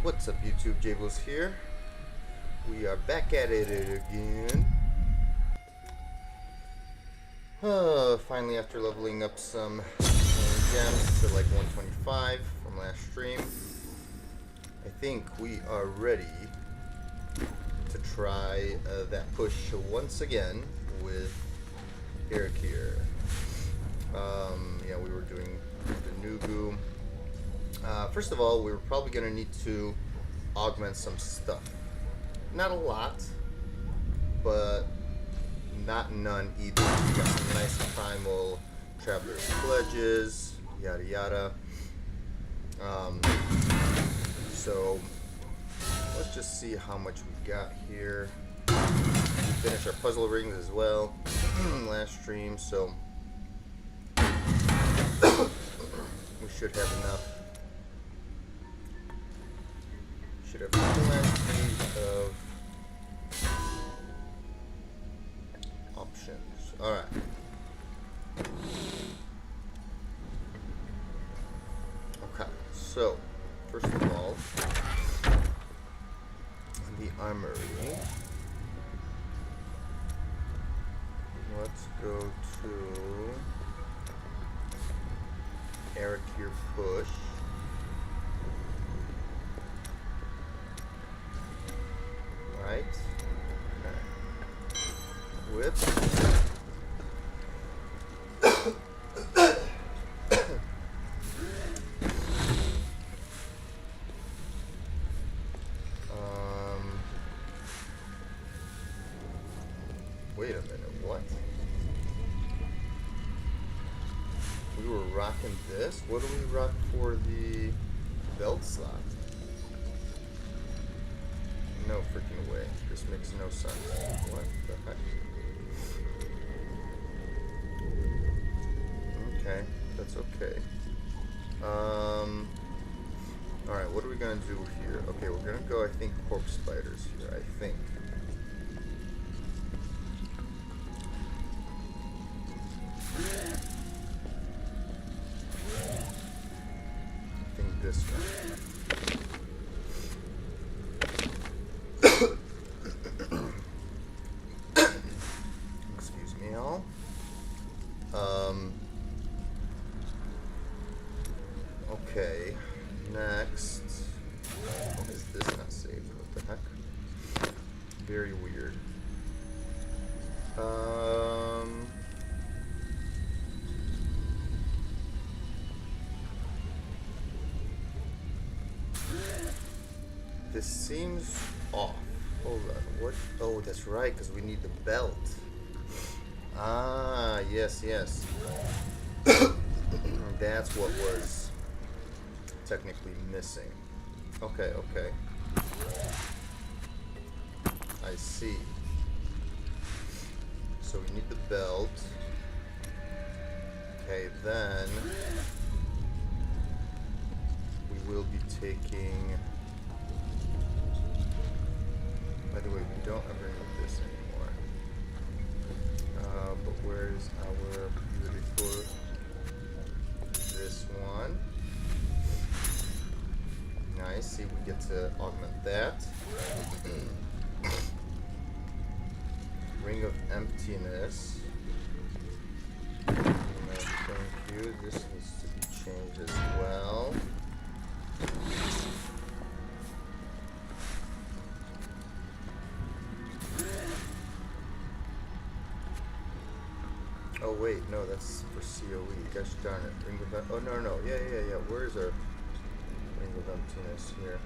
What's up, YouTube? Diablo's here. We are back at it again. Finally, after leveling up some gems to like 125 from last stream, I think we are ready to try that push once again with Arachyr. Yeah, we were doing the Nugu. First of all, we were probably going to need to augment some stuff. Not a lot, but not none either. We got some nice primal traveler's pledges, yada yada. So let's just see how much we got here. We finished our puzzle rings as well last stream, so we should have enough. Should have plenty of options. Alright. Okay, so first of all, the armory. Let's go to Arachyr push. Right. Okay. Whip. Wait a minute, what? We were rocking this? What do we rock for the belt slot? No freaking way. This makes no sense. What the heck? Okay, that's okay. Alright, what are we gonna do here? Okay, we're gonna go, I think, corpse spiders here, I think. I think this one. Excuse me, all. Okay. Next. Oh, is this not saved? What the heck? Very weird. This seems off. Hold on. What? Oh, that's right, because we need the belt. Ah, yes, yes. That's what was technically missing. Okay, okay. I see. So we need the belt. Okay, then we will be taking... By the way, we don't ever need this anymore. But where's our beautiful... This one. Nice, see, we get to augment that. Ring of Emptiness. No, thank you. This needs to be changed as well. Oh wait, no, that's for COE. Gosh darn it. Ring of oh no, no, yeah. Where's our Ring of Emptiness here?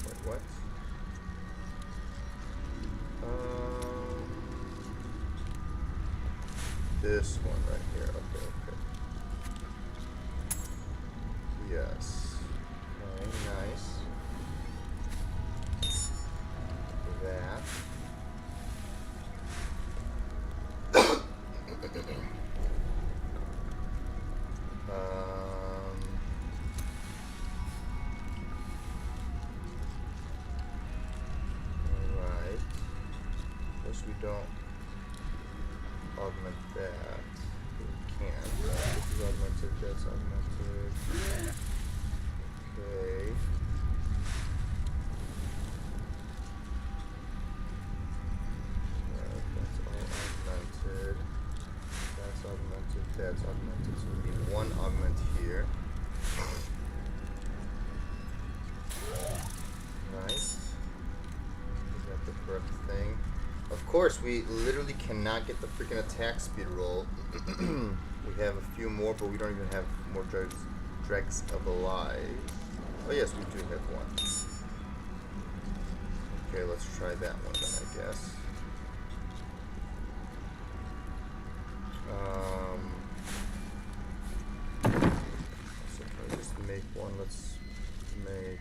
Wait, what? This one right here. Okay, okay. Yes. Okay, nice. That. Alright. Guess we don't augment that. can't. This is augmented, that's augmented. Okay. That's all augmented. That's augmented, that's augmented. So we need one augment here. Nice. Is that the correct thing? Of course, we literally cannot get the freaking attack speed roll. We have a few more, but we don't even have more dregs of alive. Oh yes, we do have one. Okay, let's try that one then, I guess. So if I just make one, let's make...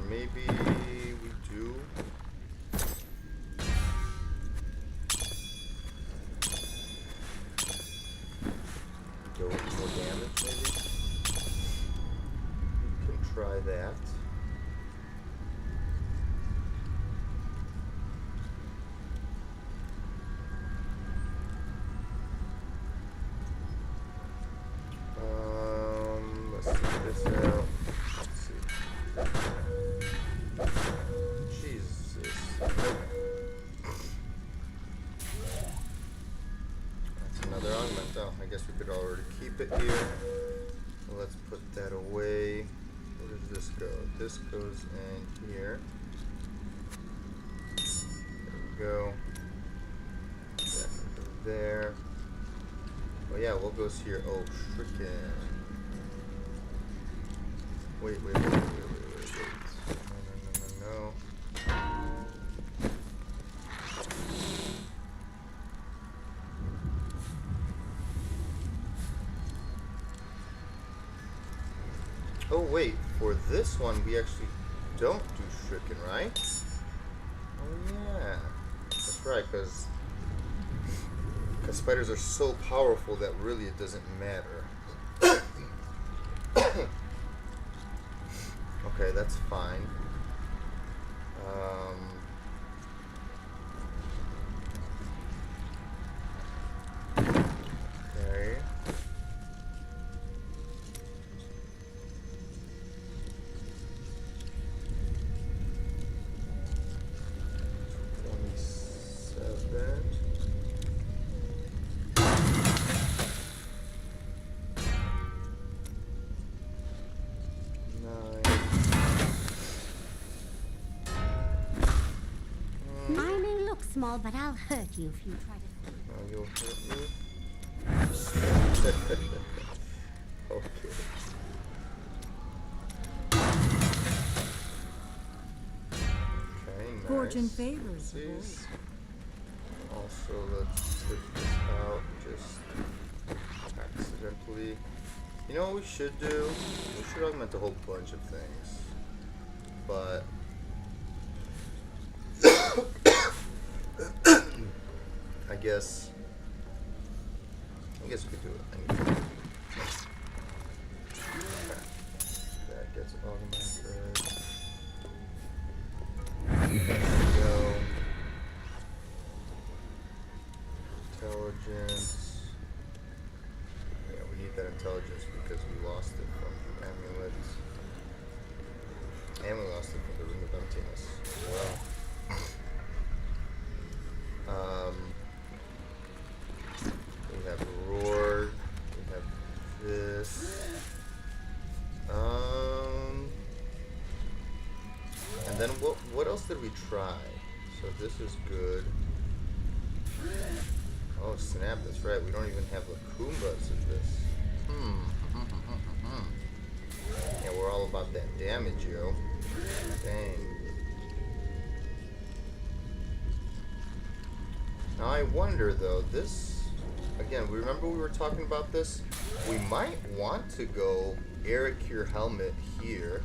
maybe we do. Go with more damage, maybe. We can try that. Let's see this out. Let's see. Jesus. That's another augment. Oh, I guess we could already keep it here. So let's put that away. Where does this go? This goes in here. There we go. That can go there. Oh yeah, what goes here? Oh, frickin'. Wait. No. Oh wait, for this one we actually don't do shuriken, right? Oh yeah, that's right, because spiders are so powerful that really it doesn't matter. Okay, that's fine. Okay. Small, but I'll hurt you if you try to. Oh, you'll hurt me? Okay. Okay, nice. Fortune favors. Also, let's take this out just accidentally. You know what we should do? We should augment a whole bunch of things. But I guess we could do it. Okay. That gets augmented. There we go. Intelligence. Yeah, we need that intelligence because we lost it from the amulet. And we lost it from the ring of emptiness as well. We have roar. We have this. And then what else did we try? So this is good. Oh snap! That's right. We don't even have Lakumbas in this. Yeah, we're all about that damage, yo. Dang. Now I wonder though, this, again, remember we were talking about this? We might want to go Arachyr helmet here.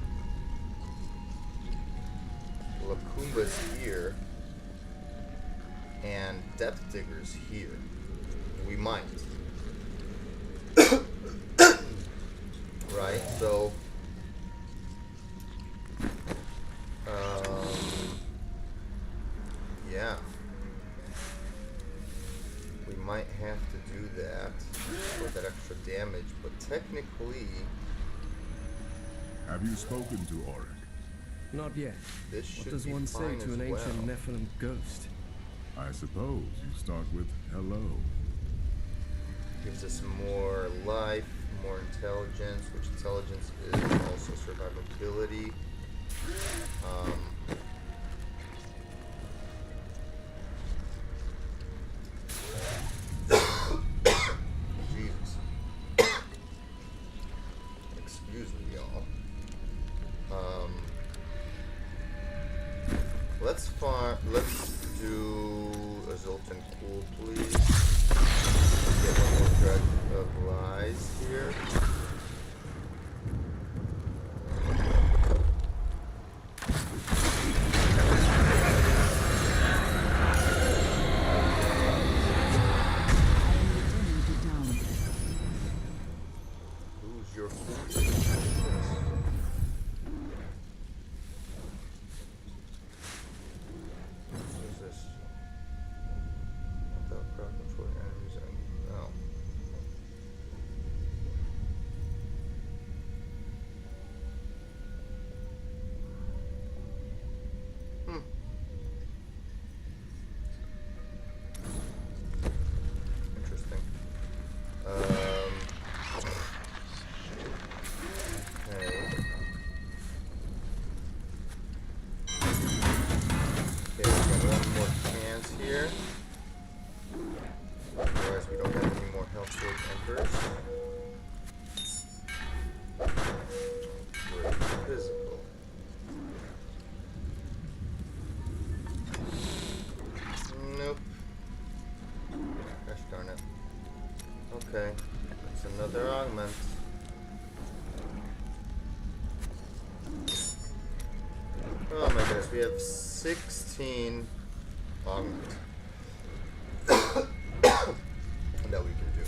Lacumba's here. And Depth Diggers here. We might. Right, so yeah, we might have to do that for that extra damage, but technically Have you spoken to Auric? Not yet. this What should does be one say fine to as an ancient well. Nephilim ghost? I suppose you start with hello. Gives us more life, more intelligence, which intelligence is also survivability. Jesus. Excuse me, y'all. Let's do a Zoltan Cool, please. Get one more thread of lies here. Who's your cool? Who's this? Without crowd control enemies and no. Interesting. Okay, we got one more chance here. Otherwise, we don't have any more health shield embers. We're invisible. Nope. Gosh darn it. Okay, that's another augment. Oh my goodness, we have 16 augments that we can do.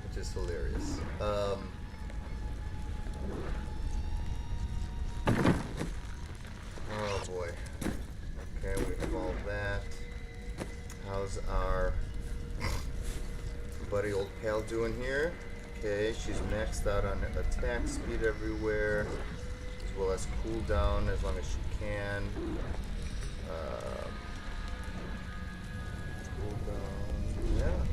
Which is hilarious. Oh boy. Okay, we have all that. How's our buddy old pal doing here? Okay, she's maxed out on attack speed everywhere, as well as cooldown as long as she can. Cooldown, yeah.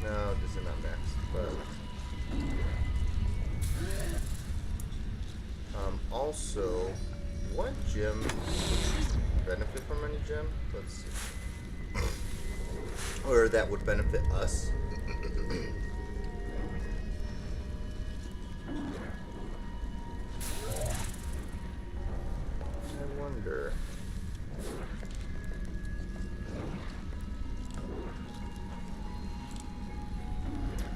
No, this is not maxed, but also, what gem would she benefit from? Any gem? Let's see. Or that would benefit us. I wonder.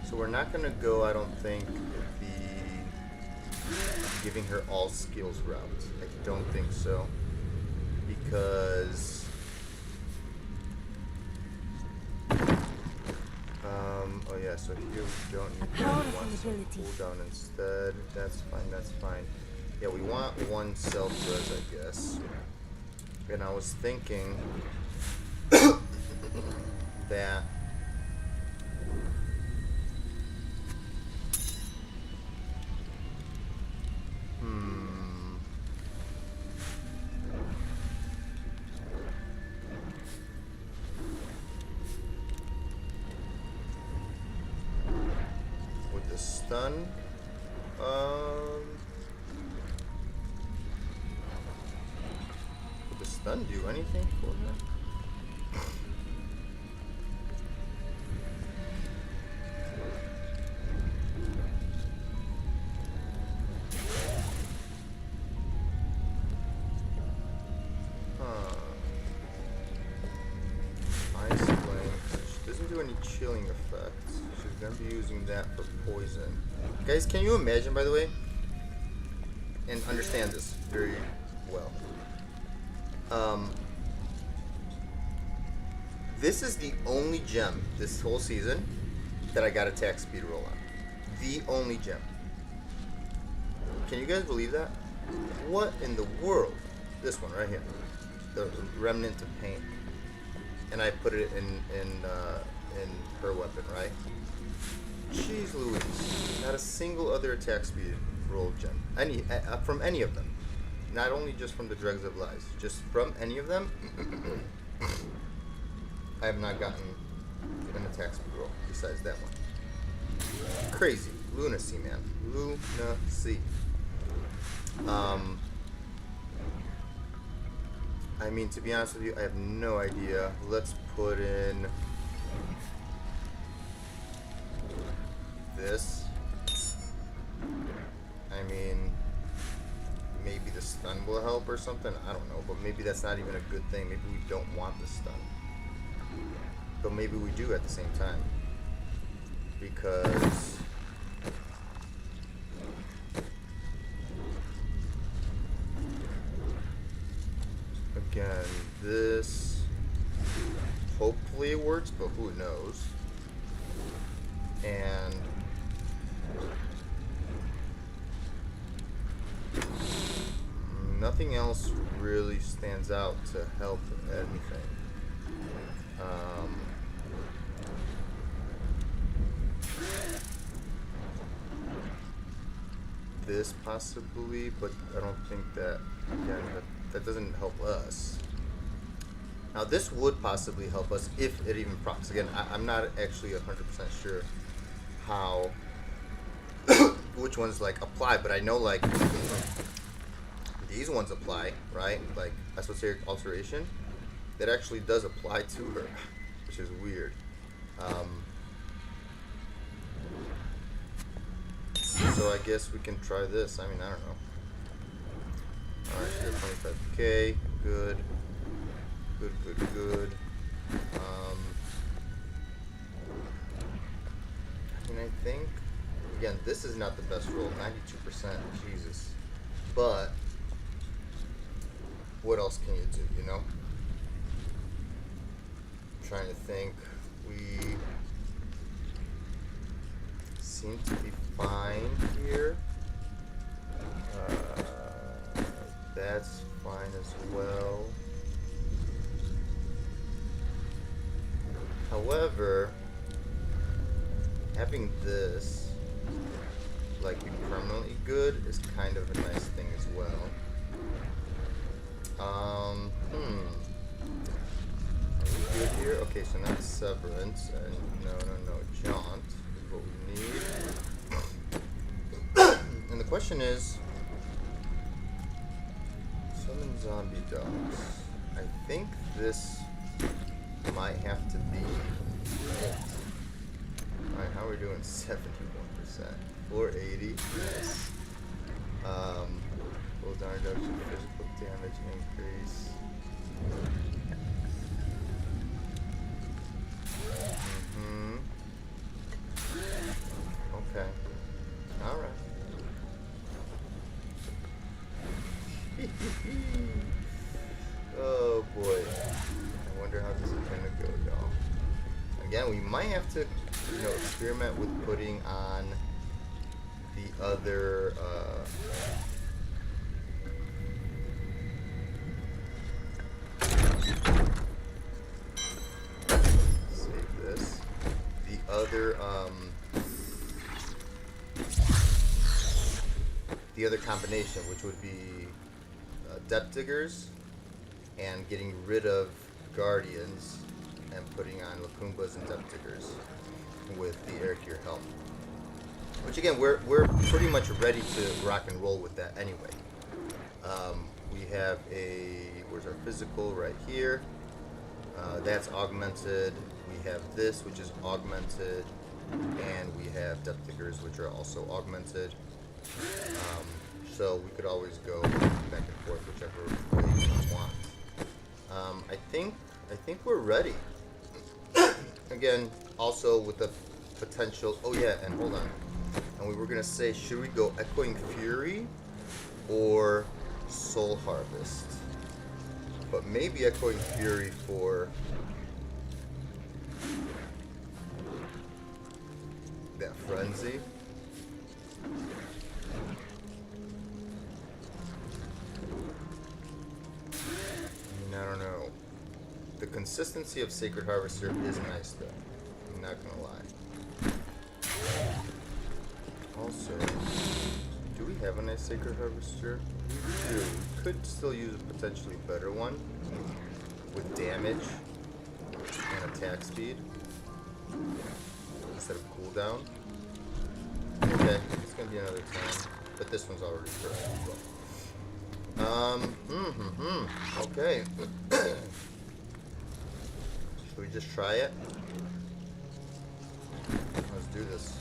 So we're not gonna go, I don't think, the giving her all skills route. I don't think so. Because oh yeah, so here we don't need that. We want some cooldown instead. That's fine, that's fine. Yeah, we want one self-res, I guess. And I was thinking that with the stun, would the stun do anything for her? Huh. to using that for poison. Guys, can you imagine, by the way, and understand this very well? This is the only gem this whole season that I got attack speed roll on. The only gem. Can you guys believe that? What in the world? This one right here, the remnant of pain, and I put it in her weapon, right? Jeez Louise, not a single other attack speed roll gem, from any of them. Not only just from the Dregs of Lies, just from any of them. I have not gotten an attack speed roll besides that one. Crazy. Lunacy, man. Lunacy. I mean, to be honest with you, I have no idea. Let's put in this. I mean, maybe the stun will help or something. I don't know, but maybe that's not even a good thing. Maybe we don't want the stun. But maybe we do at the same time. Because again, this hopefully it works, but who knows? And nothing else really stands out to help anything. This possibly, but I don't think that, again, that doesn't help us. Now this would possibly help us if it even procs. Again, I'm not actually 100% sure how, which ones like apply, but I know like these ones apply, right? Like esoteric alteration, that actually does apply to her, which is weird. So I guess we can try this. I mean, I don't know. Alright, so 25k. Good. Good. I mean, I think, again, this is not the best roll. 92%. Jesus. But what else can you do, you know? I'm trying to think. We seem to be fine here. That's fine as well. However, having this like be permanently good is kind of a nice thing as well. Are we good here? Okay, so not severance and no jaunt is what we need. And the question is, summon zombie dogs. I think this might have to be it. Alright, how are we doing? 71%. 480. Nice. Full down reduction, physical damage increase. Okay. Alright. Oh boy. I wonder how this is gonna go, y'all. Again, we might have to, experiment with putting on the other, save this. The other combination, which would be Depth Diggers and getting rid of Guardians and putting on Lakumbas and Depth Diggers with the Arachyr help. Which again, we're pretty much ready to rock and roll with that anyway. We have where's our physical right here? That's augmented. We have this, which is augmented, and we have Depth Diggers, which are also augmented. So we could always go back and forth, whichever way you want. I think we're ready. Again, also with the potential. Oh yeah, and hold on. And we were gonna say, should we go Echoing Fury or Soul Harvest? But maybe Echoing Fury for that frenzy. I don't know. The consistency of Sacred Harvester is nice though. I'm not gonna lie. Also, do we have a nice Sacred Harvester? We do. We could still use a potentially better one with damage and attack speed instead of cooldown. Okay, it's gonna be another time, but this one's already correct. Okay. Should we just try it? Let's do this.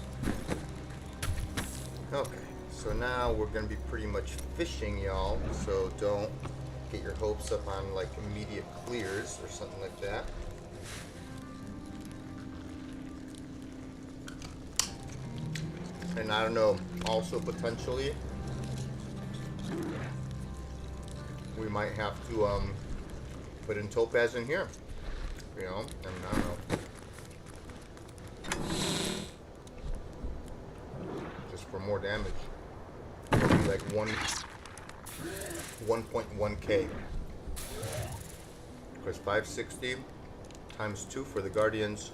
Okay, so now we're gonna be pretty much fishing, y'all. So don't get your hopes up on like immediate clears or something like that. And I don't know, also potentially we might have to put in Topaz in here, you know, and I don't know, just for more damage. It'll be like 1.1k, because 560 times 2 for the Guardians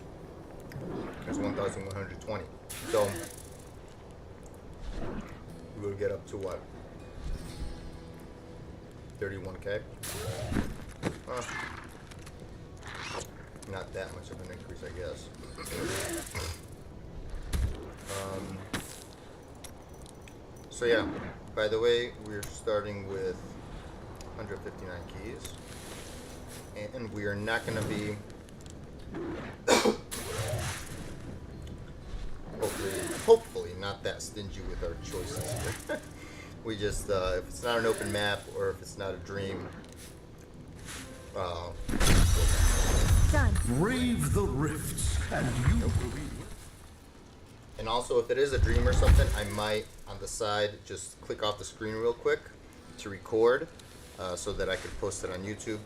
is 1,120. So we will get up to what? 31k? Not that much of an increase, I guess. So yeah, by the way, we're starting with 159 keys. And we are not going to be hopefully not that stingy with our choices here. We just, if it's not an open map or if it's not a dream, Done. Brave the rifts, and you will be. and also if it is a dream or something, I might on the side just click off the screen real quick to record, so that I could post it on YouTube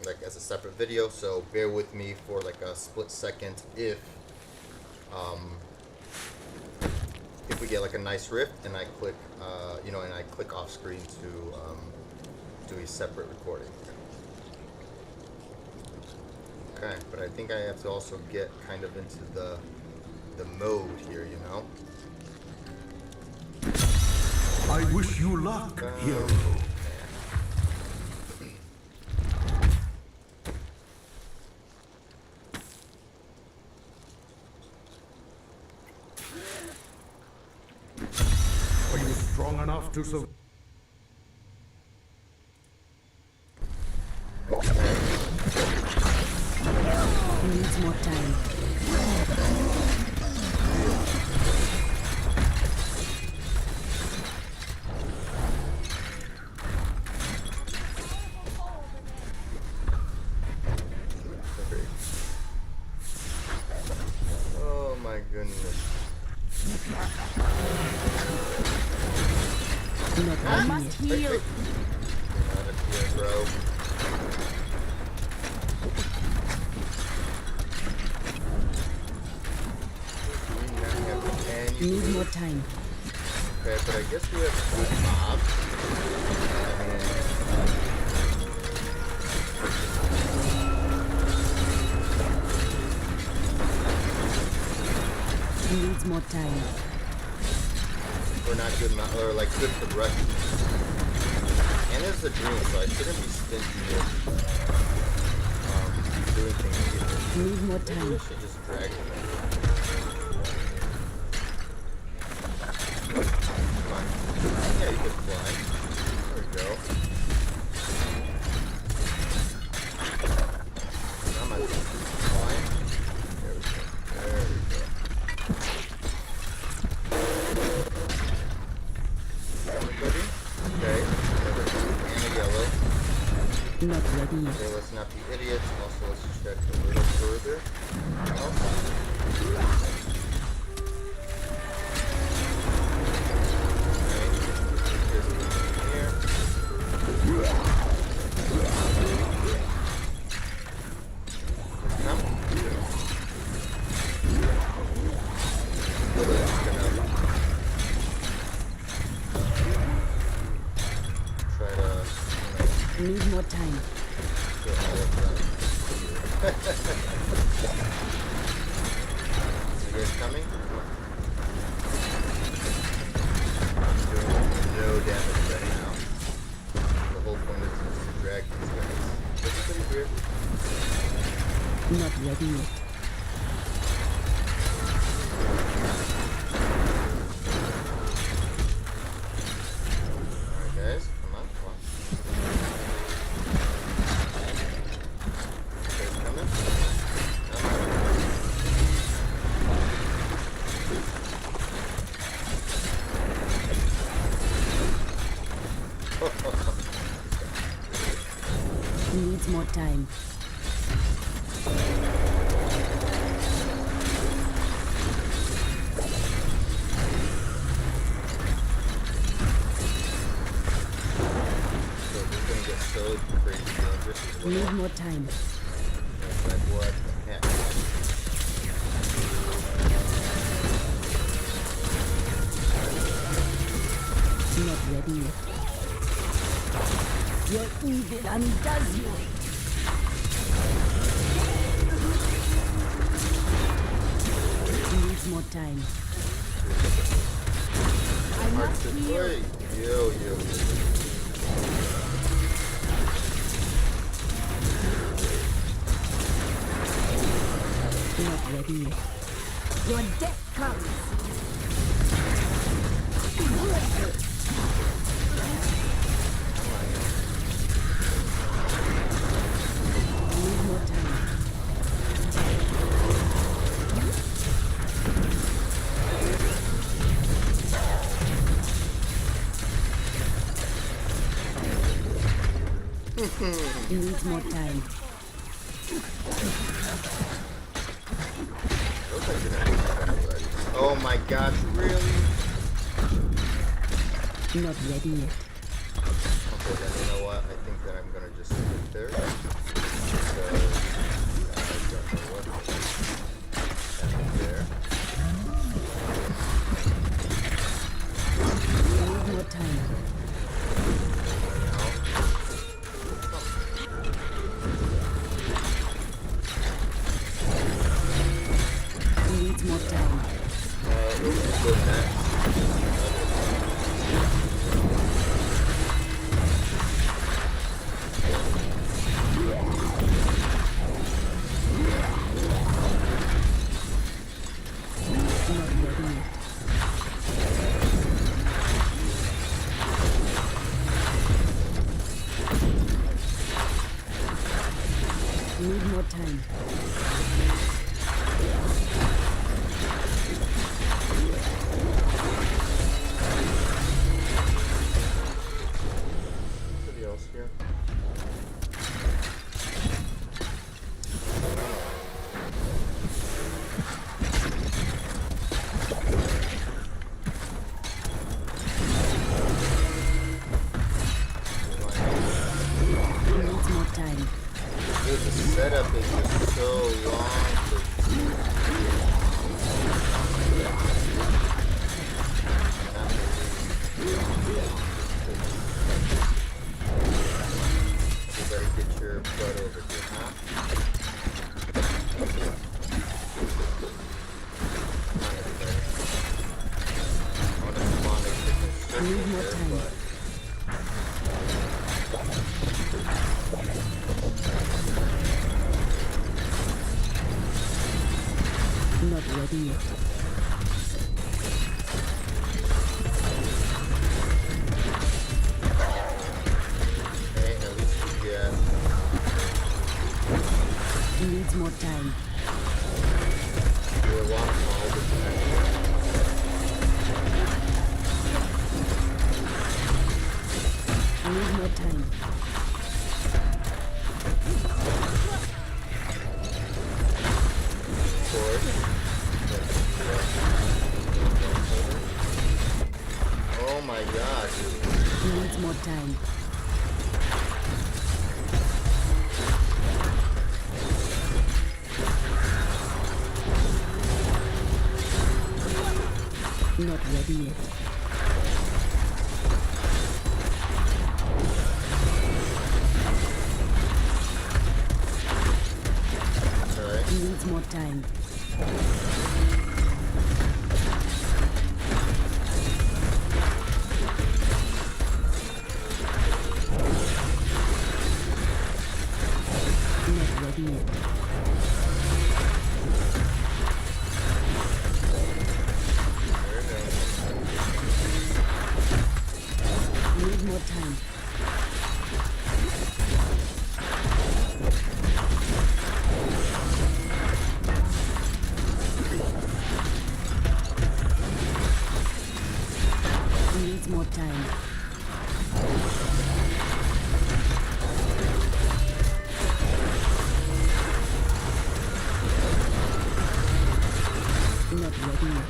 like as a separate video. So bear with me for like a split second if we get like a nice rift and I click, and I click off screen to do a separate recording. Okay, but I think I have to also get kind of into the mode here, you know. I wish you luck, hero. Are you strong enough to survive? Needs more time. Oh my goodness. I must heal. Not a heal, bro. Need more time. Okay, but I guess we have good mobs. Needs more time. We're not good, or like good progression. And it's a dream, so I shouldn't be stingy with doing things either. Need more Maybe time. we should just drag them in. Come on. Yeah, you can fly. There we go. Come on. Fly. There we go. There we go. Everybody? Okay. Another blue and a yellow. Not ready yet. Okay, let's not be idiots. Also, let's check a little further. Need more time. Get all of them here. You guys coming? Come on. Doing no damage right now. The whole point is just to drag these guys. Everybody's here. Not ready yet. Alright guys, come on, come on. You guys coming? Needs more time. So this is gonna get so crazy dangerous as well. Need more time. It's like what the heck? Not ready yet. Your evil undoes you. Needs more time. Hard to play. Yo. Not ready yet. Your death comes. Need more time. Needs more time. Looks like you're gonna do that. Oh my gosh, really? Not ready yet. Okay, then you know what? I think that I'm gonna just sit there. Because I don't know what happened there. Need more time. Needs more time. We'll just go next. Not ready yet. Need more time. Somebody else here? Needs more time. Dude, the setup is just so long for these Everybody get your butt over here, huh? Come on, everybody. I want to spawn a different circle Need more here, time. but Not ready yet. hey, at least we get Needs more time. your long haul with Need more time. Oh my gosh. Needs more time. Not ready yet. time. Not ready yet. Need more time. Needs more time. Not ready yet.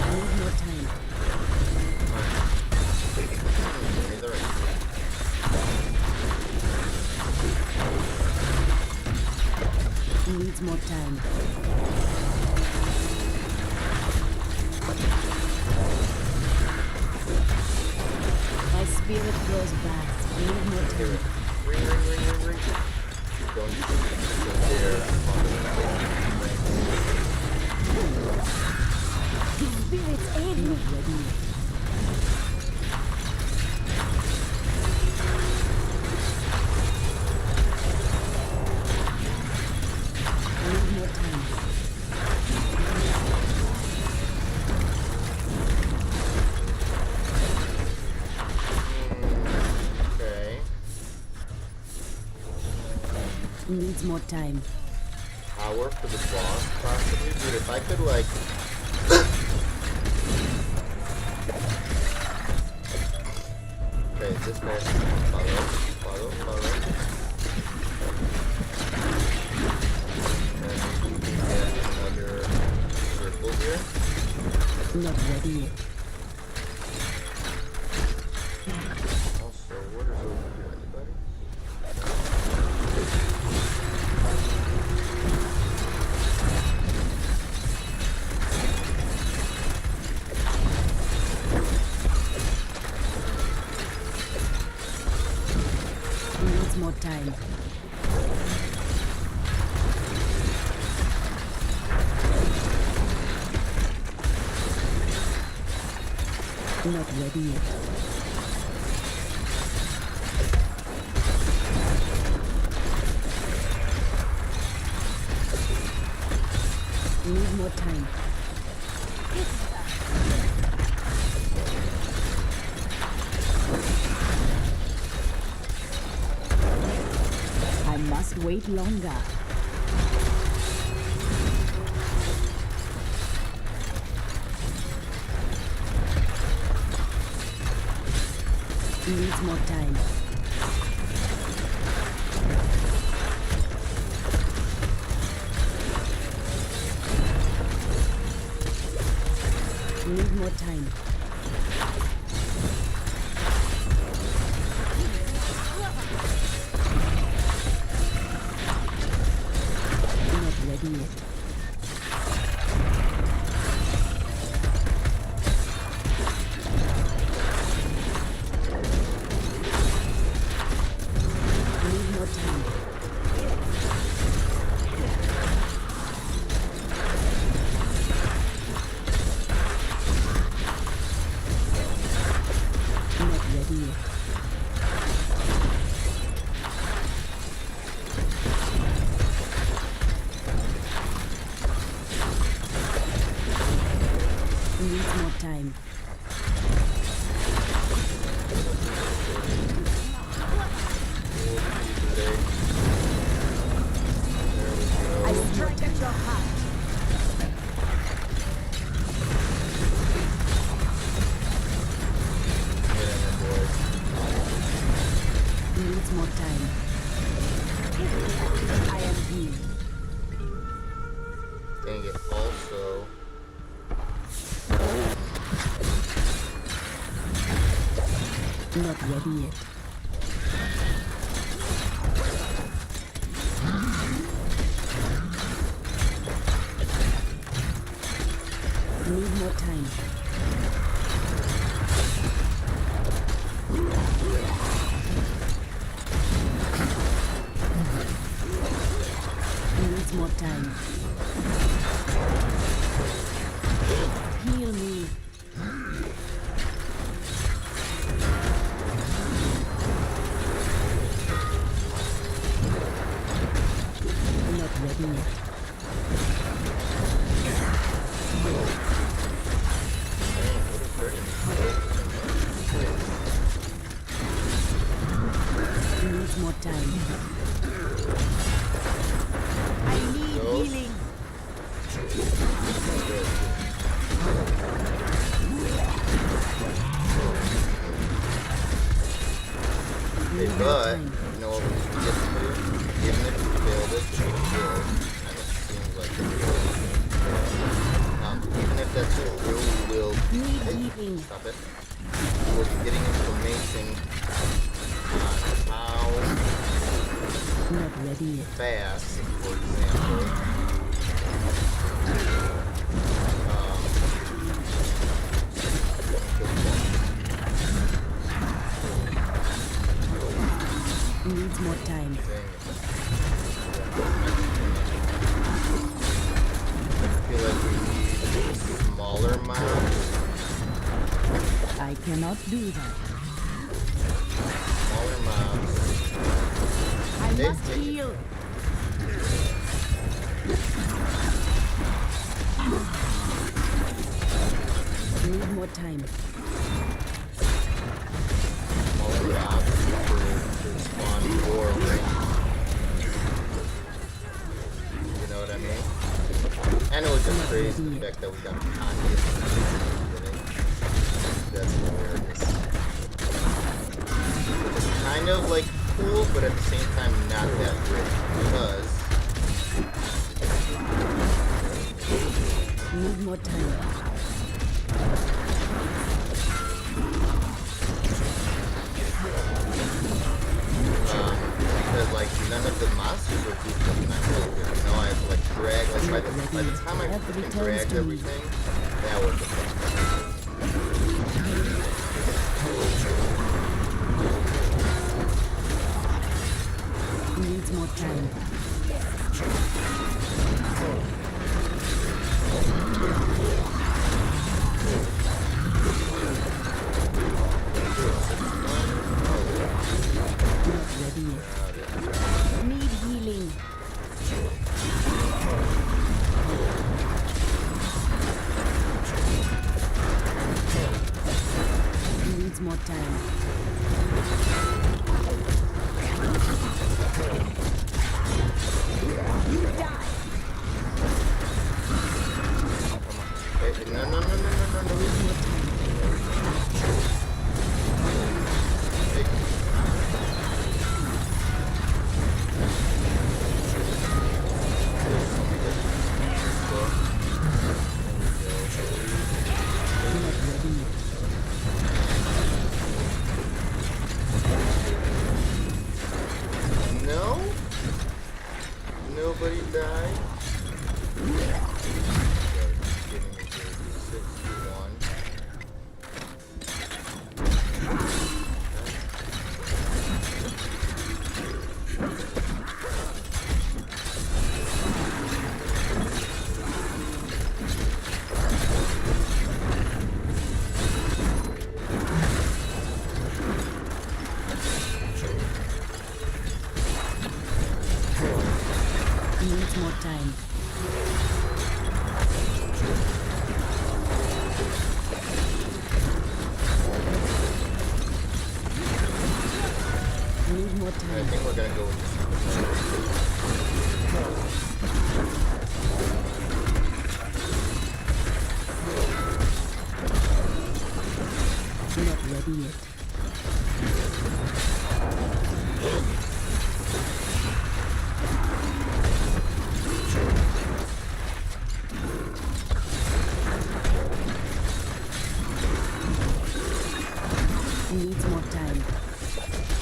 Need more time. Either way. Needs more time. My spirit grows vast. Need more time. Ring. Don't dare. Spirits aid me. Not ready yet. Need more time. Okay. Needs more time. Power for the boss, possibly. Dude, if I could, like... Okay, this man. Follow. And we can get another circle here. Not ready yet. Also, what is over here? Anybody? Needs more time. Not ready yet. Need more time. I must wait longer. Needs more time. Need more time. Not ready yet. Need more time. Not ready yet. Needs more time. I strike at your heart. Needs more time. I am healed. Dang it, also. Not ready yet. Need more time. time. Heal me. Not ready yet. Needs more time. I need healing. Okay, but you know what we can get to do? Even if we fail this, we can kill. And it seems like it will. Even if that's true, we will. Need Hey, healing. stop it. We'll be getting information on how Not ready yet. fast, for example. Needs more time. I feel like we need smaller mobs. I cannot do that. Smaller mobs. I They must take it. heal. Need more time. Smaller mobs to spawn more range. You know what I mean? And it was just crazy the fact that we got Kanye. That's hilarious. It's kind of like cool, but at the same time not that great because Need more time. because like none of the monsters are grouped up and I really good. You know, I have to like drag like by the time I freaking dragged everything, that was the fun. Needs more time. Not ready yet. Need healing. Needs more time. You die. Hey, no. Hey. Not ready yet. No? Nobody died? Giving me 61. Needs more time. Need more I time. think we're gonna go with Not ready yet. Needs more time.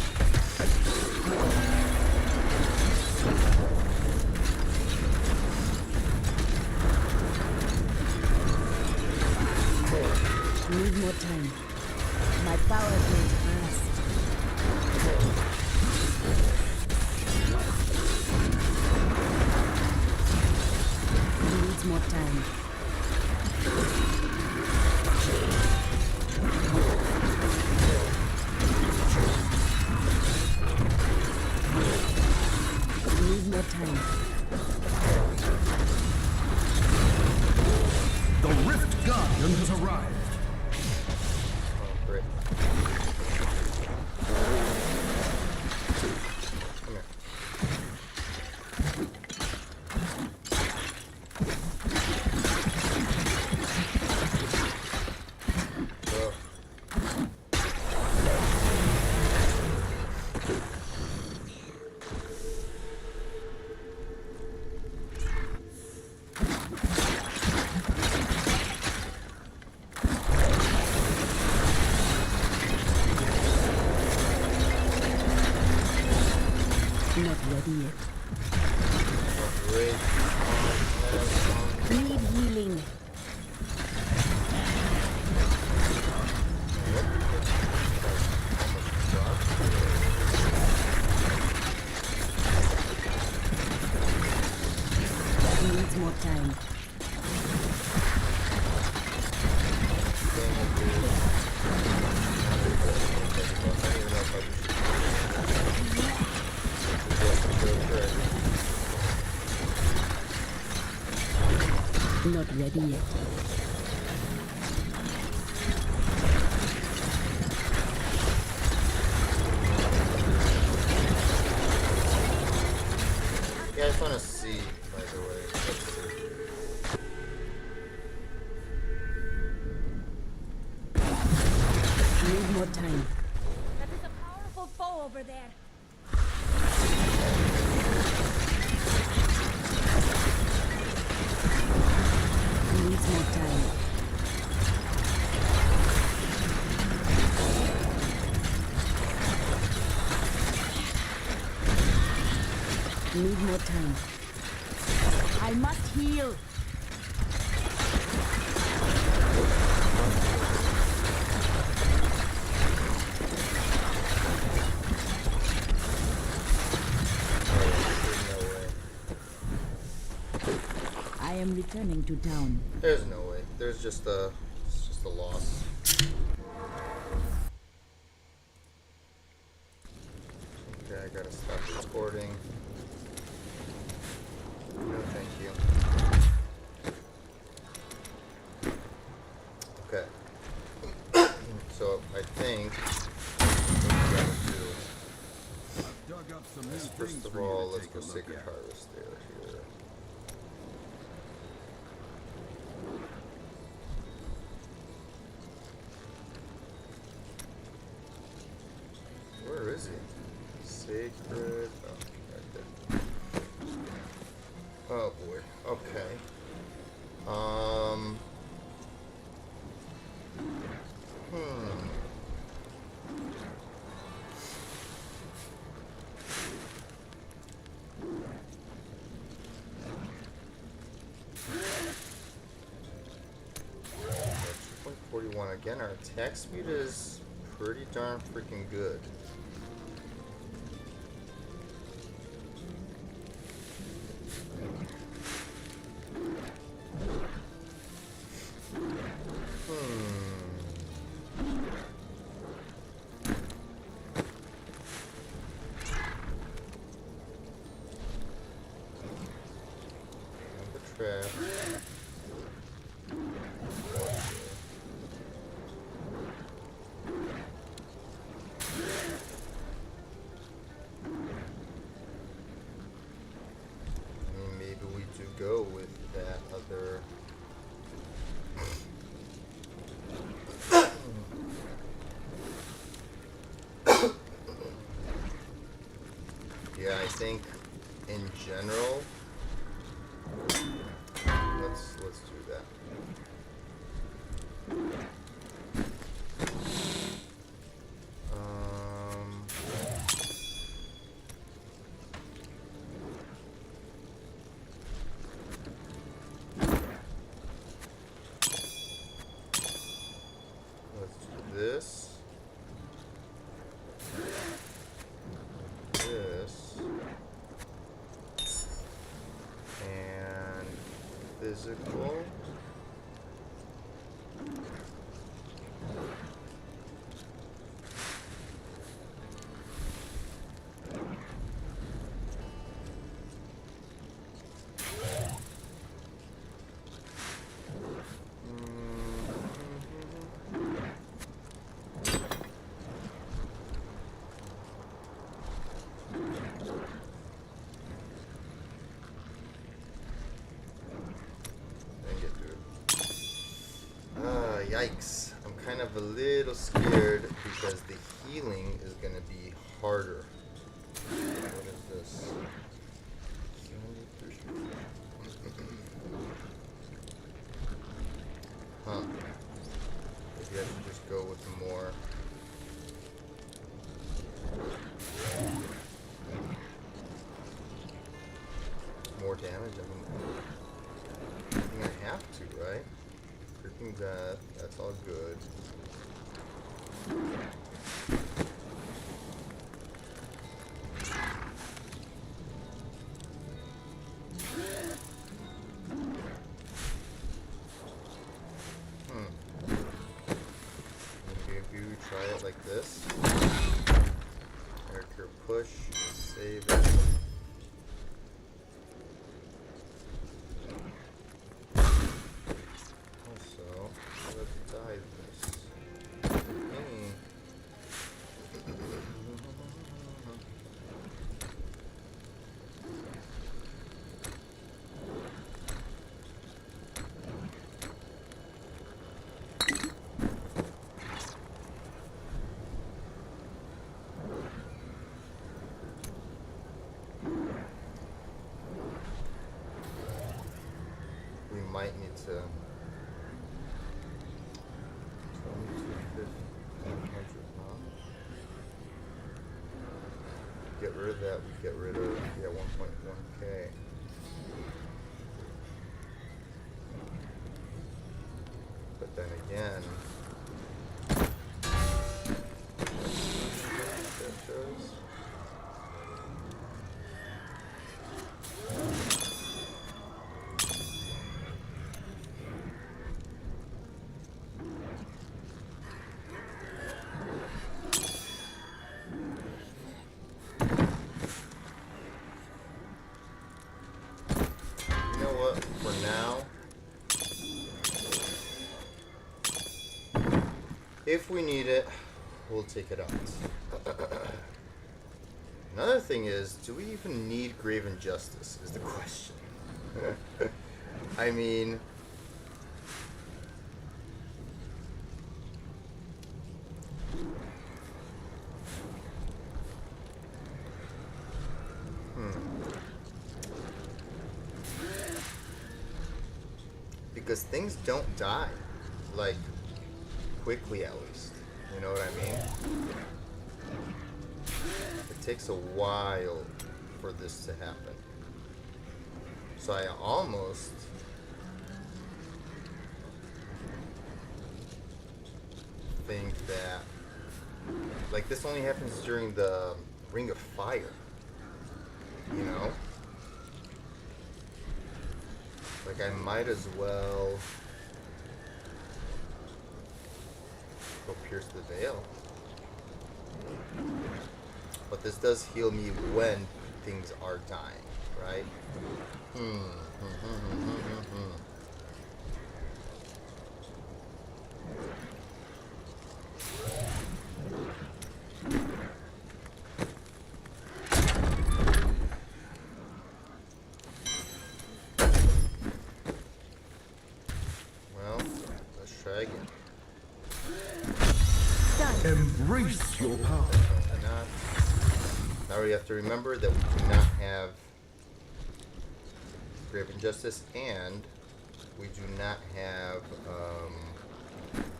Need more time. My power grows fast. more time. Need more time. The Rift Guardian has arrived. Oh, great. Come here. Whoa. Not ready yet. Great. Need healing. Needs more time. Not ready yet. Yeah, I just want to see, by the way. Let's see. Need more time. That is a powerful foe over there. Needs more time. Need more time. I must heal. No way. I am returning to town. There's no way. There's just a, it's just a loss. Okay, I gotta stop recording. No, thank you. Okay. So I think what we gotta do Dug up some new is, things first of for you to all, let's take go a look Sacred at. Harvest there here. Where is he? Sacred. Oh, right there. Oh boy. Okay. .41 again. Our attack speed is pretty darn freaking good. Trap. Maybe we do go with that other. Yeah, I think in general, let's do that. Let's do this. This. physical. Yikes. I'm kind of a little scared because the healing is going to be harder. What is this? Huh. Maybe I should just go with more. More damage? I think I have to, right? Freaking death, that's all good. Maybe we try it like this. Arachyr push, save it. Might need to 22, 100, get rid of that. We get rid of 1.1k. But then again, that shows. If we need it, we'll take it out. Another thing is, do we even need Grave Injustice is the question. I mean, because things don't die, like, quickly at least. You know what I mean? It takes a while for this to happen. So I almost think that, like, this only happens during the Ring of Fire. You know? Like, I might as well go pierce the veil. But this does heal me when things are dying, right? Well, let's try again. Embrace your power. Now we have to remember that we do not have Grave Injustice, and we do not have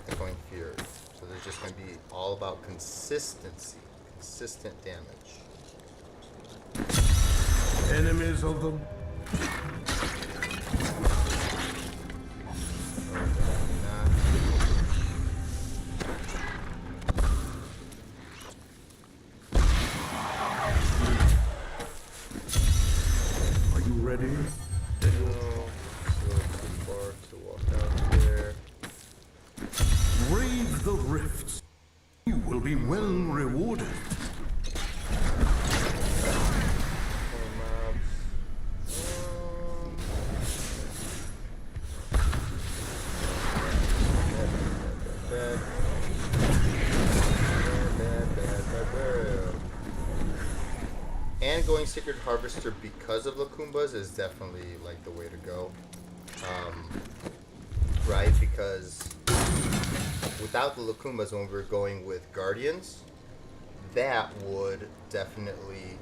Echoing Fear. So there's just going to be all about consistency, consistent damage. Enemies of them. Ready? be well rewarded. And going Secret Harvester because of Lakumbas is definitely like the way to go. Right? Because without the Lakumbas, when we're going with Guardians, that would definitely.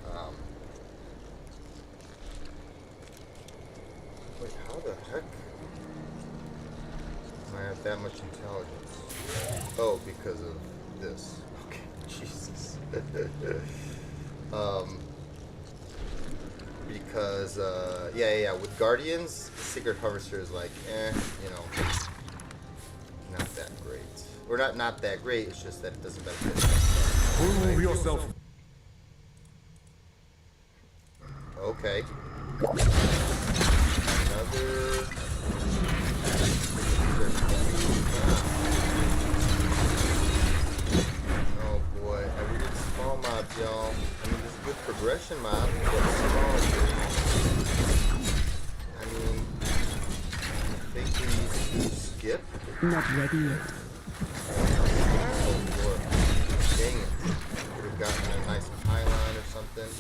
Wait, how the heck am I have that much intelligence? Oh, because of this. Okay, Jesus. Because yeah, with Guardians, Secret Harvester is like, you know, not that great. Or not that great. It's just that it doesn't benefit us. Prove yourself. Okay. Another. Oh boy, we did small mobs, y'all. I mean, this is good progression mob, but small. I mean, I think we need to skip. Not ready yet. Oh boy, dang it! Would have gotten a nice pylon or something.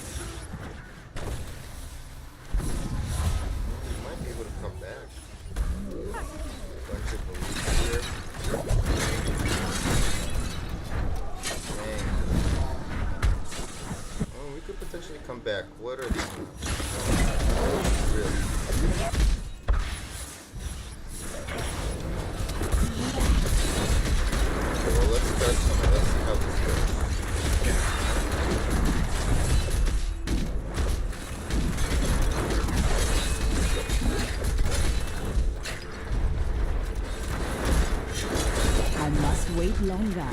We might be able to come back. Bunch of police here. Dang. Oh, we could potentially come back. What are these? Oh, really? Okay, well, let's start somewhere. Let's see how this goes. I must wait longer.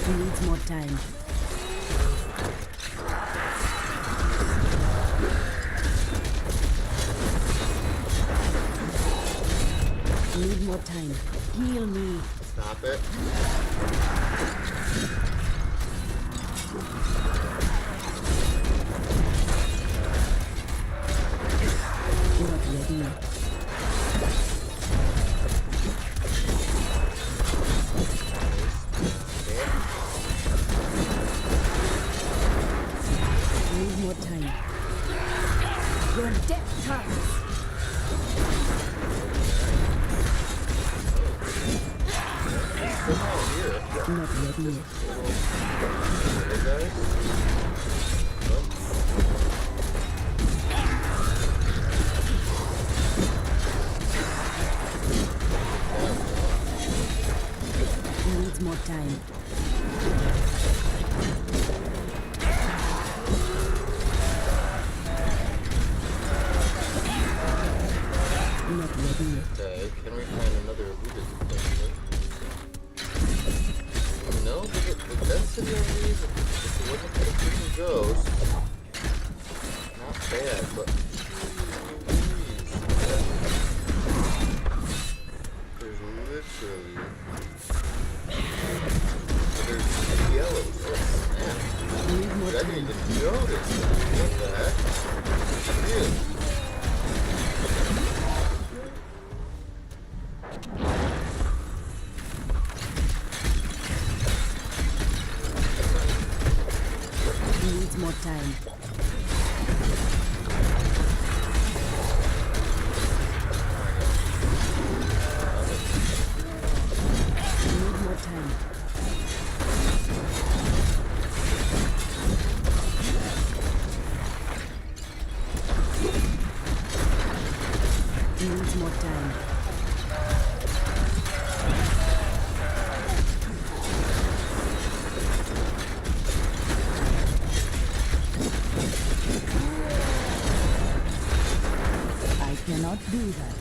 Needs more time. Need more time. Heal me. Stop it. Not ready yet. Need more time. Your death comes. Not ready yet. Hey guys. Needs more time. Not ready yet. Okay, can we find another eluded replacement? No, the density of these, if it wasn't for the freaking ghost, not bad, but there's literally there's yellows. Oh snap! Need more I didn't time. even notice that. What the heck? Really? Needs more time. Need more time. Needs more time. I cannot do that.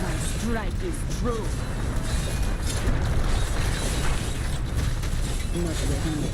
My strike is true. Not ready yet.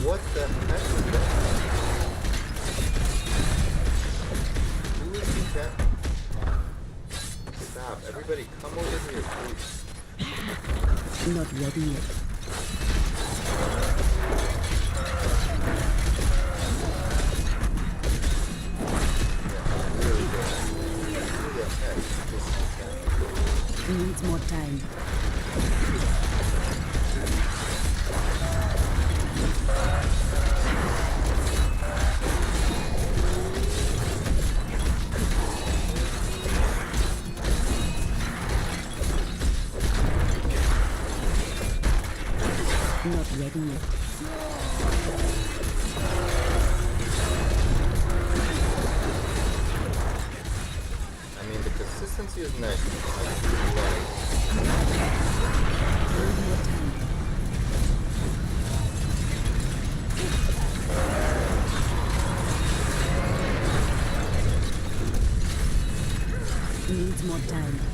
What the heck is that? Who is he that? Stop. Everybody come over here, please. Not ready yet. Really good. Who the heck is this guy? Needs more time. Not ready yet. I mean, the consistency is nice. Need more time. Needs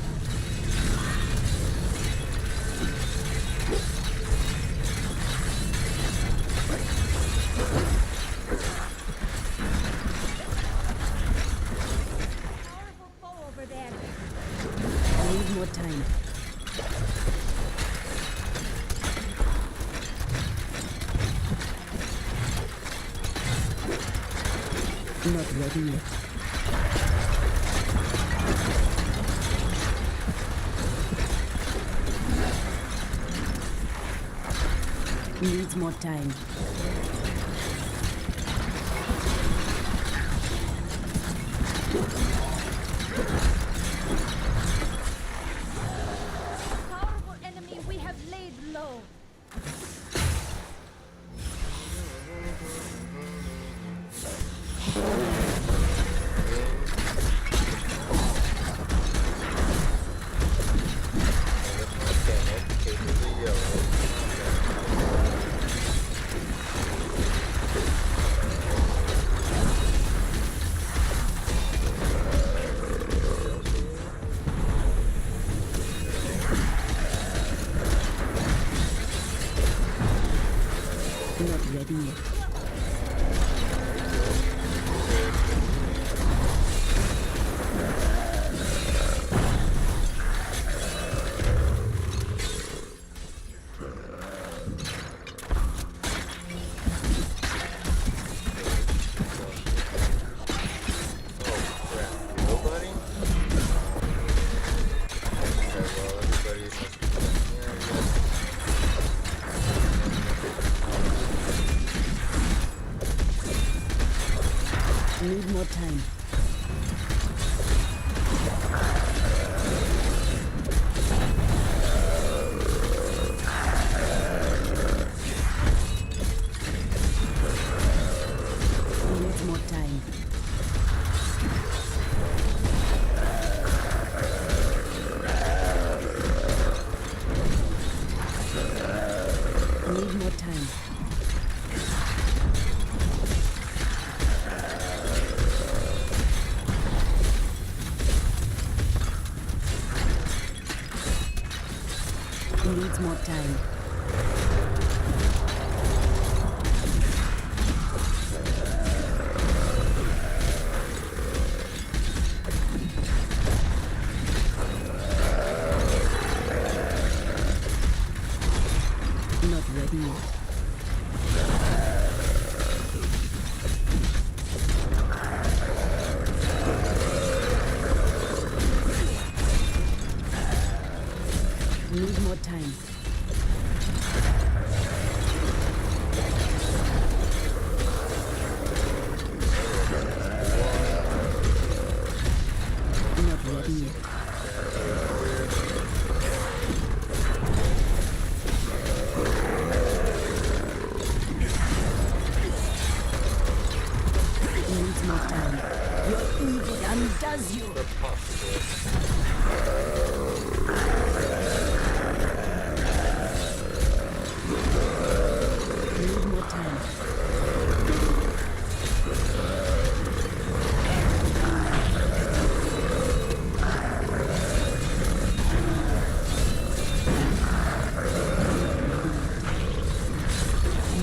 more time. Need more time. Not ready yet. Needs more time. Powerful enemy we have laid low. Not ready yet. Need more time. Need more time. Need more time. Needs more time. Not ready yet. Need more time. Not ready yet. Needs more time. Your evil undoes you. Need more time.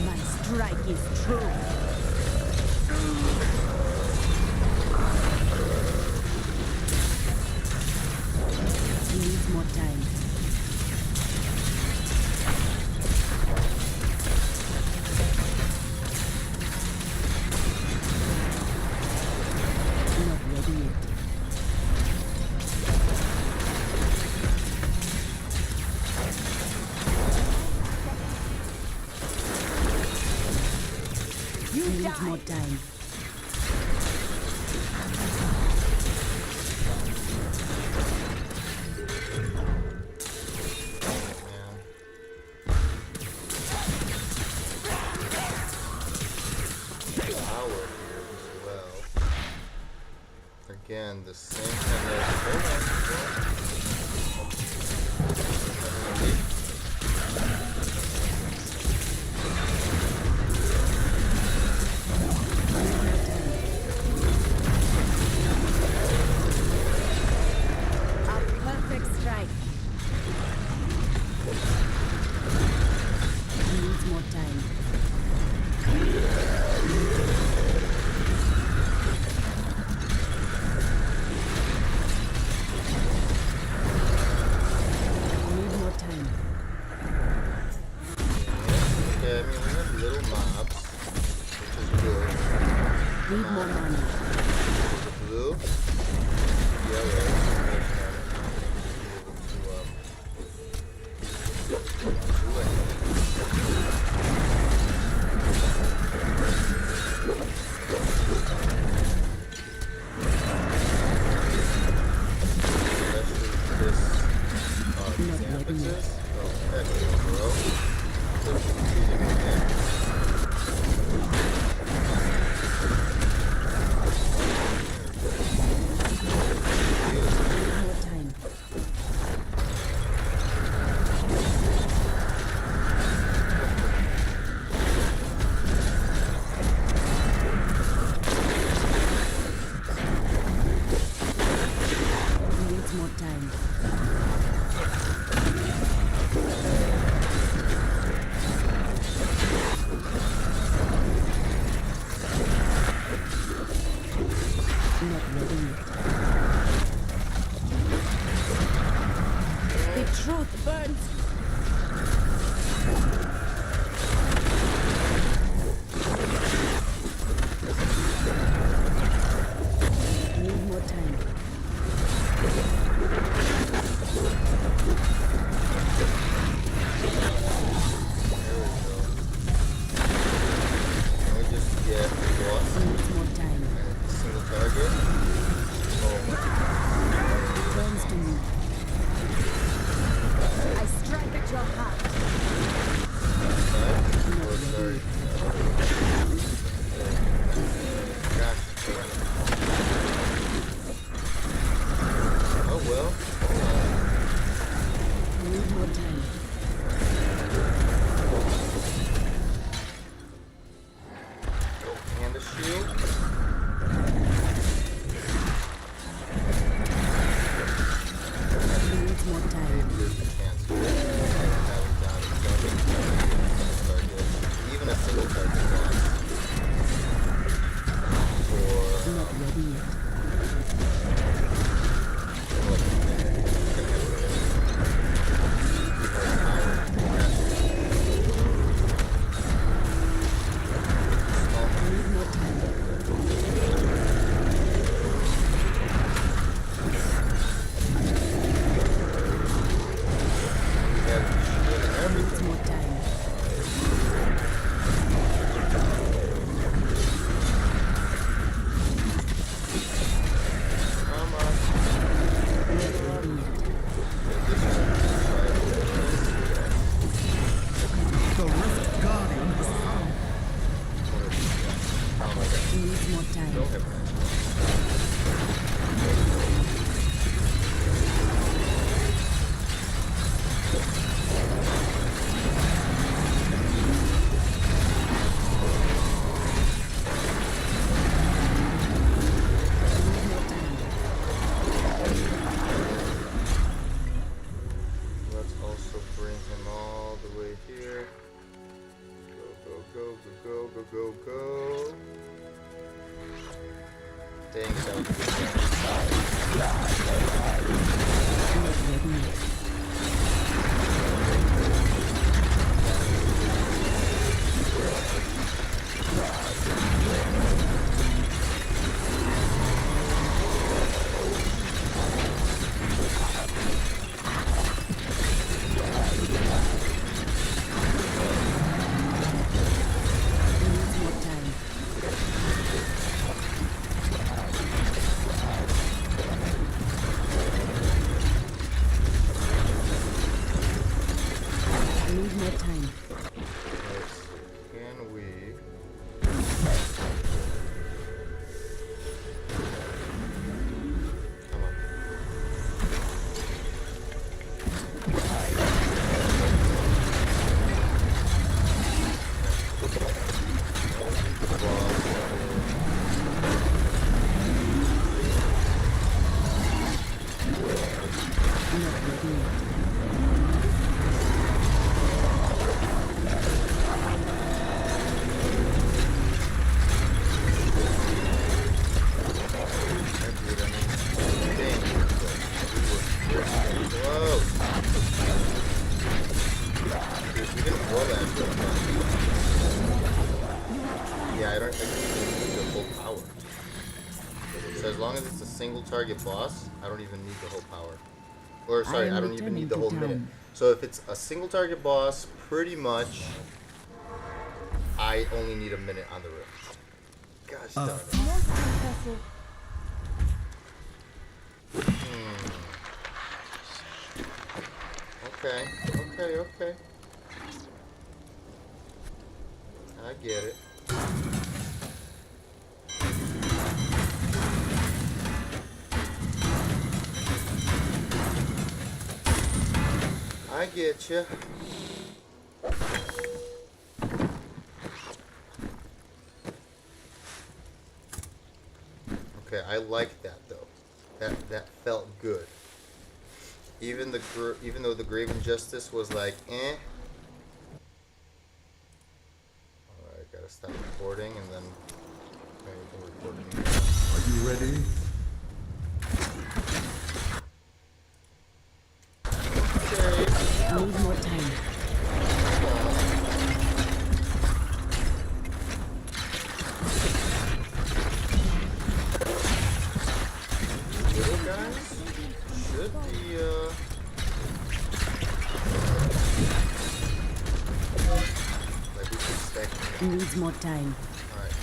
My strike is true. He needs more time. Not ready yet. He needs more time. Power here as well. Again, the same kind of. A perfect strike. He needs more time. Need more time. Okay, I mean, we have little mobs, which is good. Need more mana. The blue, yellow, Not ready yet. Need more time. He needs more time. Not ready yet. The truth burns. Need more time. we just get lost Needs more time. and single target. Oh my Burns to me. I strike. single target boss, I don't even need the whole power. Or sorry, I am don't even need the returning whole to minute. town. So if it's a single target boss, pretty much I only need a minute on the room. Gosh darn it. Most impressive. Okay. I get it. I get you. Okay, I like that though. That felt good. Even though the Grave Injustice was like, eh. Alright, gotta stop recording and then maybe we can record it. Are you ready? Okay. Need more time. Little guys should be like we should expect. Needs more time. Alright.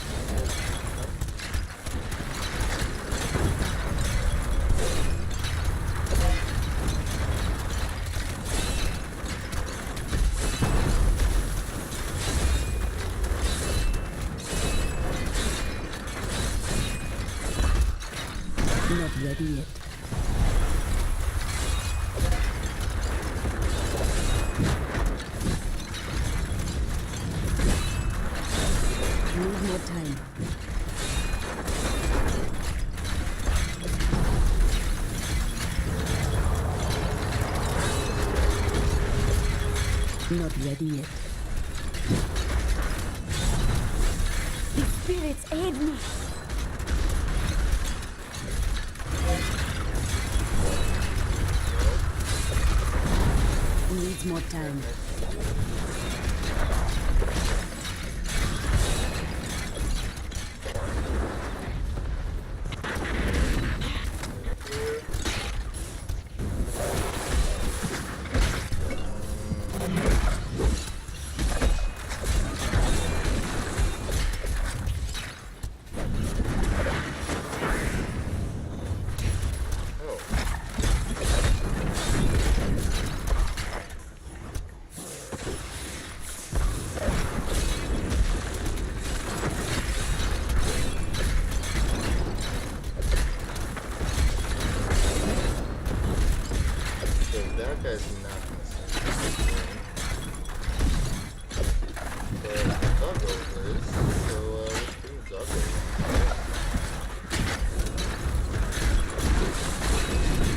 Not ready yet. Need more time. Not ready yet. The spirits aid me. Needs more time. So that guy's not gonna send me. But Doggo is, so let's bring Doggo in.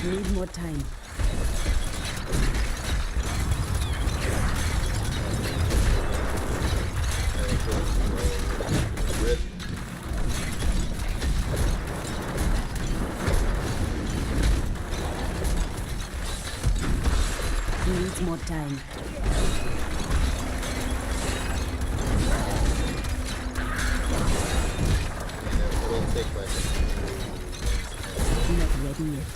Need more time. And go rip. Needs more time. And it'll take like Not ready yet.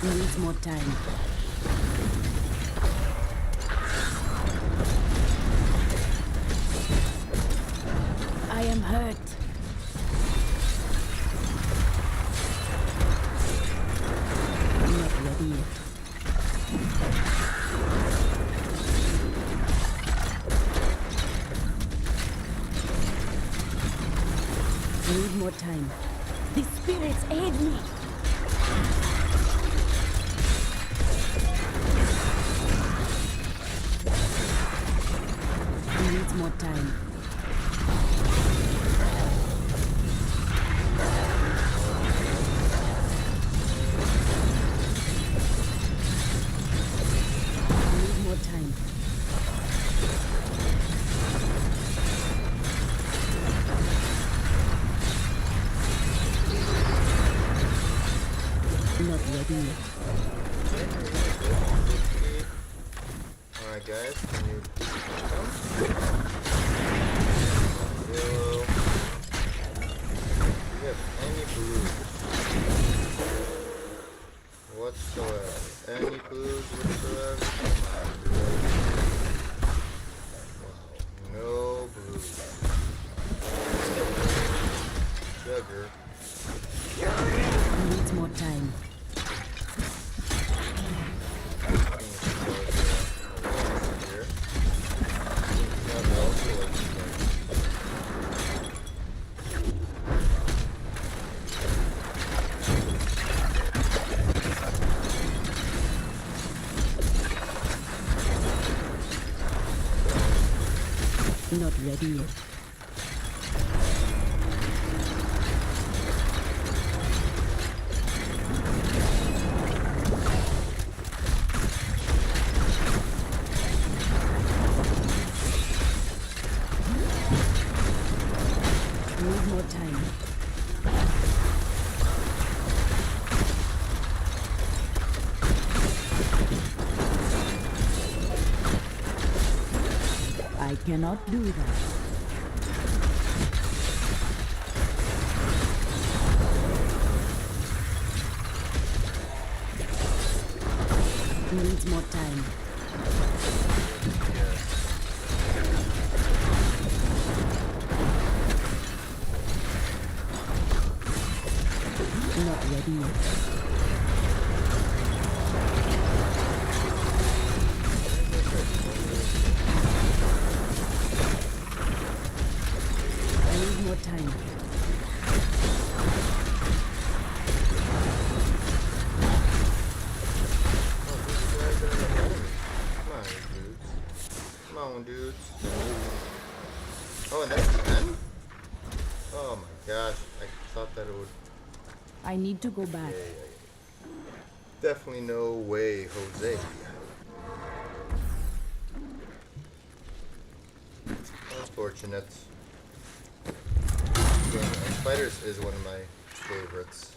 Needs more time. I am hurt. Not ready yet. Need more time. The spirits aid me. Needs more time. Need more time. Not ready yet. Alright guys, Not ready yet. Need more time. I cannot do that. Needs more time. Not ready yet. I need more time. Come on, dudes. Oh, and that's the end? Oh my gosh, I thought that it would... I need to go back. Definitely no way, Jose. Unfortunate. Yeah, and Spiders is one of my favorites.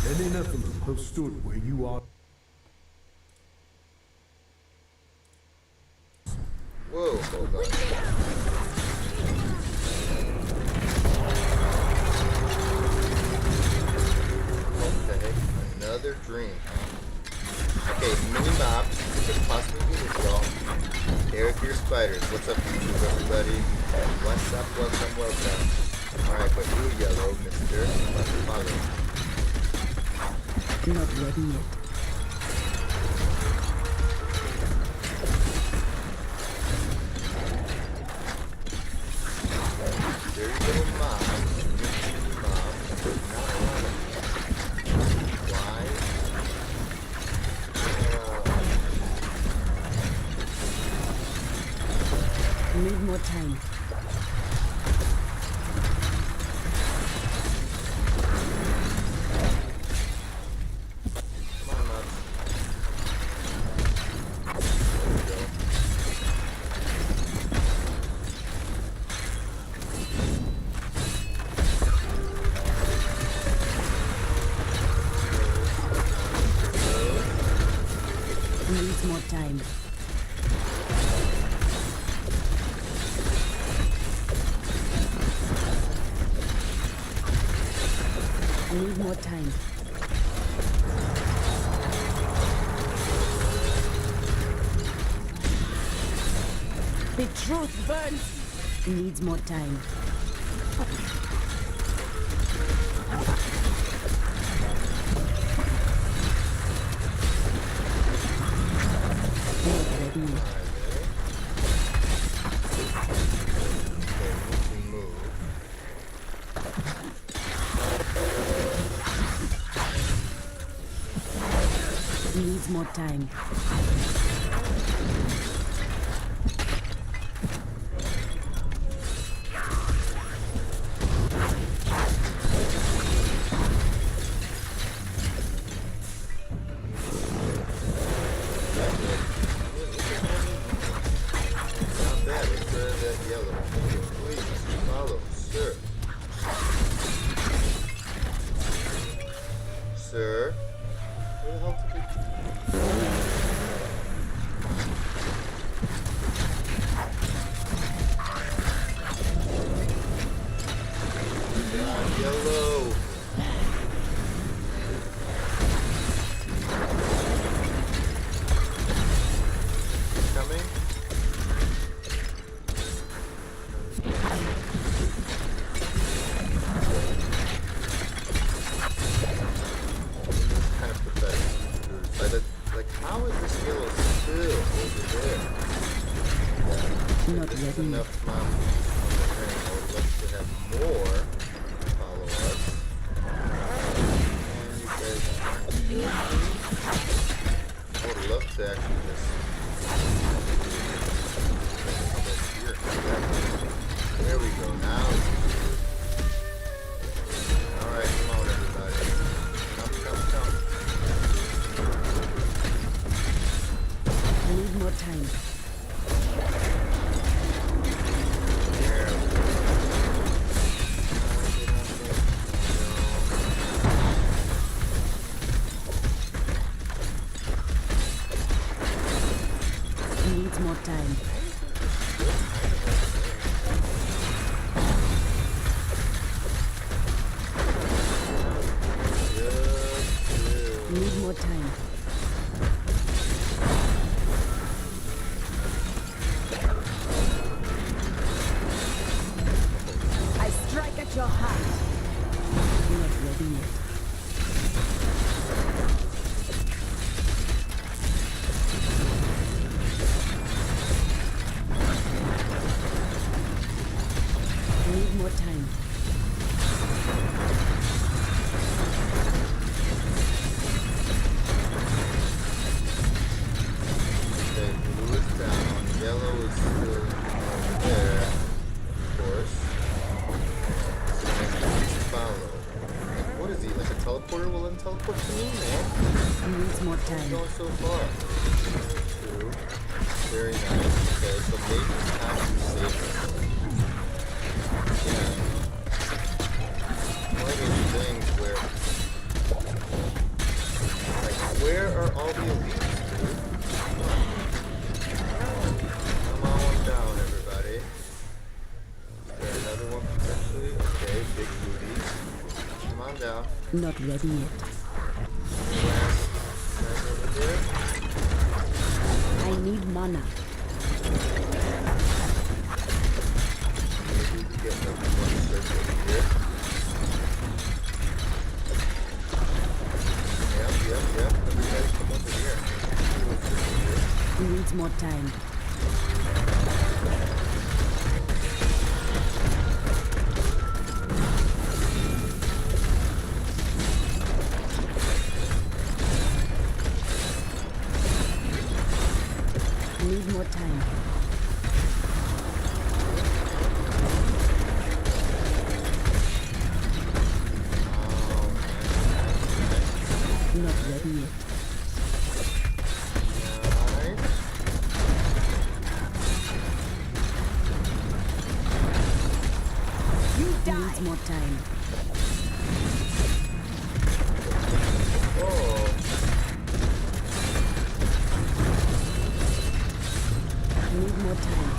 Many Nephilim have stood where you are. Whoa, hold on. Okay, another dream. Okay, mini mobs. This could possibly be this y'all. Arachyr spiders. What's up, YouTube, everybody? What's up, welcome. Alright, but you yellow, mister. Let's follow. Not ready yet. Very little mob. Mob. Not a lot of why? Need more time. Come on, mob. There we go. Needs more time. I need more time. The truth burns. Needs more time. Not ready yet. Move. Needs more time. Not bad. Let's try that yellow. Please follow, sir. Sir? Where the hell did we... Yellow. Coming. Kind of pathetic. Like, how is this yellow still over there? Not This is ready. enough mom. I would love to have more follow us. And you guys I would love to actually just Needs more time. Need more time. I strike at your heart. Not ready yet. Need more time. Okay, blue is down. Yellow is still there, of course. Follow. What is he, like a teleporter? Will then teleport to me? No? Needs more He's time. going so far. 2. Very nice. Okay, so maybe it's time to save him. Yeah. One of those things where... Like, where are all the elites, dude? Come on down, everybody. Is there another one potentially? Okay, big booties. Come on down. Not ready yet. Guys over there. I need mana. Maybe we get one search over here. Yep. Everybody come over here. Needs more time. Need more time. Not ready yet. Nice. You die. Needs more time. Oh. Need more time.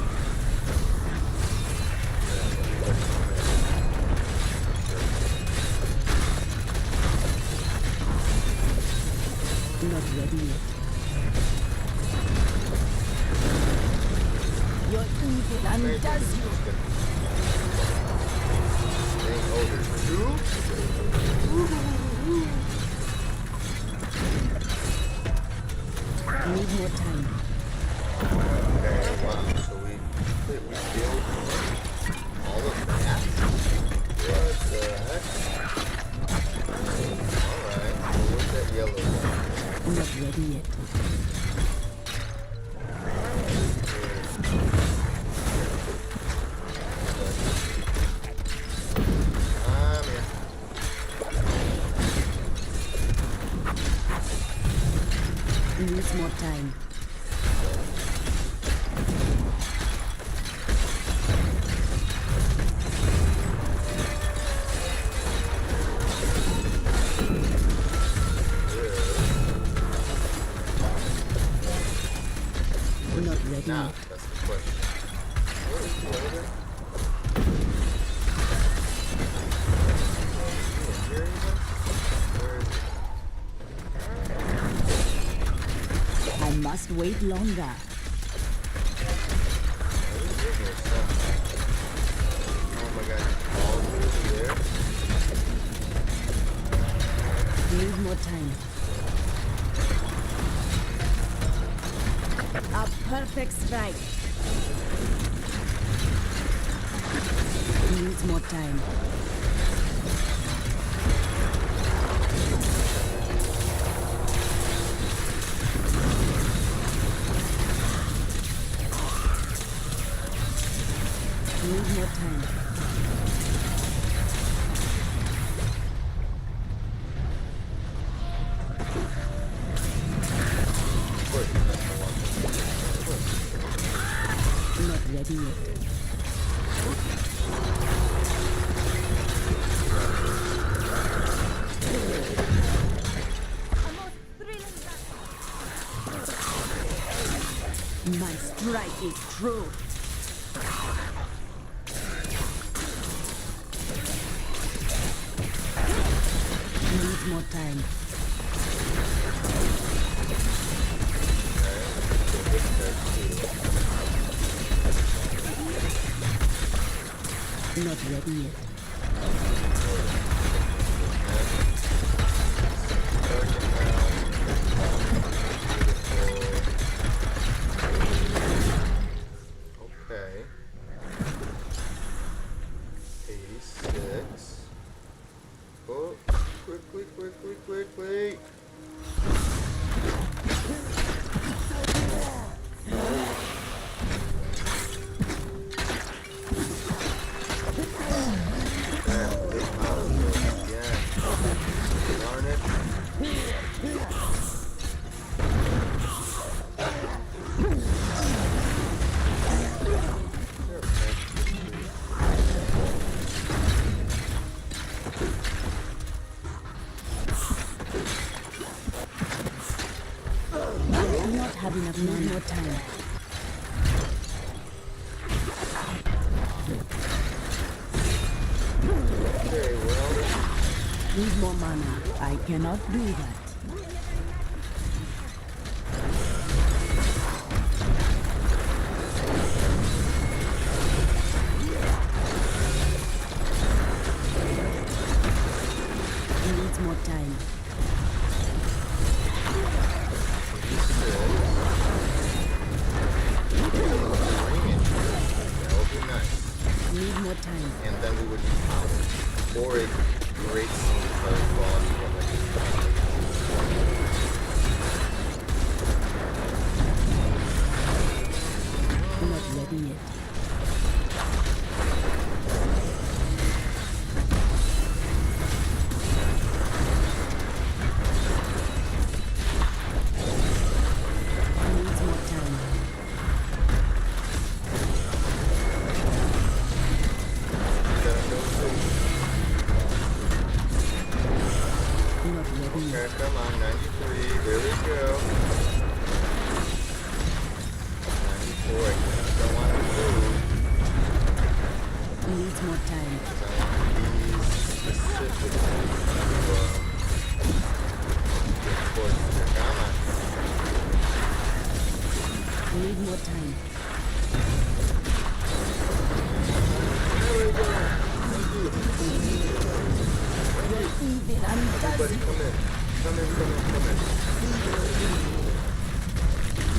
Not ready yet. Your evil undoes you. Oh, there's 2? Need more time. Okay, wow. So we build all of that? What the heck? Alright, so where's that yellow one? Not ready yet. Needs more time. Not ready Now, yet. that's the question. What is the other? Here even? Where is it? I must wait longer. What is in here? Oh my god, all through there? Need more time. A perfect strike. Needs more time. Need more time. Not ready yet. My strike is true. Needs more time. Not ready yet. Okay. 86. Oh, quickly, quickly, quickly. Darn it. Do not have enough money or time. Okay, well, Need more mana. I cannot do that. Needs more time. that would be nice. Need more time. And then we would be powered. Or a great single boss, but Not ready yet. Needs more time. Not ready yet. Okay, come on, 93, there we go. 94, I don't want to move. Needs more time. Because I want to be specific to get towards there. Come on. Need more time. There we go. Thank you. Everybody come in. Come in, come in, come in.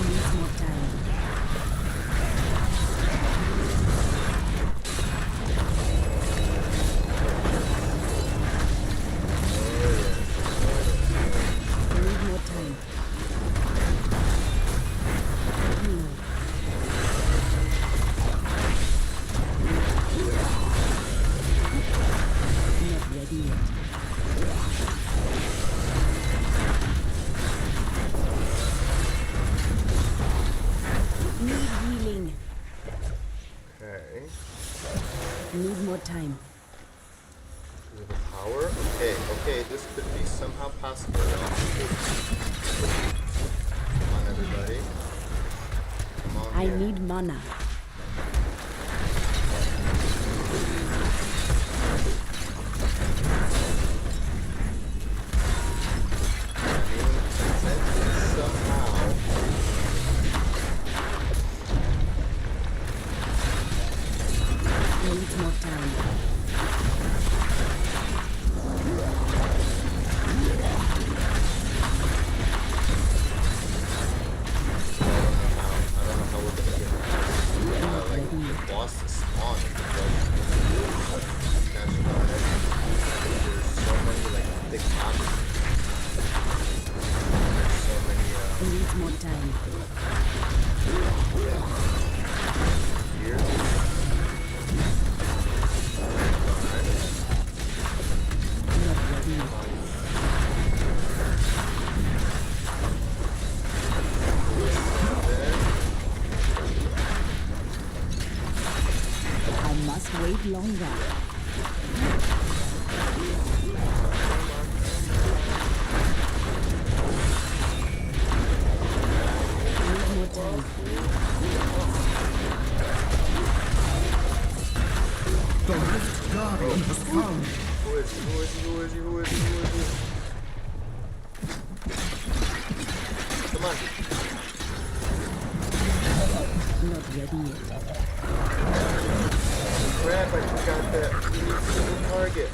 Needs more time. Need more time. Not ready yet. Need healing. Okay. Need more time. Is it the power? Okay, okay, this could be somehow possible. Come on, everybody. Come on I here. need mana. Somehow. Needs more time. I don't know how we're gonna get like boss to spawn. There's so many like thick options. There's so many Needs more time. here. Not ready yet. I must wait longer. Need more time. Guardian has found. Who is he? Who is he? Who is he? Who is he? Who is he? Come on. Not ready yet. Crap, I forgot that. We need single target.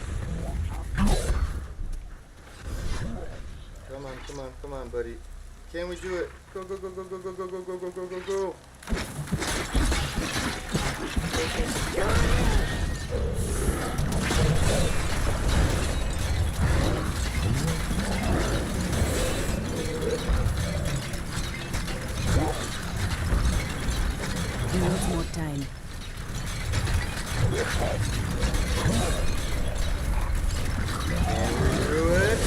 Come on, come on, come on, buddy. Can we do it? Go, go, go, go, go, go, go, go, go, go, go, go, go. Not more time. Can we do it?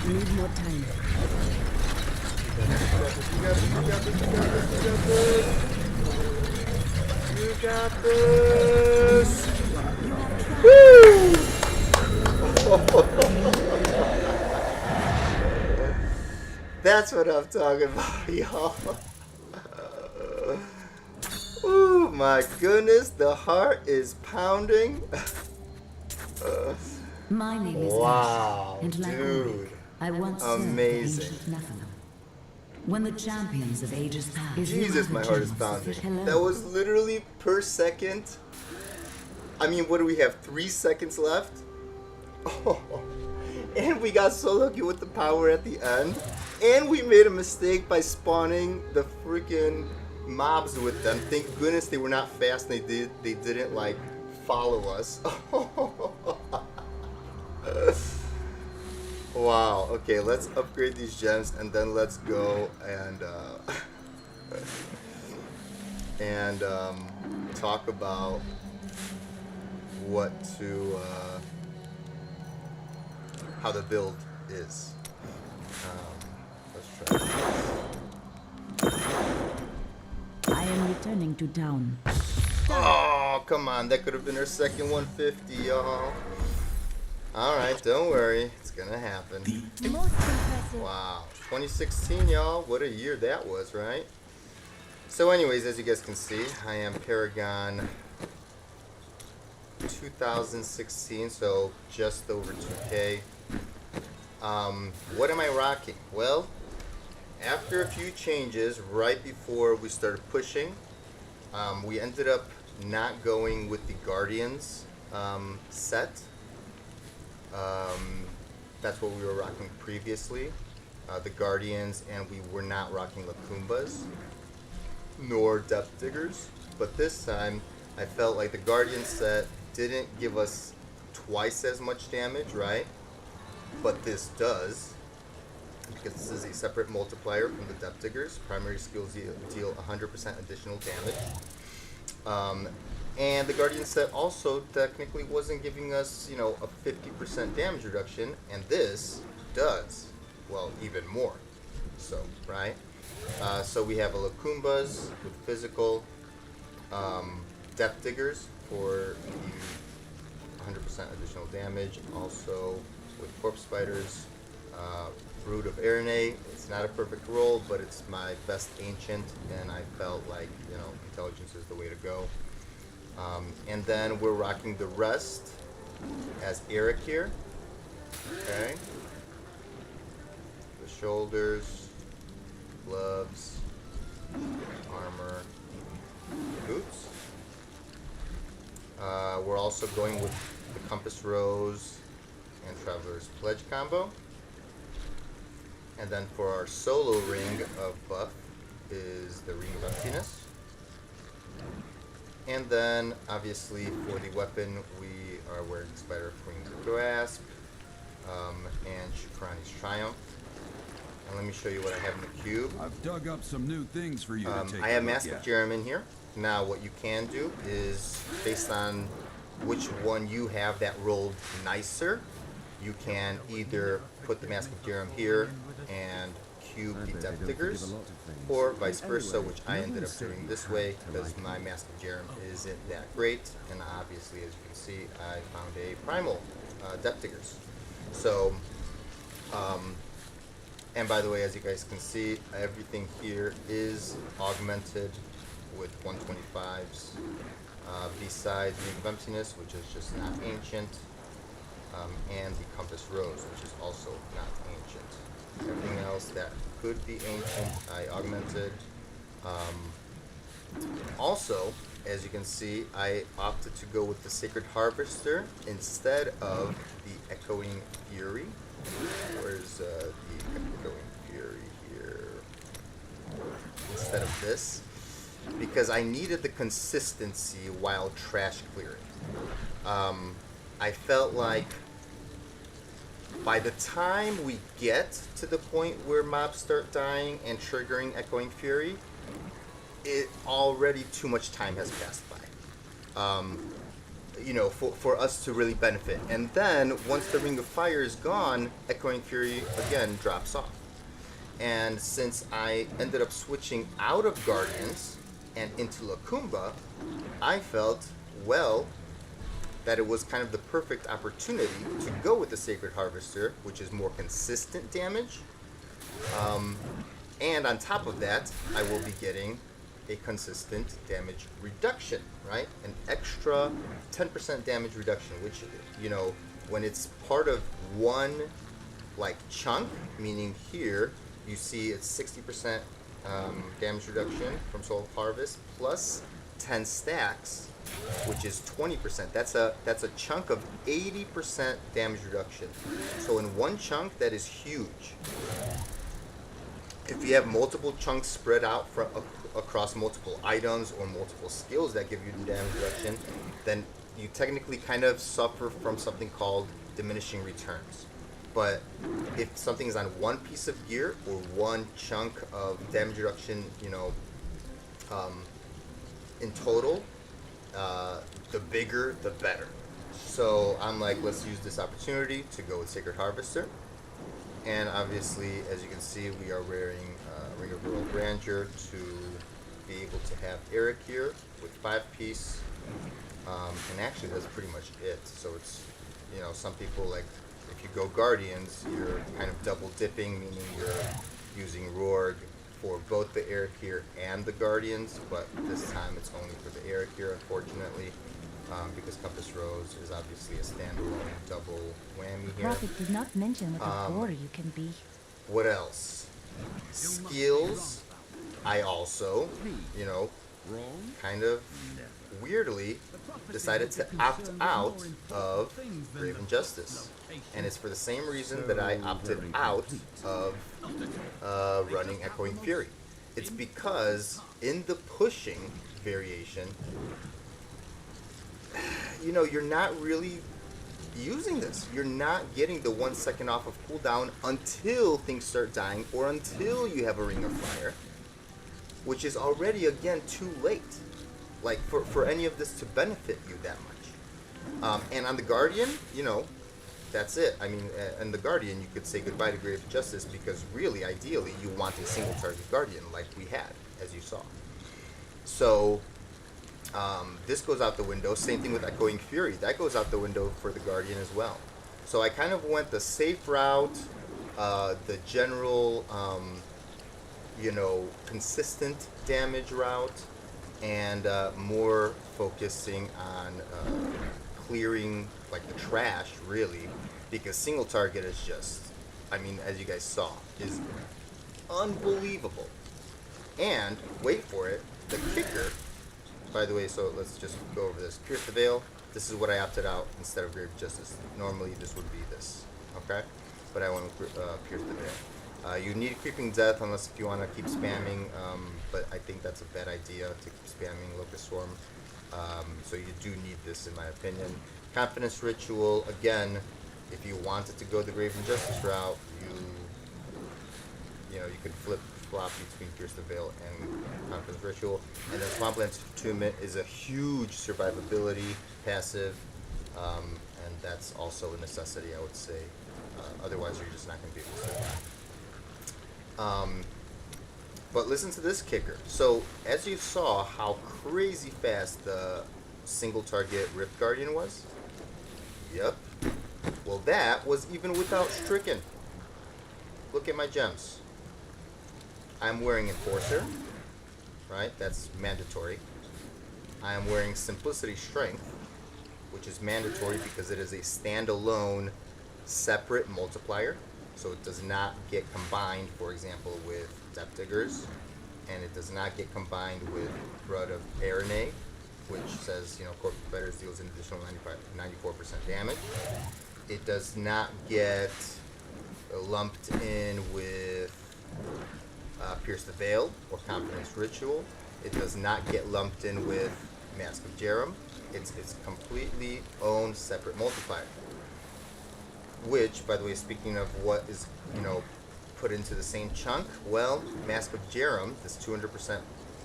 Need more time. You got this, you got this, you got this, you got this. You got this. Woo! That's what I'm talking about, y'all. Oh my goodness, the heart is pounding. My name is Wow, Arachyr, and like dude. Ulrich, I once Amazing. served the ancient Nephilim. When the champions of ages past, Jesus, my heart is pounding. That was literally per second. I mean, what do we have? 3 seconds left? Oh, and we got so lucky with the power at the end. And we made a mistake by spawning the freaking mobs with them. Thank goodness they were not fast and they didn't like follow us. Wow. Okay, let's upgrade these gems and then let's go and talk about what to how the build is. Let's try this. I am returning to town. Oh, come on. That could have been our second 150, y'all. Alright, don't worry. It's gonna happen. Most impressive. Wow. 2016, y'all. What a year that was, right? So anyways, as you guys can see, I am Paragon 2016, so just over 2K. What am I rocking? Well, after a few changes, right before we started pushing, we ended up not going with the Guardians set. That's what we were rocking previously, the Guardians, and we were not rocking Lakumbas, nor Depth Diggers. But this time, I felt like the Guardian set didn't give us twice as much damage, right? But this does, because this is a separate multiplier from the Depth Diggers. Primary skills deal 100% additional damage. And the Guardian set also technically wasn't giving us, you know, a 50% damage reduction, and this does, well, even more. So, right? So we have a Lakumbas with physical, Depth Diggers for the 100% additional damage, also with Corpse Spiders, Brood of Arene. It's not a perfect roll, but it's my best ancient, and I felt like, you know, intelligence is the way to go. And then we're rocking the rest as Arachyr. Okay. The shoulders, gloves, armor, boots. We're also going with the Compass Rose and Traveler's Pledge combo. And then for our solo ring of buff is the Ring of Emptiness. And then, obviously, for the weapon, we are wearing Spider of Queen's Grasp and Shukrani's Triumph. And let me show you what I have in the cube. I've dug up some new things for you to take I have a look Mask of at. Jerem in here. Now, what you can do is, based on which one you have that rolled nicer, you can either put the Mask of Jerem here and cube the Depth Diggers, or vice versa, which I ended up doing this way because my Mask of Jerem isn't that great, and obviously, as you can see, I found a Primal Depth Diggers. So, and by the way, as you guys can see, everything here is augmented with 125s. Besides Ring of Emptiness, which is just not ancient, and the Compass Rose, which is also not ancient. Everything else that could be ancient, I augmented. Also, as you can see, I opted to go with the Sacred Harvester instead of the Echoing Fury. Where's the Echoing Fury here? Instead of this. Because I needed the consistency while trash clearing. I felt like by the time we get to the point where mobs start dying and triggering Echoing Fury, it already too much time has passed by. You know, for us to really benefit. And then once the Ring of Fire is gone, Echoing Fury again drops off. And since I ended up switching out of Guardians and into Lacumba, I felt, well, that it was kind of the perfect opportunity to go with the Sacred Harvester, which is more consistent damage. And on top of that, I will be getting a consistent damage reduction, right? An extra 10% damage reduction, which, you know, when it's part of one, like, chunk, meaning here, you see it's 60% damage reduction from Soul Harvest plus 10 stacks, which is 20%. That's a chunk of 80% damage reduction. So in one chunk, that is huge. If you have multiple chunks spread out across multiple items or multiple skills that give you the damage reduction, then you technically kind of suffer from something called diminishing returns. But if something is on one piece of gear or one chunk of damage reduction, you know, in total, the bigger, the better. So I'm like, let's use this opportunity to go with Sacred Harvester. And obviously, as you can see, we are wearing Ring of Royal Grandeur to be able to have Arachyr with 5-piece. And actually, that's pretty much it. So it's, you know, some people like, if you go Guardians, you're kind of double dipping, meaning you're using Rorg for both the Arachyr and the Guardians, but this time it's only for the Arachyr, unfortunately, because Compass Rose is obviously a standalone double whammy here. Prophet did not mention what a bore you can be. What else? Skills. I also, you know, kind of weirdly decided to opt out of Graven Justice. And it's for the same reason that I opted out of running Echoing Fury. It's because in the pushing variation, you know, you're not really using this. You're not getting the 1 second off of cooldown until things start dying or until you have a Ring of Fire, which is already, again, too late. Like, for any of this to benefit you that much. And on the Guardian, you know, that's it. I mean, in the Guardian, you could say goodbye to Grave Justice because really, ideally, you want a single target Guardian like we had, as you saw. So, this goes out the window. Same thing with Echoing Fury. That goes out the window for the Guardian as well. So I kind of went the safe route, the general, you know, consistent damage route, and more focusing on clearing, like, the trash, really, because single target is just, I mean, as you guys saw, is unbelievable. And, wait for it, the kicker, by the way, so let's just go over this. Pierce the Veil, this is what I opted out instead of Grave Justice. Normally, this would be this, okay? But I went with Pierce the Veil. You need Creeping Death unless if you want to keep spamming, but I think that's a bad idea to keep spamming Locust Swarm. So you do need this, in my opinion. Confidence Ritual, again, if you wanted to go the Grave Justice route, you know, you could flip-flop between Pierce the Veil and Confidence Ritual. And then Swampland's Attunement is a huge survivability passive, and that's also a necessity, I would say. Otherwise, you're just not going to be able to survive. But listen to this kicker. So, as you saw how crazy fast the single target Rift Guardian was? Yep. Well, that was even without Stricken. Look at my gems. I'm wearing Enforcer. right? That's mandatory. I am wearing Simplicity Strength, which is mandatory because it is a standalone separate multiplier. So it does not get combined, for example, with Depth Diggers, and it does not get combined with Blood of Arane, which says, you know, Corpse Fighters deals an additional 94% damage. It does not get lumped in with Pierce the Veil or Confidence Ritual. It does not get lumped in with Mask of Jerem. It's completely own separate multiplier. Which, by the way, speaking of what is, you know, put into the same chunk, well, Mask of Jerem, this 200%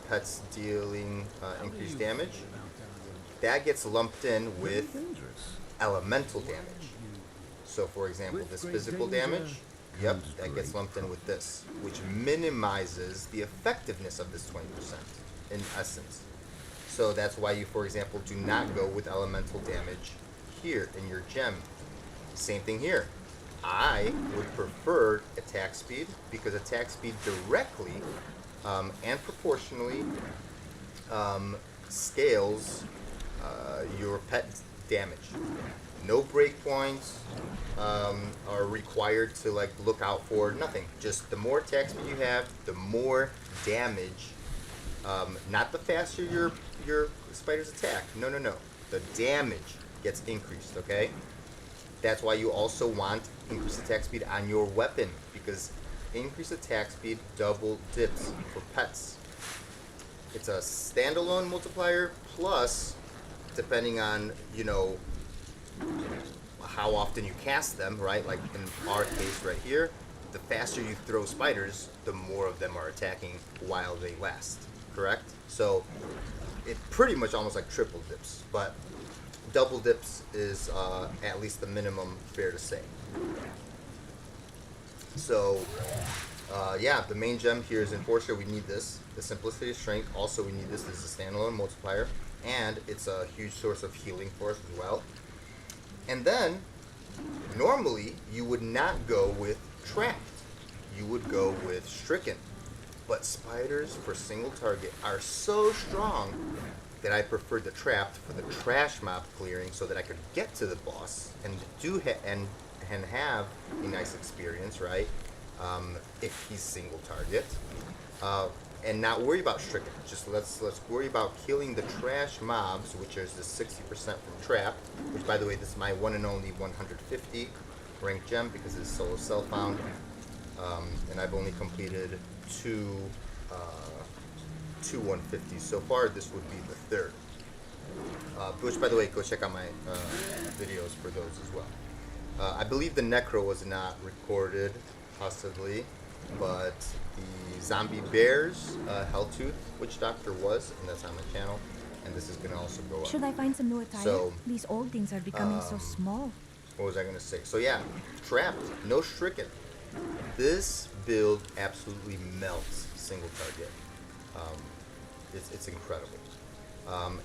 pets dealing increased damage, that gets lumped in with elemental damage. So, for example, this physical damage, yep, that gets lumped in with this, which minimizes the effectiveness of this 20% in essence. So that's why you, for example, do not go with elemental damage here in your gem. Same thing here. I would prefer attack speed because attack speed directly and proportionally scales your pet damage. No breakpoints are required to like look out for, nothing. Just the more attack speed you have, the more damage. Not the faster your spiders attack. No. The damage gets increased, okay? That's why you also want increased attack speed on your weapon, because increased attack speed double dips for pets. It's a standalone multiplier plus, depending on, you know, how often you cast them, right? Like in our case right here, the faster you throw spiders, the more of them are attacking while they last, correct? So it pretty much almost like triple dips, but double dips is at least the minimum, fair to say. So yeah, the main gem here is Enforcer. We need this. The Simplicity Strength, also we need this. This is a standalone multiplier, and it's a huge source of healing for us as well. And then normally you would not go with Trapped, you would go with Stricken, but spiders for single target are so strong that I preferred the Trapped for the trash mob clearing, so that I could get to the boss and and have a nice experience, right? If he's single target, and not worry about Stricken. Just let's worry about killing the trash mobs, which is the 60% from Trap. Which, by the way, this is my one and only 150 ranked gem because it's solo self-found, and I've only completed two 150s so far. This would be the third. Which, by the way, go check out my videos for those as well. I believe the Necro was not recorded, possibly, but the Zombie Bears Helltooth Witch Doctor was, and that's on my channel, and this is going to also go up. Should I find some new attire? So, these old things are becoming so small. What was I going to say? So yeah, Trapped, no Stricken. This build absolutely melts single target. It's incredible.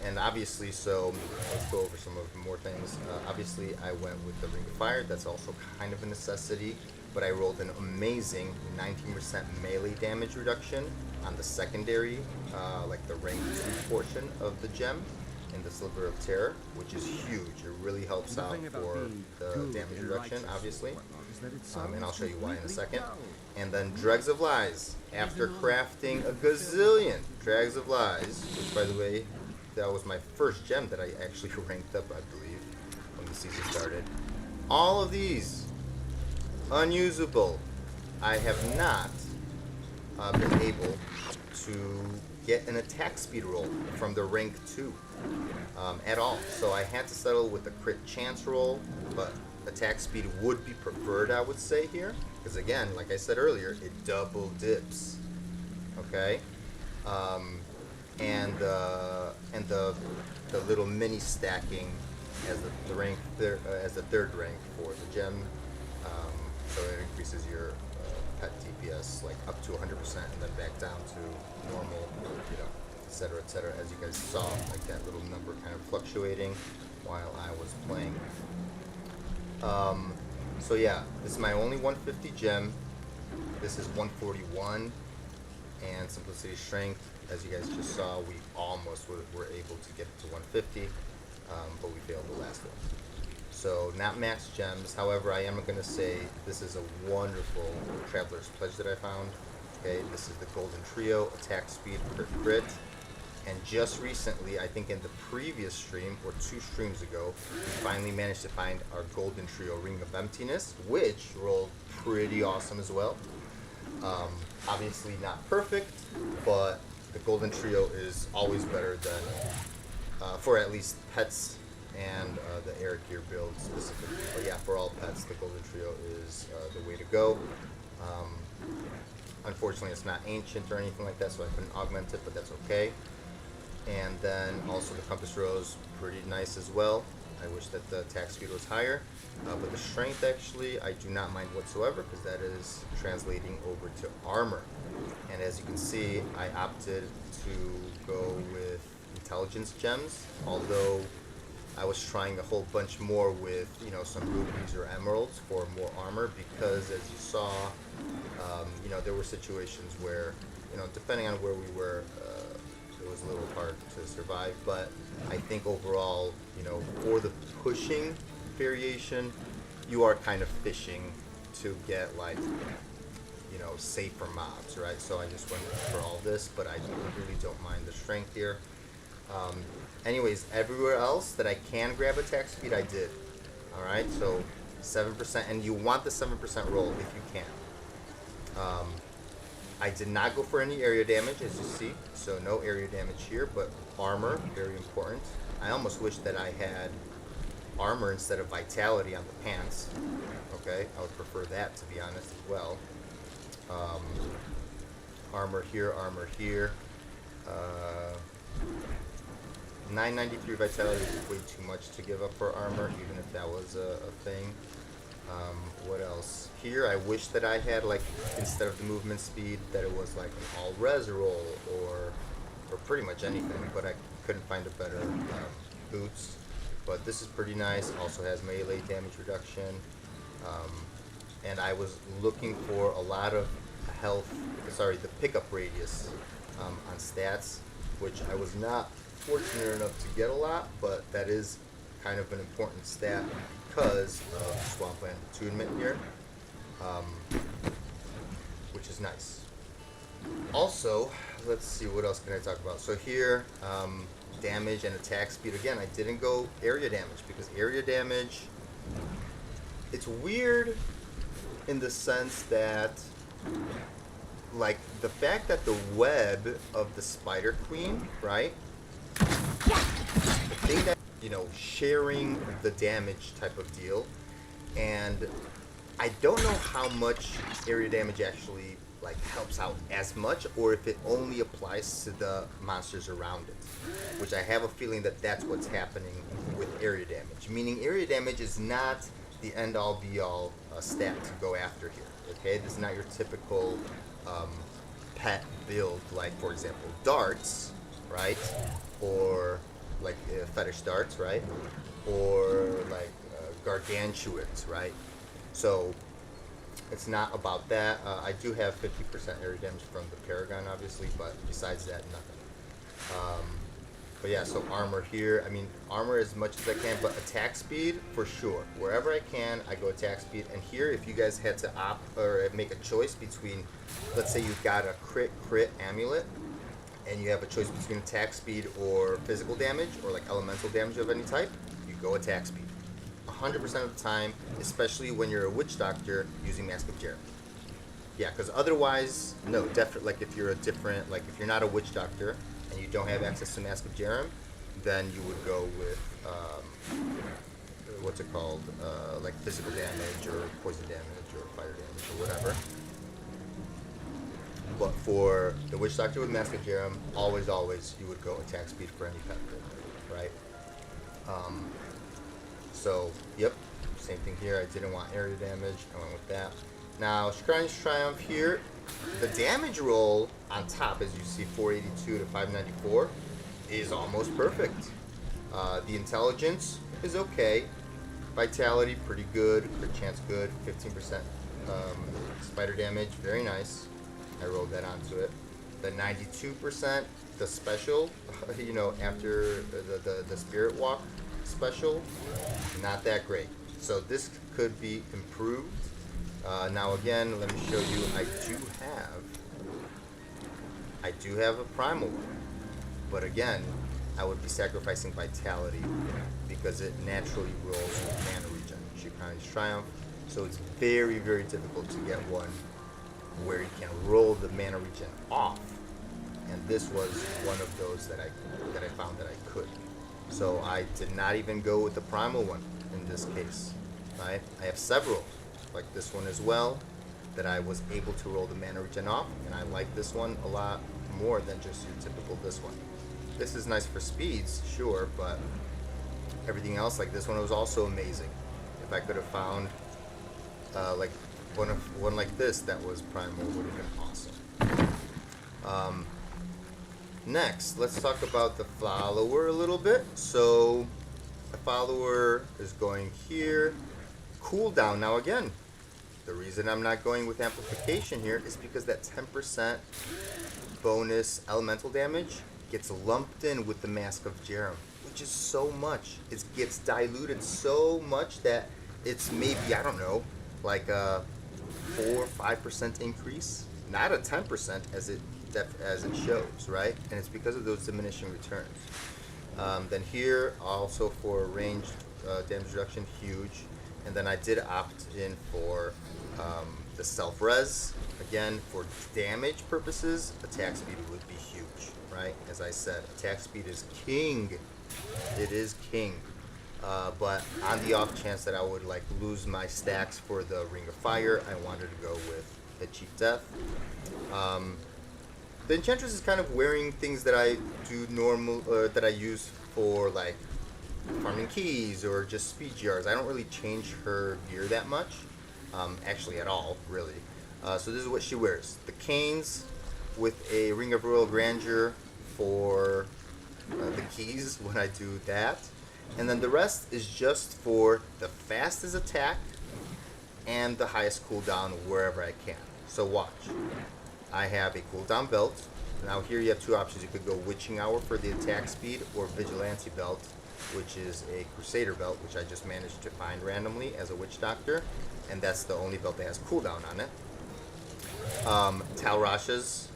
And obviously, so let's go over some of more things. Obviously, I went with the Ring of Fire. That's also kind of a necessity, but I rolled an amazing 19% melee damage reduction on the secondary, like the rank 2 portion of the gem in the Sliver of Terror, which is huge. It really helps out for the damage reduction, obviously. And I'll show you why in a second. And then Dregs of Lies. After crafting a gazillion Dregs of Lies, which, by the way, that was my first gem that I actually ranked up, I believe, when the season started. All of these unusable. I have not been able to get an attack speed roll from the rank 2 at all. So I had to settle with the crit chance roll, but attack speed would be preferred, I would say, here. Because again, like I said earlier, it double dips. Okay? And the little mini stacking as the rank as the third rank for the gem, so it increases your pet DPS like up to 100% and then back down to normal, you know, etc., etc. As you guys saw, like that little number kind of fluctuating while I was playing. So yeah, this is my only 150 gem. This is 141. and simplicity strength. As you guys just saw, we almost were able to get it to 150, but we failed the last one. So not max gems. However, I am going to say this is a wonderful Traveler's Pledge that I found. Okay, this is the Golden Trio, attack speed, crit. And just recently, I think in the previous stream, or 2 streams ago, we finally managed to find our Golden Trio Ring of Emptiness, which rolled pretty awesome as well. Obviously not perfect, but the Golden Trio is always better than, for at least pets and the Arachyr build specifically. But yeah, for all pets, the Golden Trio is the way to go. Unfortunately, it's not ancient or anything like that, so I couldn't augment it, but that's okay. And then also the Compass Rose, pretty nice as well. I wish that the attack speed was higher. But the strength, actually, I do not mind whatsoever, because that is translating over to armor. And as you can see, I opted to go with intelligence gems, although I was trying a whole bunch more with, you know, some rubies or emeralds for more armor, because as you saw, you know, there were situations where, you know, depending on where we were, it was a little hard to survive. But I think overall, you know, for the pushing variation, you are kind of fishing to get, like, you know, safer mobs, right? So I just went for all this, but I really don't mind the strength here. Anyways, everywhere else that I can grab attack speed, I did. Alright, so 7%, and you want the 7% roll if you can. I did not go for any area damage, as you see, so no area damage here, but armor, very important. I almost wish that I had armor instead of vitality on the pants. Okay, I would prefer that, to be honest, as well. Armor here, 993 vitality is way too much to give up for armor, even if that was a thing. What else? Here, I wish that I had, like, instead of the movement speed, that it was like an all res roll, or pretty much anything, but I couldn't find a better boots. But this is pretty nice. Also has melee damage reduction. And I was looking for a lot of the pickup radius on stats, which I was not fortunate enough to get a lot, but that is kind of an important stat because of Swampland Attunement here, which is nice. Also, let's see, what else can I talk about? So here, damage and attack speed. Again, I didn't go area damage because area damage, it's weird in the sense that, like, the fact that the web of the Spider Queen, right? The thing that, you know, sharing the damage type of deal, and I don't know how much area damage actually, like, helps out as much, or if it only applies to the monsters around it, which I have a feeling that that's what's happening with area damage, meaning area damage is not the end-all be-all stat to go after here. Okay, this is not your typical pet build, like, for example, darts, right? Or like fetish darts, right? Or like gargantuans, right? So it's not about that. I do have 50% area damage from the Paragon, obviously, but besides that, nothing. But yeah, so armor here. I mean, armor as much as I can, but attack speed for sure. Wherever I can, I go attack speed. And here, if you guys had to opt or make a choice between, let's say you've got a crit amulet, and you have a choice between attack speed or physical damage, or like elemental damage of any type, you go attack speed. 100% of the time, especially when you're a witch doctor using Mask of Jerem. Yeah, because otherwise, no, definitely, like if you're a different, like if you're not a witch doctor and you don't have access to Mask of Jerem, then you would go with, what's it called, like physical damage or poison damage or fire damage or whatever. But for the Witch Doctor with Mask of Jerem, always, you would go attack speed for any pet build, right? So, yep, same thing here. I didn't want area damage. I went with that. Now, Shrine's Triumph here, the damage roll on top, as you see, 482 to 594, is almost perfect. The intelligence is okay. Vitality, pretty good. Crit chance, good. 15% spider damage, very nice. I rolled that onto it. The 92%, the special, you know, after the Spirit Walk special, not that great. So this could be improved. Now again, let me show you. I do have a primal one, but again, I would be sacrificing vitality because it naturally rolls with mana regen. Shikani's Triumph. So it's very, very difficult to get one where you can roll the mana regen off. And this was one of those that I found that I could. So I did not even go with the primal one in this case. Right? I have several, like this one as well, that I was able to roll the mana regen off, and I like this one a lot more than just your typical this one. This is nice for speeds, sure, but everything else, like this one, was also amazing. If I could have found like one like this that was primal, would have been awesome. Next, let's talk about the follower a little bit. So the follower is going here. Cooldown. Now again, the reason I'm not going with amplification here is because that 10% bonus elemental damage gets lumped in with the Mask of Jerem, which is so much. It gets diluted so much that it's maybe, I don't know, like a 4 or 5% increase, not a 10% as it shows, right? And it's because of those diminishing returns. Then here also for ranged damage reduction, huge. And then I did opt in for the self-res. Again, for damage purposes, attack speed would be huge, right? As I said, attack speed is king. It is king. But on the off chance that I would like lose my stacks for the Ring of Fire, I wanted to go with the Chief Death. The Enchantress is kind of wearing things that I do that I use for like farming keys or just speed GRs. I don't really change her gear that much, actually at all, really. So this is what she wears. The canes with a Ring of Royal Grandeur for the keys when I do that. And then the rest is just for the fastest attack and the highest cooldown wherever I can. So watch. I have a cooldown belt. Now here you have two options. You could go Witching Hour for the attack speed or Vigilante belt, which is a Crusader belt, which I just managed to find randomly as a Witch Doctor, and that's the only belt that has cooldown on it. Tal Rasha's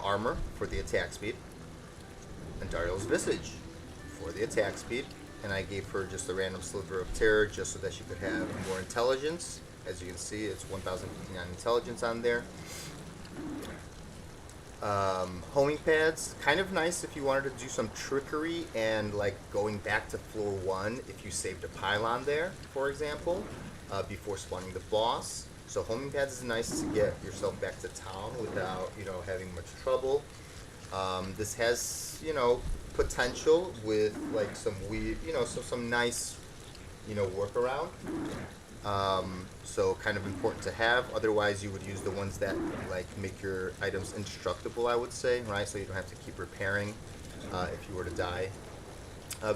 armor for the attack speed, and Dariel's Visage for the attack speed, and I gave her just a random Sliver of Terror just so that she could have more intelligence. As you can see, it's 1059 intelligence on there. Homing pads, kind of nice if you wanted to do some trickery and like going back to floor 1 if you saved a pylon there, for example, before spawning the boss. So homing pads is nice to get yourself back to town without, you know, having much trouble. This has, you know, potential with like some weird, you know, some nice, you know, workaround. So kind of important to have. Otherwise, you would use the ones that like make your items indestructible, I would say, right? So you don't have to keep repairing if you were to die.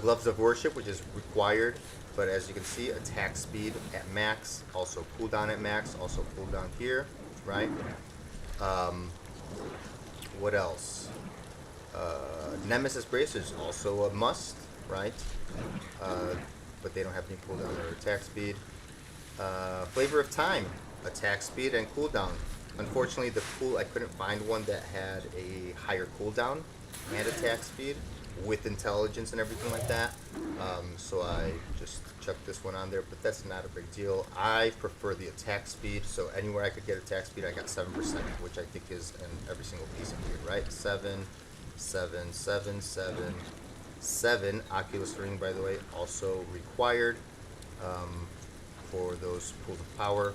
Gloves of Worship, which is required, but as you can see, attack speed at max, also cooldown at max, also cooldown here, right? What else? Nemesis Bracers, also a must, right? But they don't have any cooldown or attack speed. Flavor of Time, attack speed and cooldown. Unfortunately, I couldn't find one that had a higher cooldown and attack speed with intelligence and everything like that. So I just chucked this one on there, but that's not a big deal. I prefer the attack speed, so anywhere I could get attack speed, I got 7%, which I think is in every single piece of gear, right? 7, 7, 7, 7, 7. Oculus Ring, by the way, also required. For those pools of power,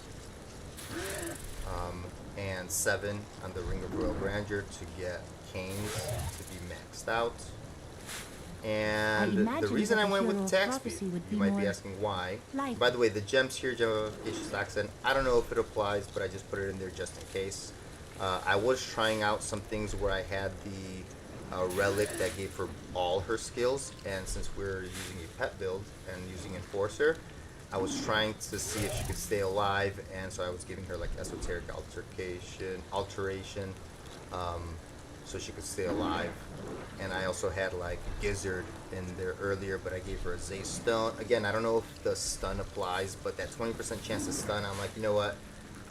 and 7 on the Ring of Royal Grandeur to get canes to be maxed out. And the reason I went with attack speed, you might be asking why. By the way, the gems here, Gem of Efficacious Accent, I don't know if it applies, but I just put it in there just in case. I was trying out some things where I had the relic that gave her all her skills, and since we're using a pet build and using Enforcer, I was trying to see if she could stay alive, and so I was giving her like Esoteric Alteration, so she could stay alive. And I also had like Gizzard in there earlier, but I gave her a Zay Stone. Again, I don't know if the stun applies, but that 20% chance to stun, I'm like, you know what?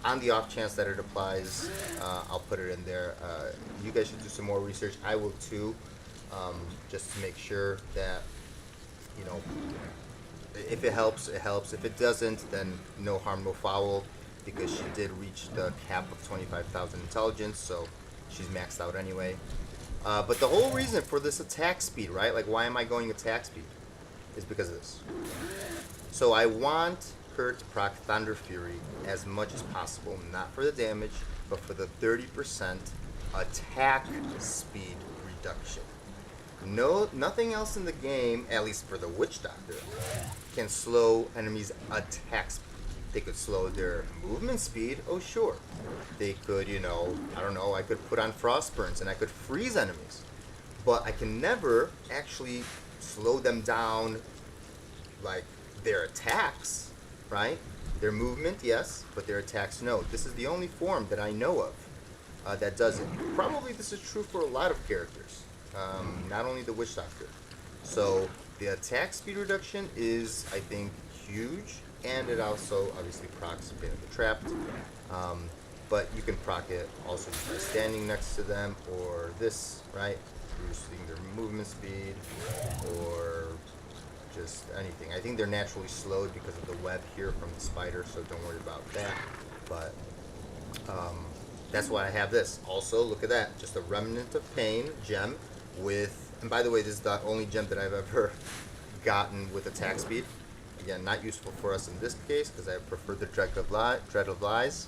On the off chance that it applies, I'll put it in there. You guys should do some more research. I will too, just to make sure that, you know, if it helps, it helps. If it doesn't, then no harm, no foul, because she did reach the cap of 25,000 intelligence, so she's maxed out anyway. But the whole reason for this attack speed, right? Like, why am I going attack speed? Is because of this. So I want her to proc Thunder Fury as much as possible, not for the damage, but for the 30% attack speed reduction. No, nothing else in the game, at least for the Witch Doctor, can slow enemies' attack speed. They could slow their movement speed, oh sure. They could, you know, I don't know, I could put on Frost Burns and I could freeze enemies. But I can never actually slow them down, like, their attacks, right? Their movement, yes, but their attacks, no. This is the only form that I know of that does it. Probably this is true for a lot of characters, not only the Witch Doctor. So the attack speed reduction is, I think, huge, and it also obviously procs Bane of the Trapped. But you can proc it also just by standing next to them, or this, right? Boosting their movement speed, or just anything. I think they're naturally slowed because of the web here from the spider, so don't worry about that. But that's why I have this. Also, look at that, just a Remnant of Pain gem with, and by the way, this is the only gem that I've ever gotten with attack speed. Again, not useful for us in this case because I prefer the Dread of Lies,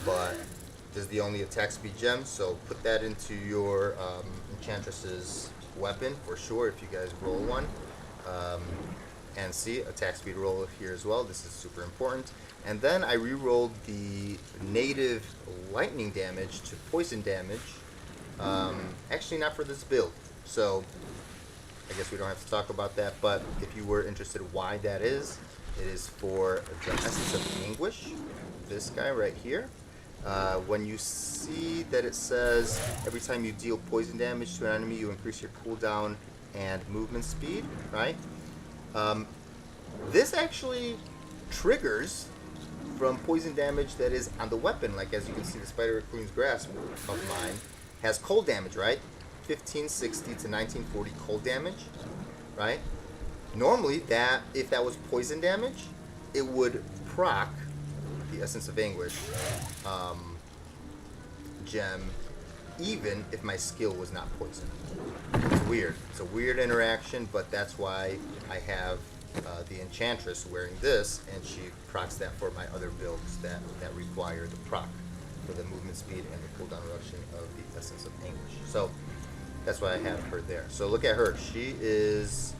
but this is the only attack speed gem, so put that into your Enchantress's weapon for sure if you guys roll one. And see, attack speed roll here as well. This is super important. And then I re-rolled the native lightning damage to poison damage. Actually, not for this build. So I guess we don't have to talk about that. But if you were interested why that is, it is for the Essence of Anguish. This guy right here. When you see that it says every time you deal poison damage to an enemy, you increase your cooldown and movement speed, right? This actually triggers from poison damage that is on the weapon. Like, as you can see, the Spider Queen's Grasp of mine has cold damage, right? 1560 to 1940 cold damage, right? Normally, that if that was poison damage, it would proc the Essence of Anguish gem, even if my skill was not poison. It's weird. It's a weird interaction, but that's why I have the Enchantress wearing this, and she procs that for my other builds that require the proc for the movement speed and the cooldown reduction of the Essence of Anguish. So that's why I have her there. So look at her. She is...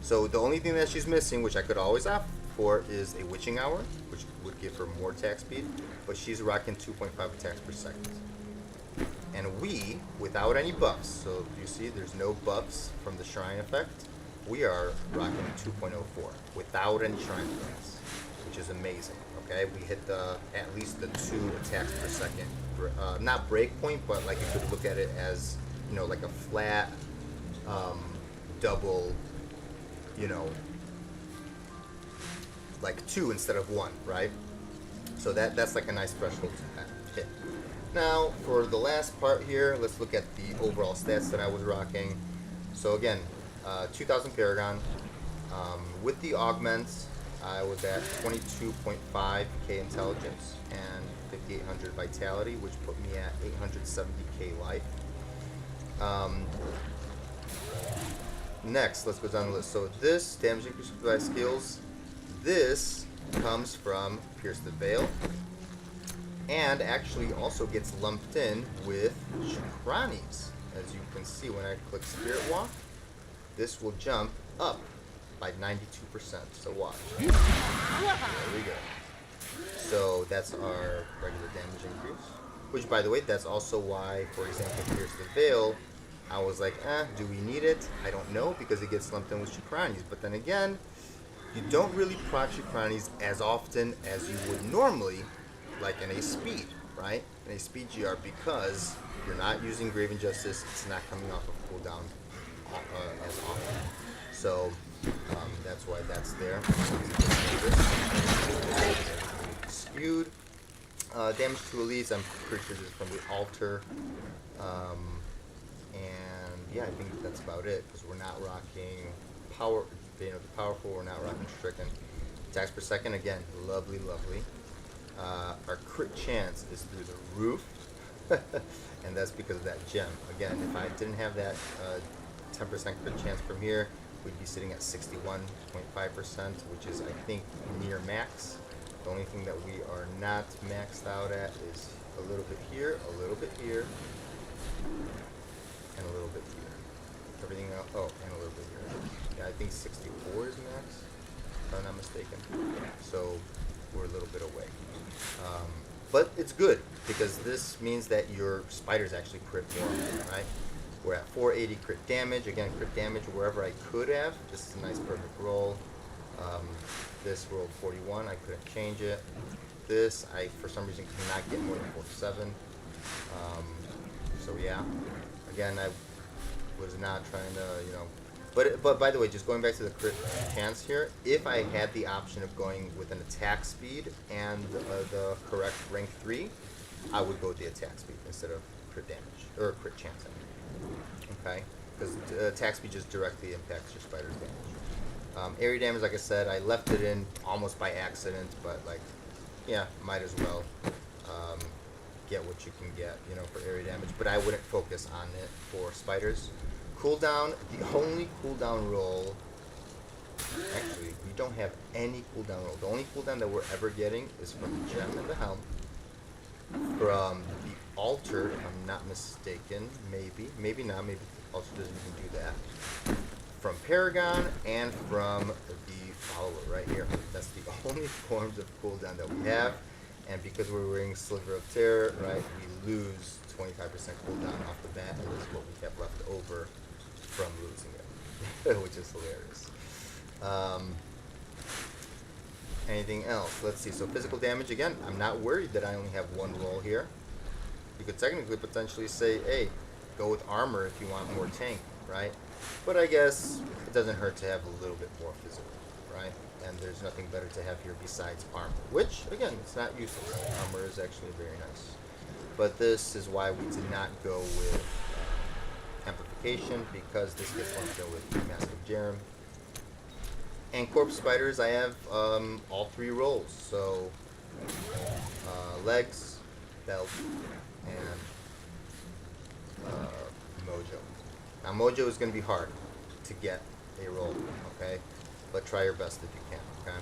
So the only thing that she's missing, which I could always opt for, is a Witching Hour, which would give her more attack speed, but she's rocking 2.5 attacks per second. And we, without any buffs, so you see there's no buffs from the Shrine effect, we are rocking 2.04 without any Shrine effects, which is amazing. Okay, we hit at least the 2 attacks per second, not breakpoint, but like you could look at it as, you know, like a flat double, you know, like 2 instead of 1, right? So that's like a nice threshold to hit. Now, for the last part here, let's look at the overall stats that I was rocking. So again, 2000 Paragon. With the augments, I was at 22.5k intelligence and 5800 vitality, which put me at 870k life. Next, let's go down the list. So this damage increase by skills, this comes from Pierce the Veil, and actually also gets lumped in with Shukrani's. As you can see, when I click Spirit Walk, this will jump up by 92%. So watch. There we go. So that's our regular damage increase. Which, by the way, that's also why, for example, Pierce the Veil, I was like, do we need it? I don't know, because it gets lumped in with Shukrani's. But then again, you don't really proc Shukrani's as often as you would normally, like in a speed, right? and a speed GR because you're not using Grave Injustice. It's not coming off of cooldown as often. So that's why that's there. Skewed. Damage to elites, I'm pretty sure this is from the altar. And yeah, I think that's about it because we're not rocking power, Bane of the Powerful, we're not rocking Stricken. Attacks per second, again, lovely, lovely. Our crit chance is through the roof, and that's because of that gem. Again, if I didn't have that 10% crit chance from here, we'd be sitting at 61.5%, which is, I think, near max. The only thing that we are not maxed out at is a little bit here, a little bit here, and a little bit here. Everything else, oh, and a little bit here. Yeah, I think 64 is max, if I'm not mistaken. So we're a little bit away. But it's good, because this means that your spiders actually crit more, right? We're at 480 crit damage. Again, crit damage wherever I could have. This is a nice perfect roll. This rolled 41, I couldn't change it. This, I for some reason could not get more than 47. So yeah, again, I was not trying to, you know, but by the way, just going back to the crit chance here, if I had the option of going with an attack speed and the correct rank 3, I would go with the attack speed instead of crit damage, or crit chance, okay? Because attack speed just directly impacts your spider's damage. Area damage, like I said, I left it in almost by accident, but like, yeah, might as well get what you can get, you know, for area damage. But I wouldn't focus on it for spiders. Cooldown, the only cooldown roll, actually, we don't have any cooldown roll. The only cooldown that we're ever getting is from the gem and the helm, from the altar, if I'm not mistaken, maybe not, maybe the altar doesn't even do that. From Paragon and from the follower right here. That's the only forms of cooldown that we have. And because we're wearing Sliver of Terror, right, we lose 25% cooldown off the bat, and this is what we kept left over from losing it, which is hilarious. Anything else? Let's see. So physical damage, again, I'm not worried that I only have one roll here. You could technically potentially say, hey, go with armor if you want more tank, right? But I guess it doesn't hurt to have a little bit more physical, right? And there's nothing better to have here besides armor, which, again, it's not useless. Armor is actually very nice. But this is why we did not go with amplification, because this gets lumped in with Mask of Jerem. And corpse spiders, I have all 3 rolls. So legs, belt, and mojo. Now mojo is going to be hard to get a roll, okay? But try your best if you can, okay?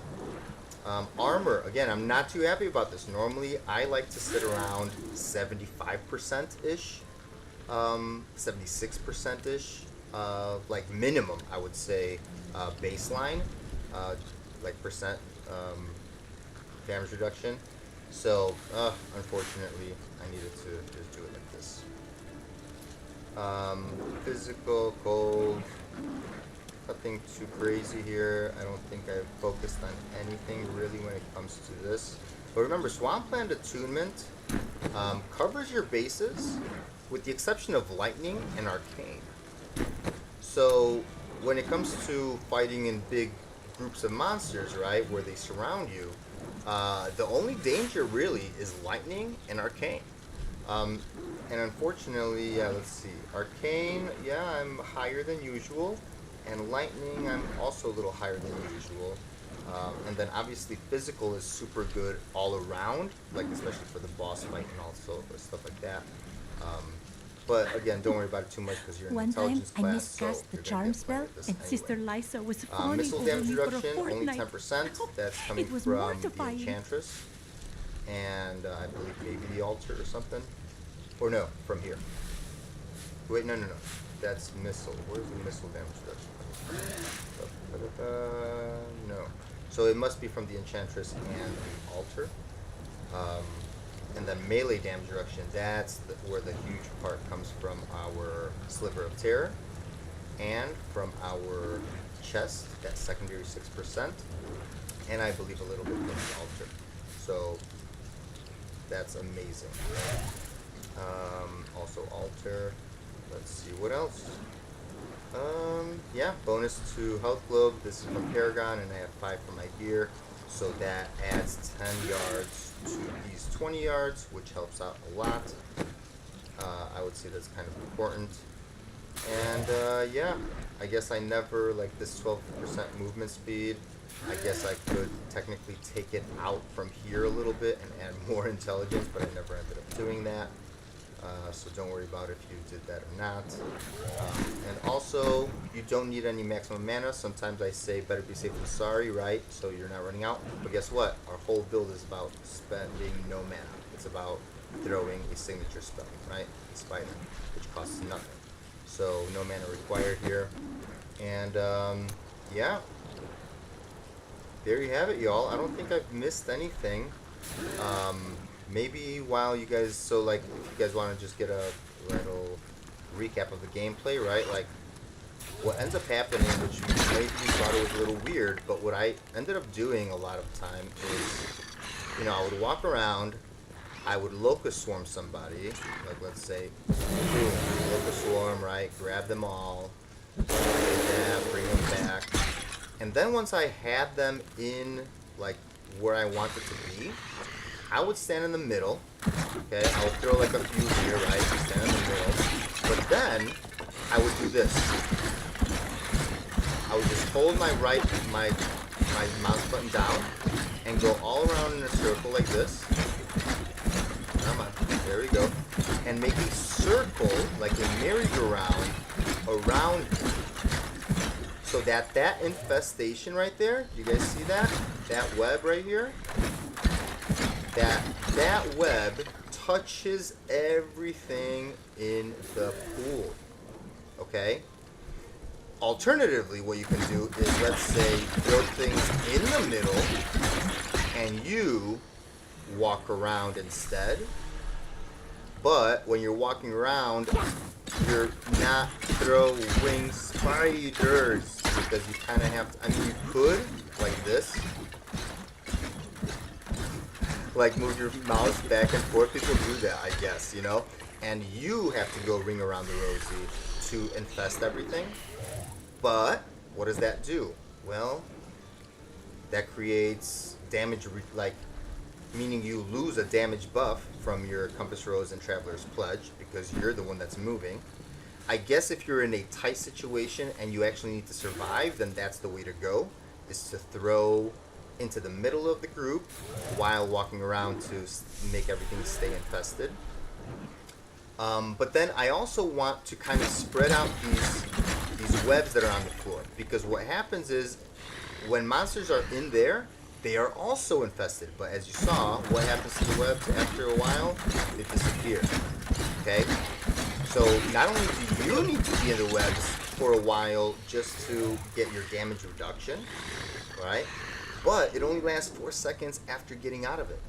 Armor, again, I'm not too happy about this. Normally, I like to sit around 75%-ish, 76%-ish, like minimum, I would say, baseline, like percent damage reduction. So, unfortunately, I needed to just do it like this. Physical, cold, nothing too crazy here. I don't think I've focused on anything really when it comes to this. But remember, Swampland Attunement covers your bases with the exception of Lightning and Arcane. So when it comes to fighting in big groups of monsters, right, where they surround you, the only danger really is Lightning and Arcane. And unfortunately, yeah, let's see. Arcane, yeah, I'm higher than usual. And Lightning, I'm also a little higher than usual. And then obviously physical is super good all around, like especially for the boss fight and also stuff like that. But again, don't worry about it too much because you're in One time, intelligence I class, miscast so the you're charm gonna get spell, plenty of this and anyway. Sister Lysa was falling Missile over damage me for a reduction, only fortnight. 10%. That's coming It was from the mortifying. Enchantress. And I believe maybe the altar or something. Or no, from here. Wait, no. That's missile. Where's the missile damage reduction? No. So it must be from the Enchantress and the altar. And then melee damage reduction, that's where the huge part comes from our Sliver of Terror. And from our chest, that secondary 6%. And I believe a little bit from the altar. So That's amazing. Also alter. Let's see what else. Yeah, bonus to health globe. This is from Paragon, and I have 5 for my gear, so that adds 10 yards to these 20 yards, which helps out a lot. I would say that's kind of important. And yeah, I guess I never, like this 12% movement speed, I guess I could technically take it out from here a little bit and add more intelligence, but I never ended up doing that. So don't worry about if you did that or not. And also, you don't need any maximum mana. Sometimes I say better be safe than sorry, right? So you're not running out. But guess what? Our whole build is about spending no mana. It's about throwing a signature spell, right? Spider, which costs nothing. So no mana required here. And yeah, there you have it, y'all. I don't think I've missed anything. Maybe while you guys, so like, if you guys want to just get a little recap of the gameplay, right? Like, what ends up happening, which maybe you thought it was a little weird, but what I ended up doing a lot of the time is, you know, I would walk around, I would locust swarm somebody, like let's say, boom, locust swarm, right? Grab them all, bring them back, and then once I had them in, like, where I wanted to be, I would stand in the middle, okay? I would throw like a few here, right? Stand in the middle. But then, I would do this. I would just hold my mouse button down and go all around in a circle like this. Come on, there we go. And make a circle, like a merry-go-round, around me. So that infestation right there, you guys see that? That web right here? That web touches everything in the pool, okay? Alternatively, what you can do is, let's say, build things in the middle, and you walk around instead. But when you're walking around, you're not throwing spiders, because you kind of have to, I mean, you could, like this, like move your mouse back and forth. People do that, I guess, you know? And you have to go ring around the rosy to infest everything. But what does that do? Well, that creates damage, like, meaning you lose a damage buff from your Compass Rose and Traveler's Pledge because you're the one that's moving. I guess if you're in a tight situation and you actually need to survive, then that's the way to go, is to throw into the middle of the group while walking around to make everything stay infested. But then I also want to kind of spread out these webs that are on the floor, because what happens is when monsters are in there, they are also infested. But as you saw, what happens to the webs after a while? They disappear. Okay? So not only do you need to be in the webs for a while just to get your damage reduction, right? But it only lasts 4 seconds after getting out of it.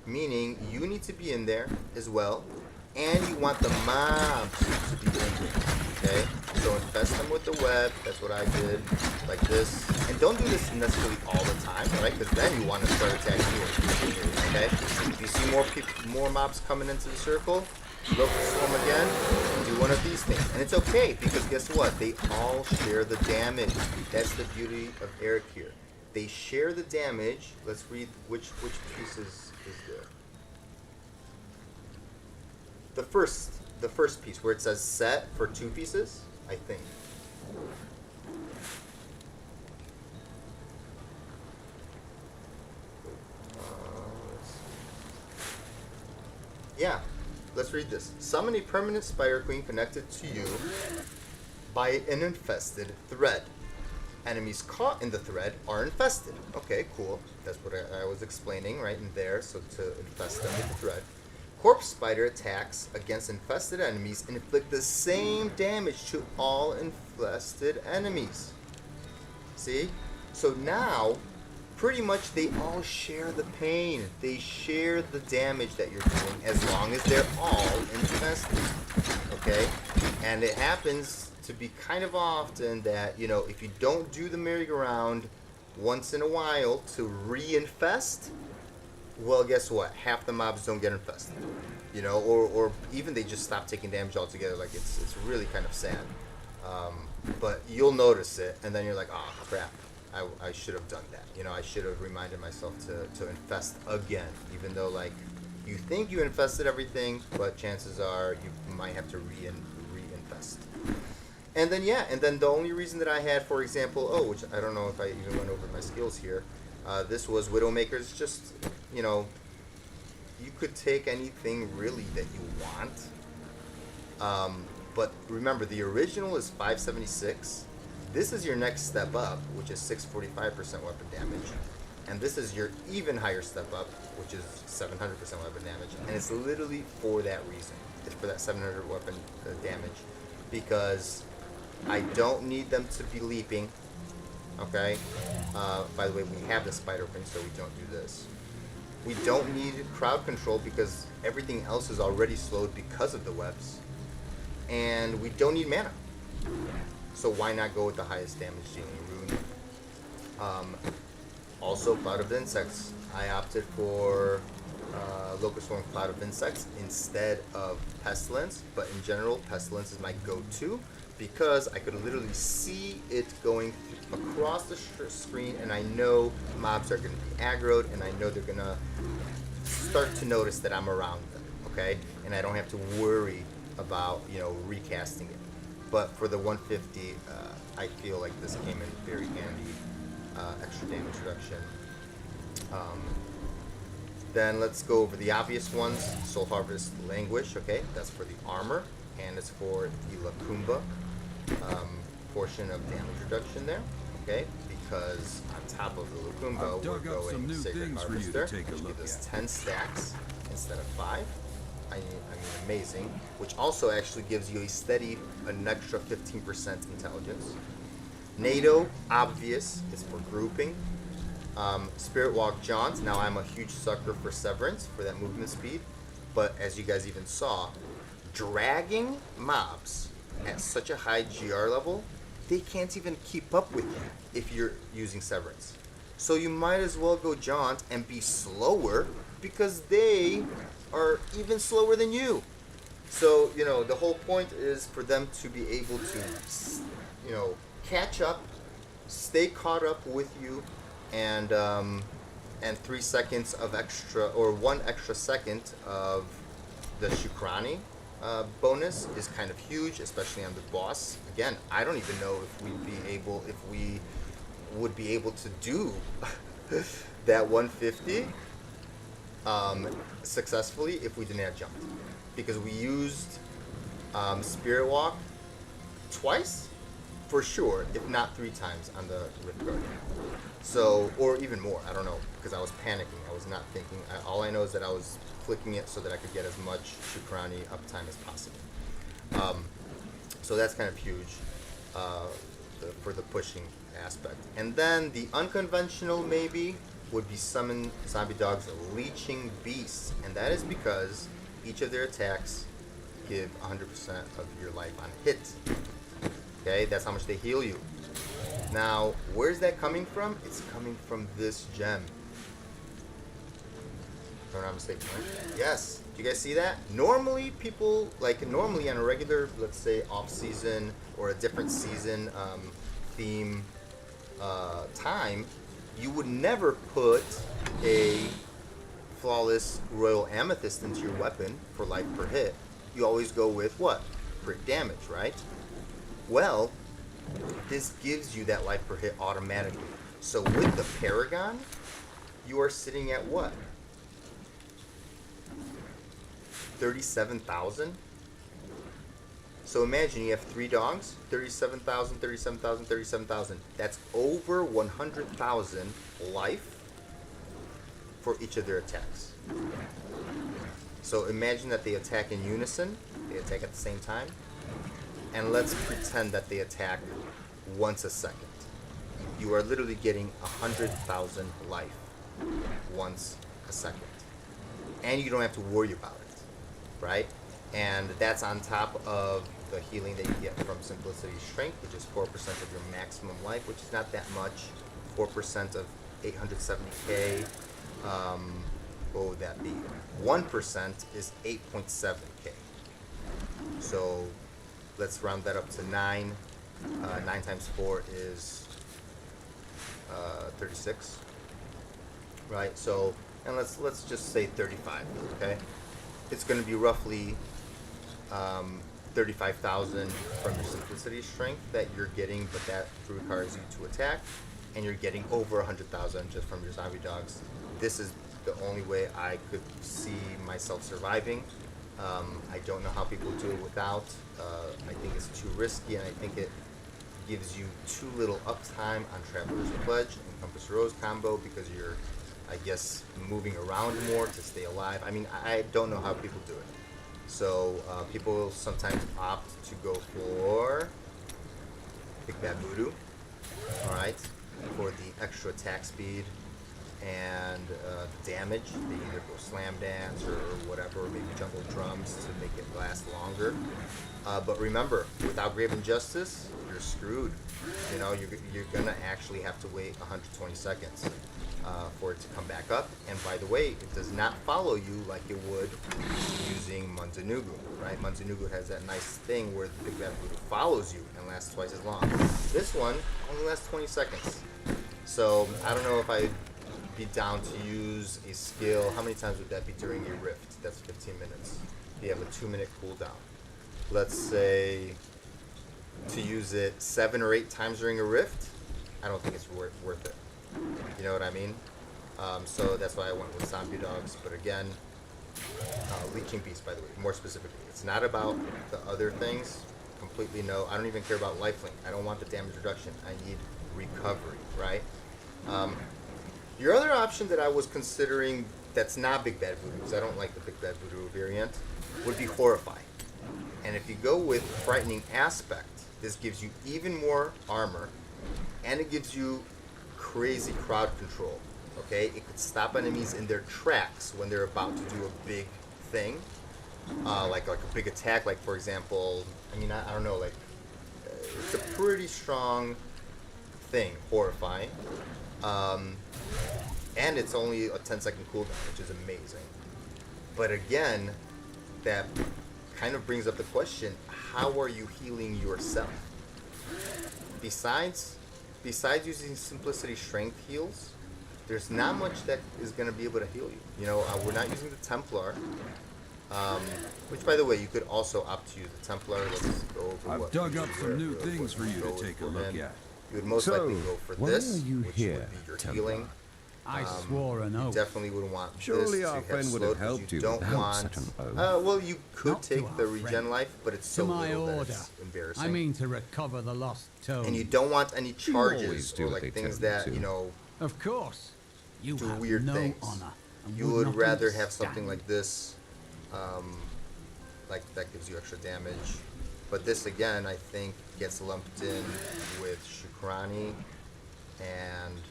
Meaning you need to be in there as well, and you want the mobs to be in there. Okay? So infest them with the web. That's what I did. Like this. And don't do this necessarily all the time, right? Because then you want to start attacking here. Okay? If you see more mobs coming into the circle, look for them again, and do one of these things. And it's okay, because guess what? They all share the damage. That's the beauty of Arachyr. They share the damage. Let's read which pieces is there. The first piece where it says set for 2 pieces, I think. Yeah, let's read this. Summon a permanent Spider Queen connected to you by an infested thread. Enemies caught in the thread are infested. Okay, cool. That's what I was explaining right in there. So to infest them with the thread. Corpse Spider attacks against infested enemies and inflict the same damage to all infested enemies. See? So now, pretty much they all share the pain. They share the damage that you're doing as long as they're all infested. Okay? And it happens to be kind of often that, you know, if you don't do the merry-go-round once in a while to reinfest, well, guess what? Half the mobs don't get infested, you know, or even they just stop taking damage altogether. Like it's really kind of sad. But you'll notice it, and then you're like, oh crap, I should have done that. You know, I should have reminded myself to infest again, even though like you think you infested everything, but chances are you might have to reinfest. And then the only reason that I had, for example, which I don't know if I even went over my skills here. This was Widowmaker's. Just, you know, you could take anything really that you want. But remember, the original is 576. This is your next step up, which is 645% weapon damage. And this is your even higher step up, which is 700% weapon damage. And it's literally for that reason. It's for that 700 weapon damage. Because I don't need them to be leaping. Okay? By the way, we have the spider ring, so we don't do this. We don't need crowd control because everything else is already slowed because of the webs. And we don't need mana. So why not go with the highest damage dealing rune? Also, Cloud of Insects. I opted for Locust Swarm Cloud of Insects instead of Pestilence, but in general, Pestilence is my go-to because I could literally see it going across the screen, and I know mobs are going to be aggroed, and I know they're going to start to notice that I'm around them, okay? And I don't have to worry about, you know, recasting it. But for the 150, I feel like this came in very handy. Extra damage reduction. Then let's go over the obvious ones. Soul Harvest Languish, okay? That's for the armor, and it's for the Lacumba portion of damage reduction there, okay? Because on top of the Lacumba, we're going Sacred Harvester, which gives us 10 stacks instead of 5. I mean, amazing. Which also actually gives you an extra 15% intelligence. NATO, obvious, is for grouping. Spirit Walk Jaunt. Now I'm a huge sucker for Severance for that movement speed, but as you guys even saw, dragging mobs at such a high GR level, they can't even keep up with you if you're using Severance. So you might as well go Jaunt and be slower because they are even slower than you. So, you know, the whole point is for them to be able to, you know, catch up, stay caught up with you, and 3 seconds of extra, or 1 extra second of the Shukrani bonus is kind of huge, especially on the boss. Again, I don't even know if we would be able to do that 150 successfully if we didn't have jump, because we used Spirit Walk twice for sure, if not 3 times on the Rift Guardian. So, or even more, I don't know, because I was panicking. I was not thinking. All I know is that I was flicking it so that I could get as much Shukrani uptime as possible. So that's kind of huge for the pushing aspect. And then the unconventional maybe would be summon Zombie Dog's Leeching Beasts, and that is because each of their attacks give 100% of your life on hit. Okay, that's how much they heal you. Now, where's that coming from? It's coming from this gem. If I'm not mistaken, right? Yes. Do you guys see that? Normally, normally on a regular, let's say, off-season or a different season theme time, you would never put a Flawless Royal Amethyst into your weapon for life per hit. You always go with what? Crit damage, right? Well, this gives you that life per hit automatically. So with the Paragon, you are sitting at what? 37,000? So imagine you have 3 dogs, 37,000, 37,000, 37,000. That's over 100,000 life for each of their attacks. So imagine that they attack in unison, they attack at the same time, and let's pretend that they attack once a second. You are literally getting 100,000 life once a second. And you don't have to worry about it, right? And that's on top of the healing that you get from Simplicity Strength, which is 4% of your maximum life, which is not that much. 4% of 870k. what would that be? 1% is 8.7k. So let's round that up to 9. 9 times 4 is 36, right? So, and let's just say 35, okay? It's going to be roughly 35,000 from your simplicity strength that you're getting, but that requires you to attack, and you're getting over 100,000 just from your zombie dogs. This is the only way I could see myself surviving. I don't know how people do it without. I think it's too risky, and I think it gives you too little uptime on Traveler's Pledge and Compass Rose combo because you're, I guess, moving around more to stay alive. I mean, I don't know how people do it. So people sometimes opt to go for Big Bad Voodoo, all right, for the extra attack speed and damage. They either go Slam Dance or whatever, or maybe Jungle Drums to make it last longer. But remember, without Grave Injustice, you're screwed. You know, you're gonna actually have to wait 120 seconds for it to come back up. And by the way, it does not follow you like it would using Munzanugu, right? Munzanugu has that nice thing where the Big Bad Voodoo follows you and lasts twice as long. This one only lasts 20 seconds. So I don't know if I'd be down to use a skill. How many times would that be during a rift? That's 15 minutes. You have a 2-minute cooldown. Let's say to use it 7 or 8 times during a rift, I don't think it's worth it. You know what I mean? So that's why I went with zombie dogs. But again, Leeching Beast, by the way, more specifically, it's not about the other things. Completely no. I don't even care about lifelink. I don't want the damage reduction. I need recovery, right? Your other option that I was considering that's not Big Bad Voodoo, because I don't like the Big Bad Voodoo variant, would be Horrify. And if you go with Frightening Aspect, this gives you even more armor, and it gives you crazy crowd control, okay? It could stop enemies in their tracks when they're about to do a big thing, like a big attack, like for example, I mean, I don't know, like, it's a pretty strong thing, Horrifying. And it's only a 10-second cooldown, which is amazing. But again, that kind of brings up the question, how are you healing yourself? Besides using Simplicity Strength heals, there's not much that is going to be able to heal you. You know, we're not using the Templar, which, by the way, you could also opt to use the Templar. Let's go over I've what dug we up do some there, new what things for we you go to take a for look him. at. You would most likely go for why this, are you which here, would be your Templar? healing. I swore an You oath. definitely would want Surely this our to friend have would slowed, have 'cause helped you you don't without want. such an oath. Well, you could Not to take our the regen friend. life, but it's To so my little that order. it's embarrassing. I mean to recover the lost tome. and you don't want any always charges do or what like they things tell you that to. you know Of course. You do have weird no things. honor. And You would not rather have something understand. like this, like that gives you extra damage. But this again, I think, gets lumped in with Shukrani and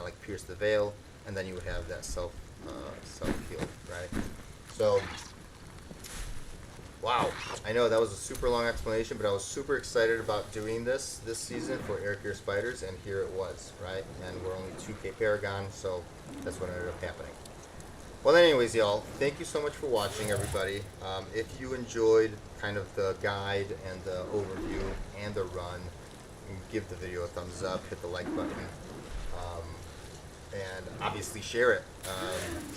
like Pierce the Veil, and then you would have that self heal, right? So, wow, I know that was a super long explanation, but I was super excited about doing this season for Arachyr Spiders, and here it was, right? And we're only 2K Paragon, so that's what ended up happening. Well, anyways, y'all, thank you so much for watching, everybody. If you enjoyed kind of the guide and the overview and the run, give the video a thumbs up, hit the like button, and obviously share it.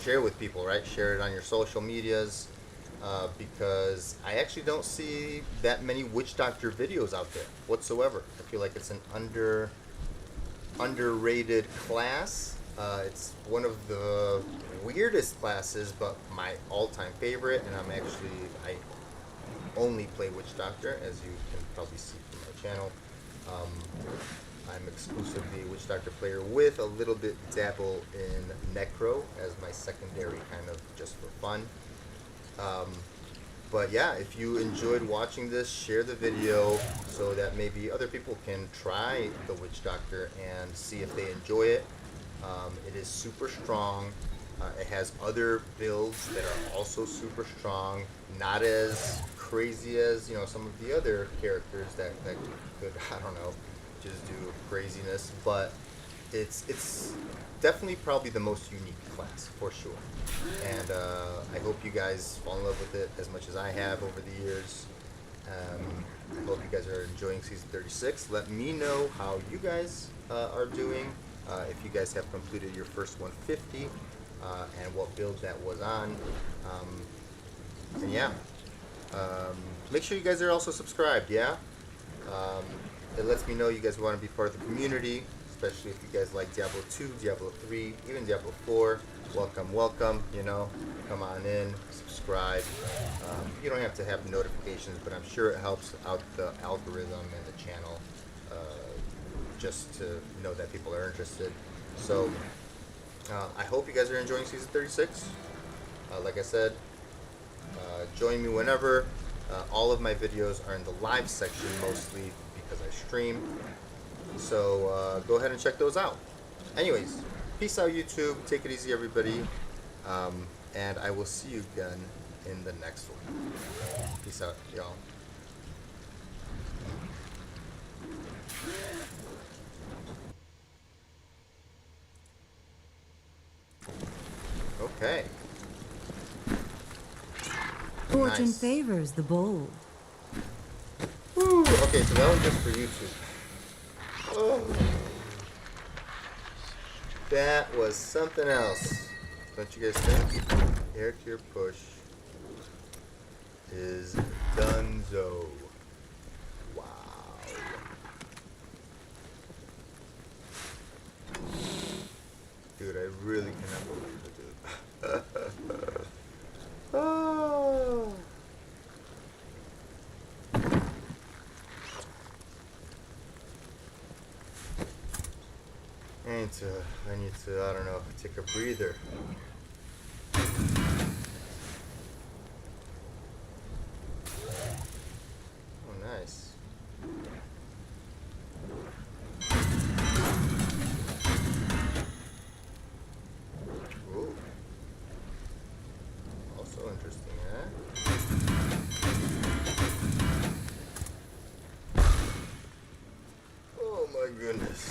Share it with people, right? Share it on your social medias, because I actually don't see that many Witch Doctor videos out there whatsoever. I feel like it's an underrated class. It's one of the weirdest classes, but my all-time favorite, and I only play Witch Doctor, as you can probably see from my channel. I'm exclusively a Witch Doctor player with a little bit dabble in Necro as my secondary, kind of just for fun. But yeah, if you enjoyed watching this, share the video so that maybe other people can try the Witch Doctor and see if they enjoy it. It is super strong. It has other builds that are also super strong, not as crazy as, you know, some of the other characters that could, I don't know, just do craziness, but it's definitely probably the most unique class for sure, and I hope you guys fall in love with it as much as I have over the years. I hope you guys are enjoying season 36. Let me know how you guys are doing. If you guys have completed your first 150 and what build that was on. And yeah, make sure you guys are also subscribed. Yeah, it lets me know you guys want to be part of the community, especially if you guys like Diablo 2, Diablo 3, even Diablo 4. Welcome, welcome. You know, come on in, subscribe. You don't have to have notifications, but I'm sure it helps out the algorithm and the channel just to know that people are interested. So I hope you guys are enjoying season 36. Like I said, join me whenever. All of my videos are in the live section mostly because I stream. So go ahead and check those out. Anyways, peace out YouTube. Take it easy everybody. And I will see you again in the next one. Peace out, y'all. Okay. Fortune Nice. favors the bold. Woo. Okay, so that was just for YouTube. Oh. That was something else. Don't you guys think? Arachyr push is donezo. Wow. Dude, I really cannot believe it, dude. Oh. I need to, I don't know, take a breather. Oh, nice. Ooh. Also interesting, huh? Oh my goodness.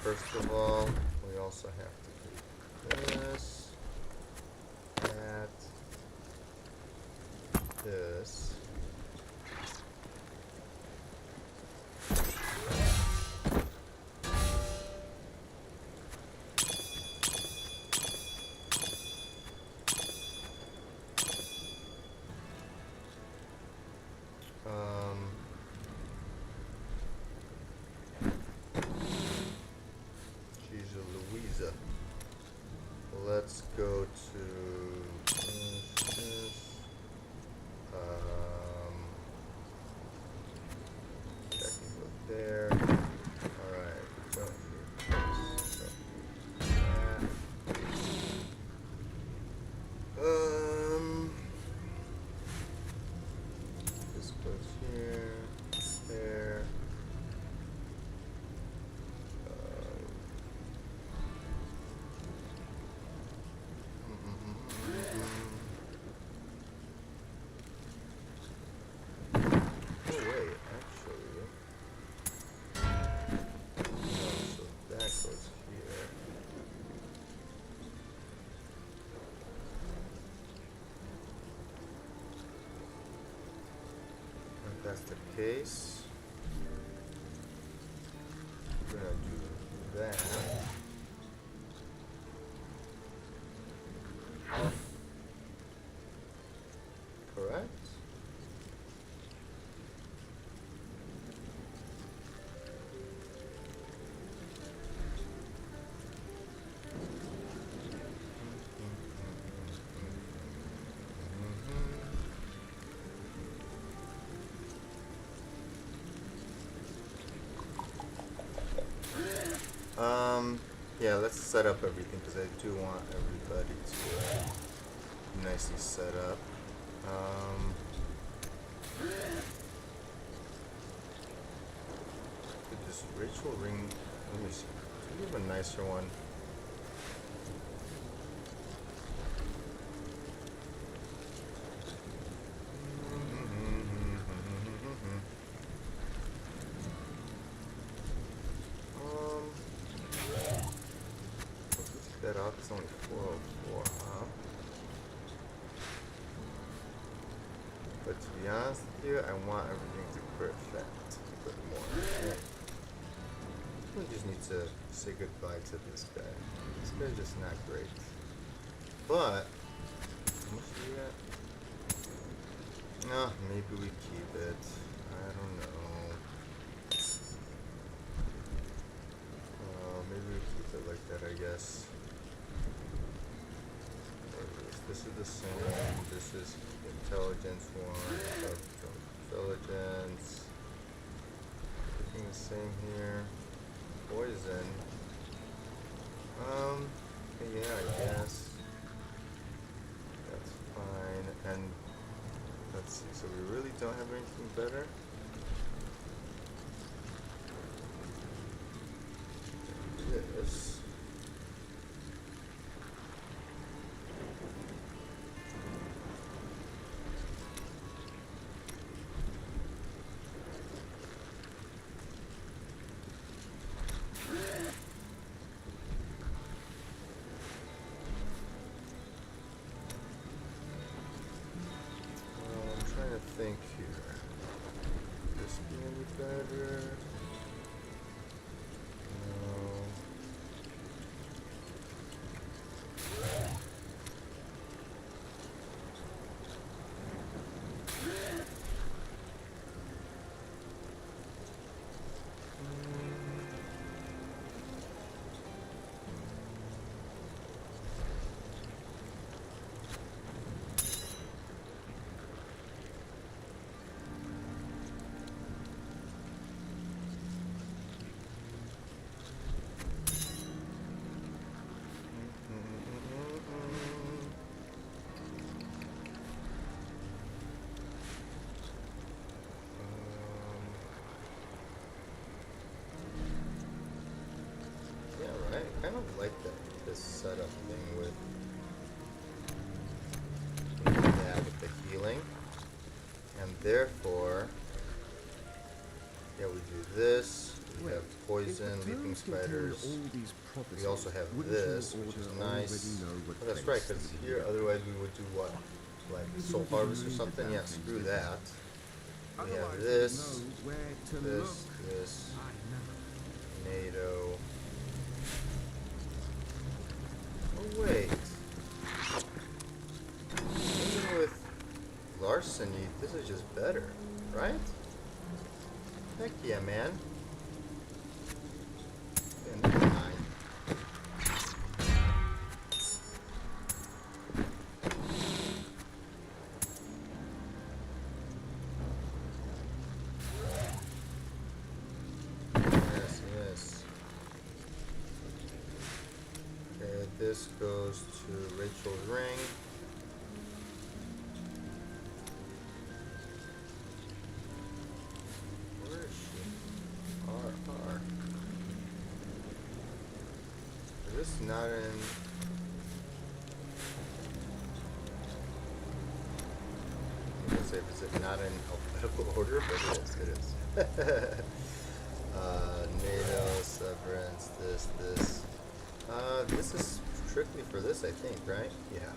First of all, we also have to do this, that, this. Louisa. Let's go to this. That can go there. Alright, so this, so that. This goes here, there. That's the case. We're gonna do that. Correct? Yeah, let's set up everything because I do want everybody to be nicely set up. Did this ritual ring? Let me see. We have a nicer one. That off, it's only 404, huh? But to be honest with you, I want everything to perfect a bit more. Yeah. We just need to say goodbye to this guy. This guy's just not great. But how much do we got? No, maybe we keep it. I don't know. Maybe we keep it like that, I guess. This is the same. This is intelligence one. Intelligence. Everything the same here. Poison. Yeah, I guess. That's fine. And let's see. So we really don't have anything better. This. Think here. Could this be any better? No. I kind of like this setup thing with the healing, and therefore, yeah, we do this. We have poison, leaping spiders. We also have this, which is nice. Oh, that's right, because here, otherwise we would do what, like soul harvest or something? Yeah, screw that. We have this, this, NATO. Oh wait, even with larceny, this is just better, right? Heck yeah, man. Yeah, never mind. This goes to Rachel's ring. Where is she? R. Is this not in... I was gonna say, is it not in alphabetical order? But it is. NATO, Severance, this. This is strictly for this, I think, right? Yeah.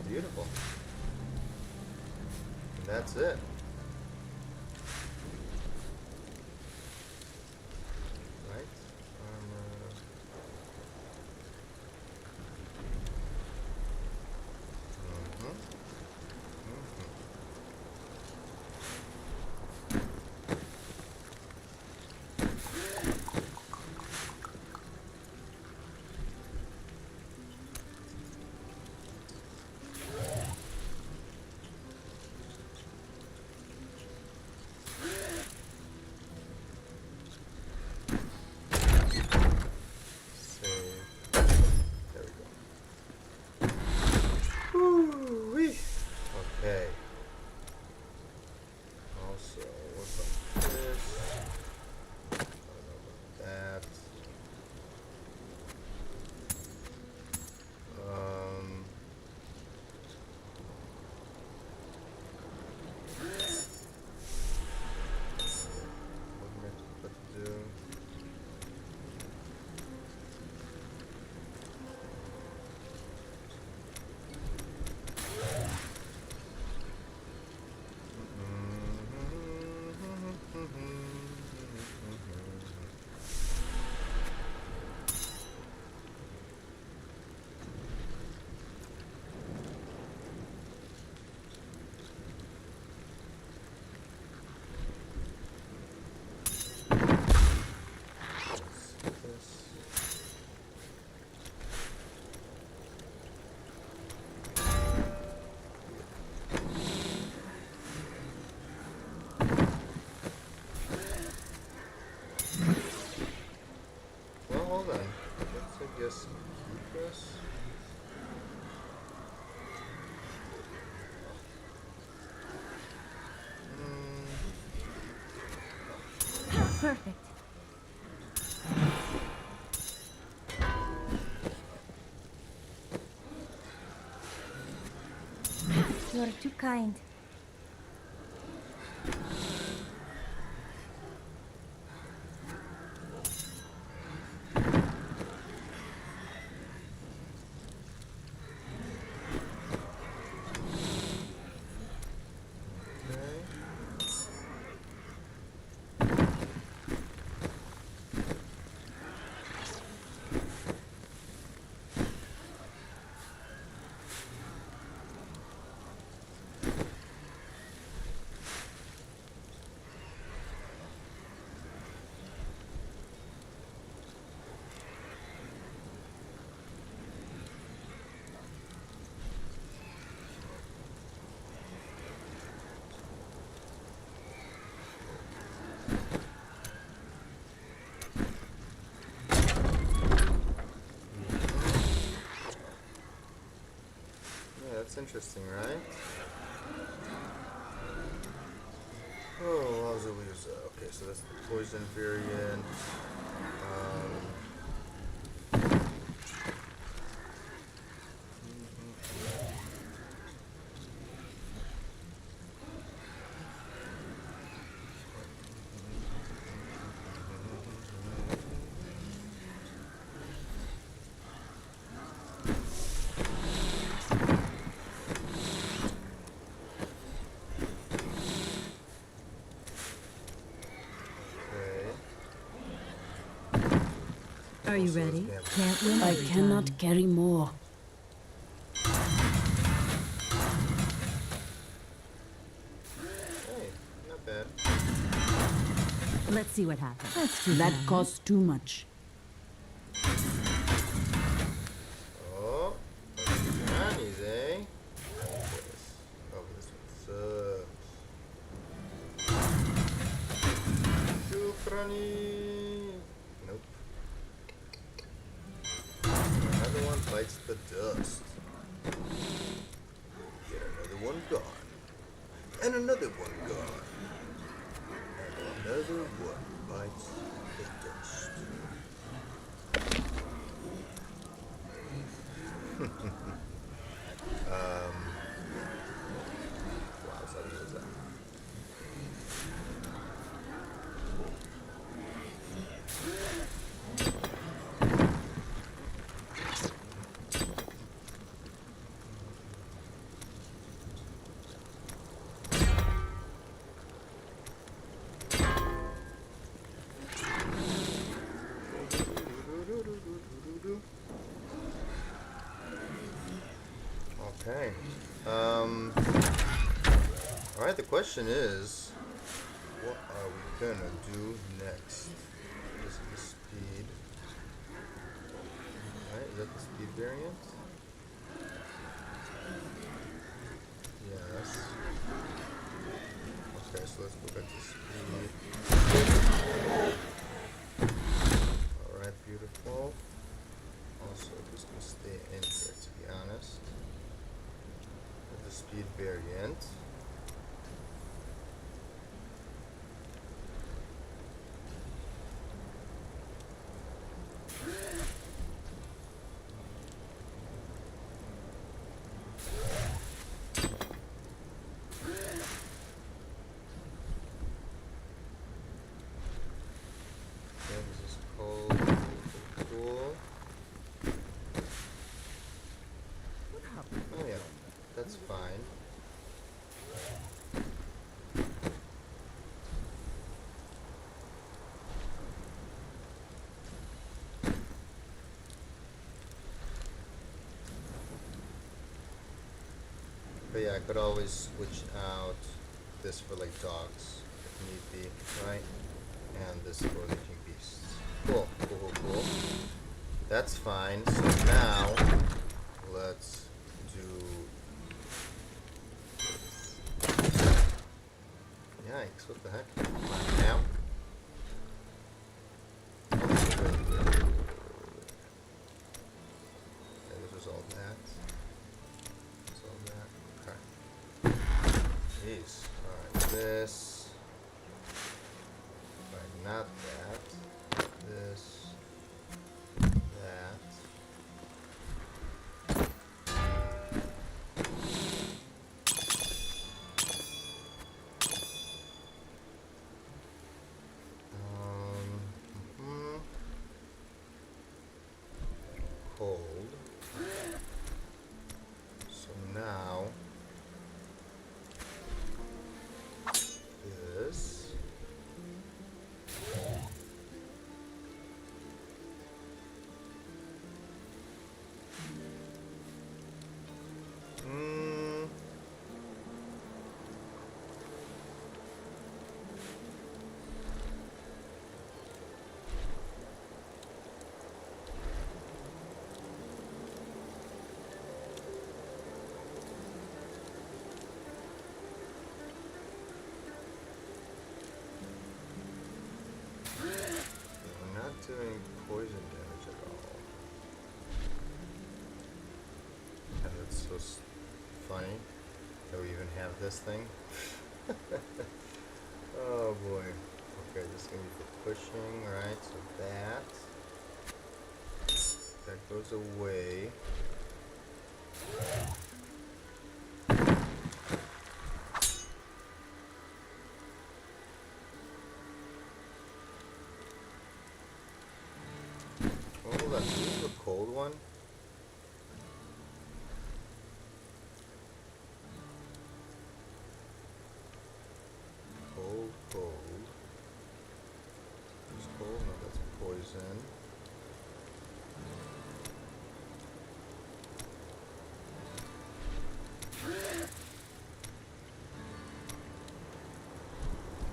Beautiful. And that's it. Right? guess keep this. Perfect. You're too kind. That's interesting, right? Oh, how's it lose? Okay, so that's the poison variant. Are you ready? Can't win I every cannot time. carry more. Hey, not bad. Let's see what happens. That's too That bad. costs too much. Oh, Johnny's, eh? Oh, this one sucks. Shukrani. Nope. Another one bites the dust. Get another one gone. And another one gone. And another one bites the dust. Wow, so what was that? Okay. Alright, the question is, what are we gonna do next? This is the speed. Alright, is that the speed variant? Yes. Okay, so let's go back to speed. Alright, beautiful. Also, just gonna stay in here, to be honest. With the speed variant. This is cold, cool. Oh yeah, that's fine. But yeah, I could always switch out this for like dogs, if need be, right? And this for leaping beasts. Cool, cool, cool, cool. That's fine. So now, let's do this. Yikes, what the heck? Come on, now. this. Right, not that. This. That. Mhm. Cold. So now this. Mm. We're not doing poison damage at all. And it's so funny that we even have this thing. Oh boy. Okay, this is gonna be for pushing, right? So that goes away. Oh, hold on. Is this the cold one? Cold, cold. It's cold? No, that's poison.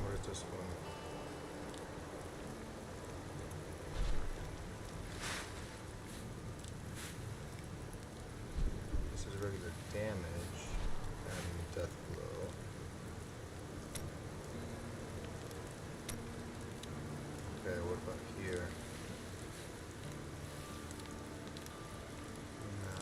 What is this one? This is regular damage and death blow. Okay, what about here? No.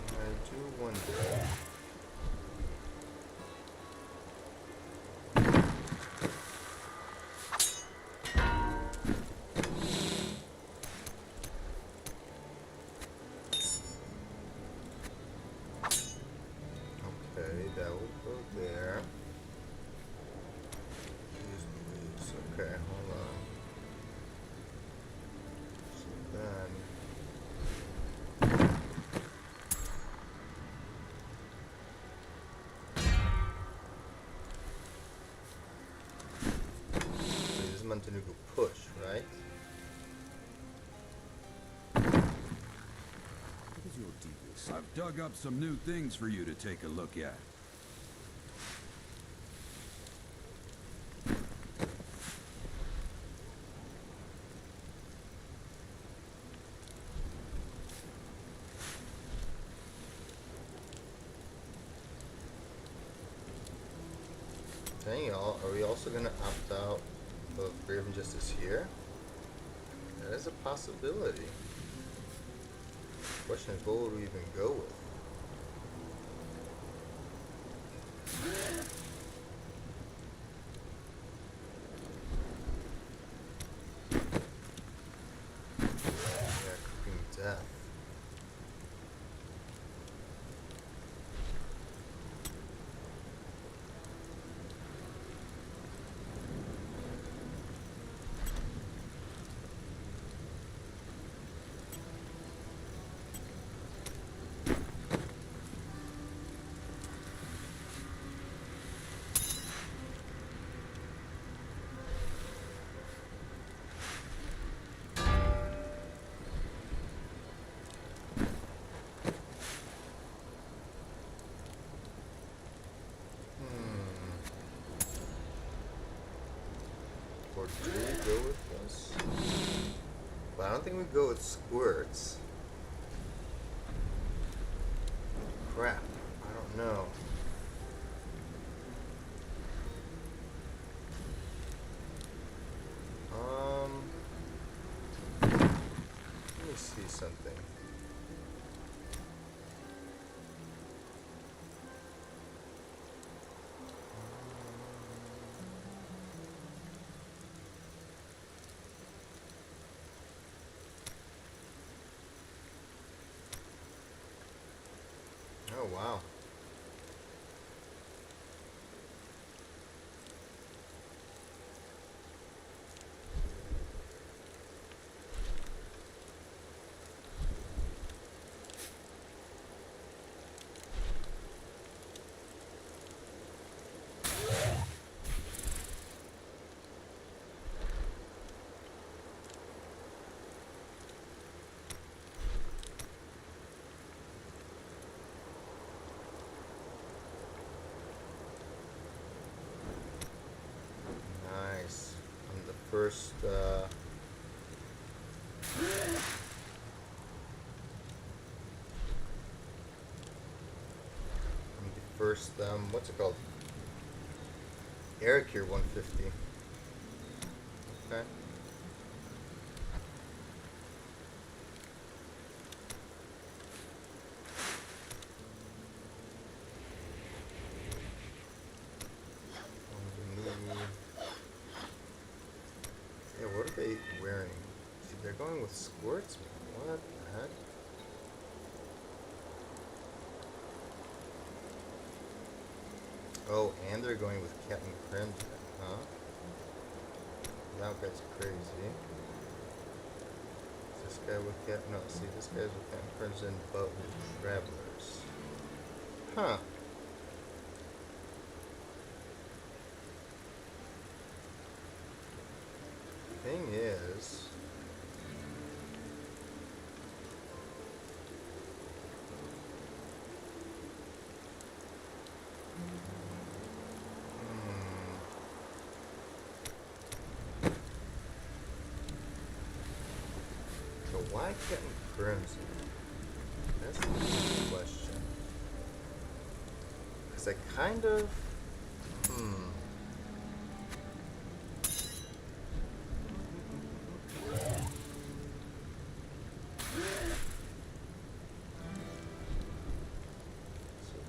I do wonder. Okay, that will go there. Please. Okay, hold on. So then. So this is meant to go push, right? I've dug up some new things for you to take a look at. Dang y'all, are we also gonna opt out of Grave Injustice here? That is a possibility. Question is, what would we even go with? Yeah, cooking death. Or do we go with this? But I don't think we go with squirts. crap. I don't know. Let me see something. Oh, wow. Nice. I'm the first, what's it called? Arachyr 150. Okay. Yeah, what are they wearing? See, they're going with squirts? What the heck? Oh, and they're going with Captain Crimson, huh? That guy's crazy. Is this guy with Captain? No, see, this guy's with Captain Crimson, but with Travelers. Huh. Thing is... So why Captain Crimson? That's the big question. Because I kind of... So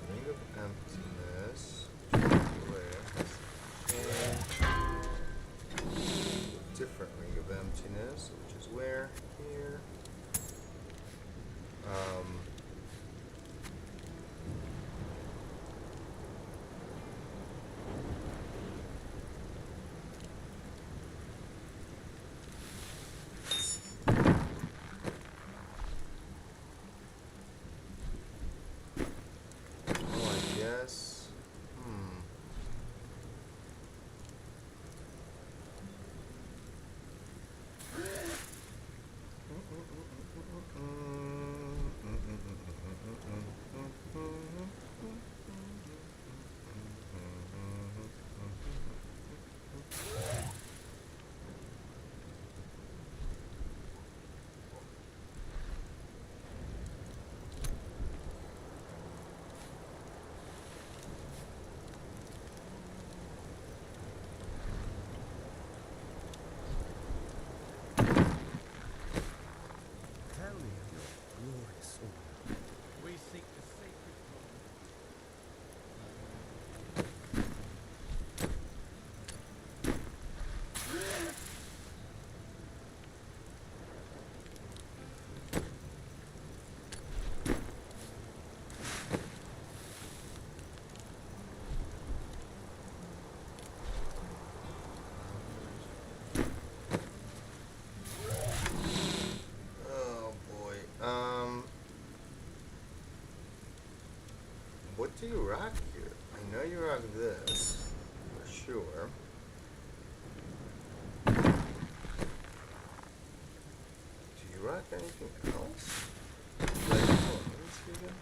Ring of Emptiness. Where? Different Ring of Emptiness, which is where? Here. Oh, I guess. Tell me of your glorious order. We seek the sacred. Oh boy. What do you rock here? I know you rock this, for sure. Do you rock anything else? Like, hold on, let me see again.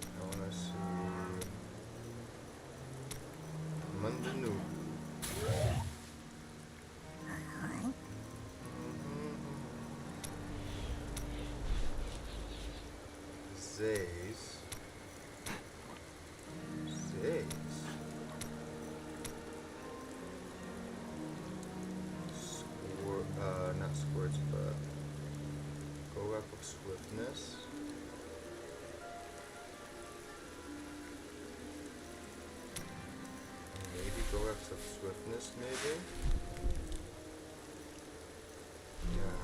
I wanna see Mandanu. 4x of swiftness, maybe? Yeah.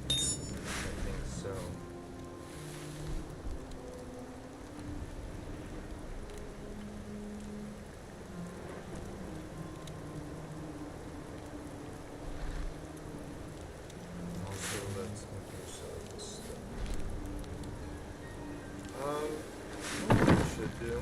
I think so. Also, let's make use of this stuff. You know what we should do?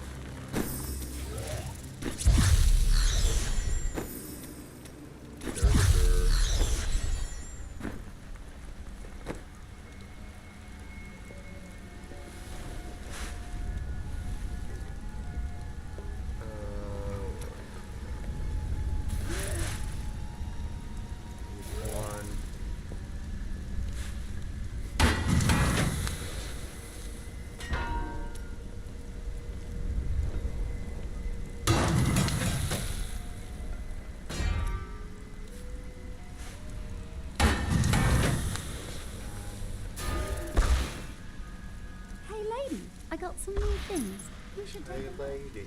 One. Hey, lady, I got some new things. You should take Hey, a look. lady.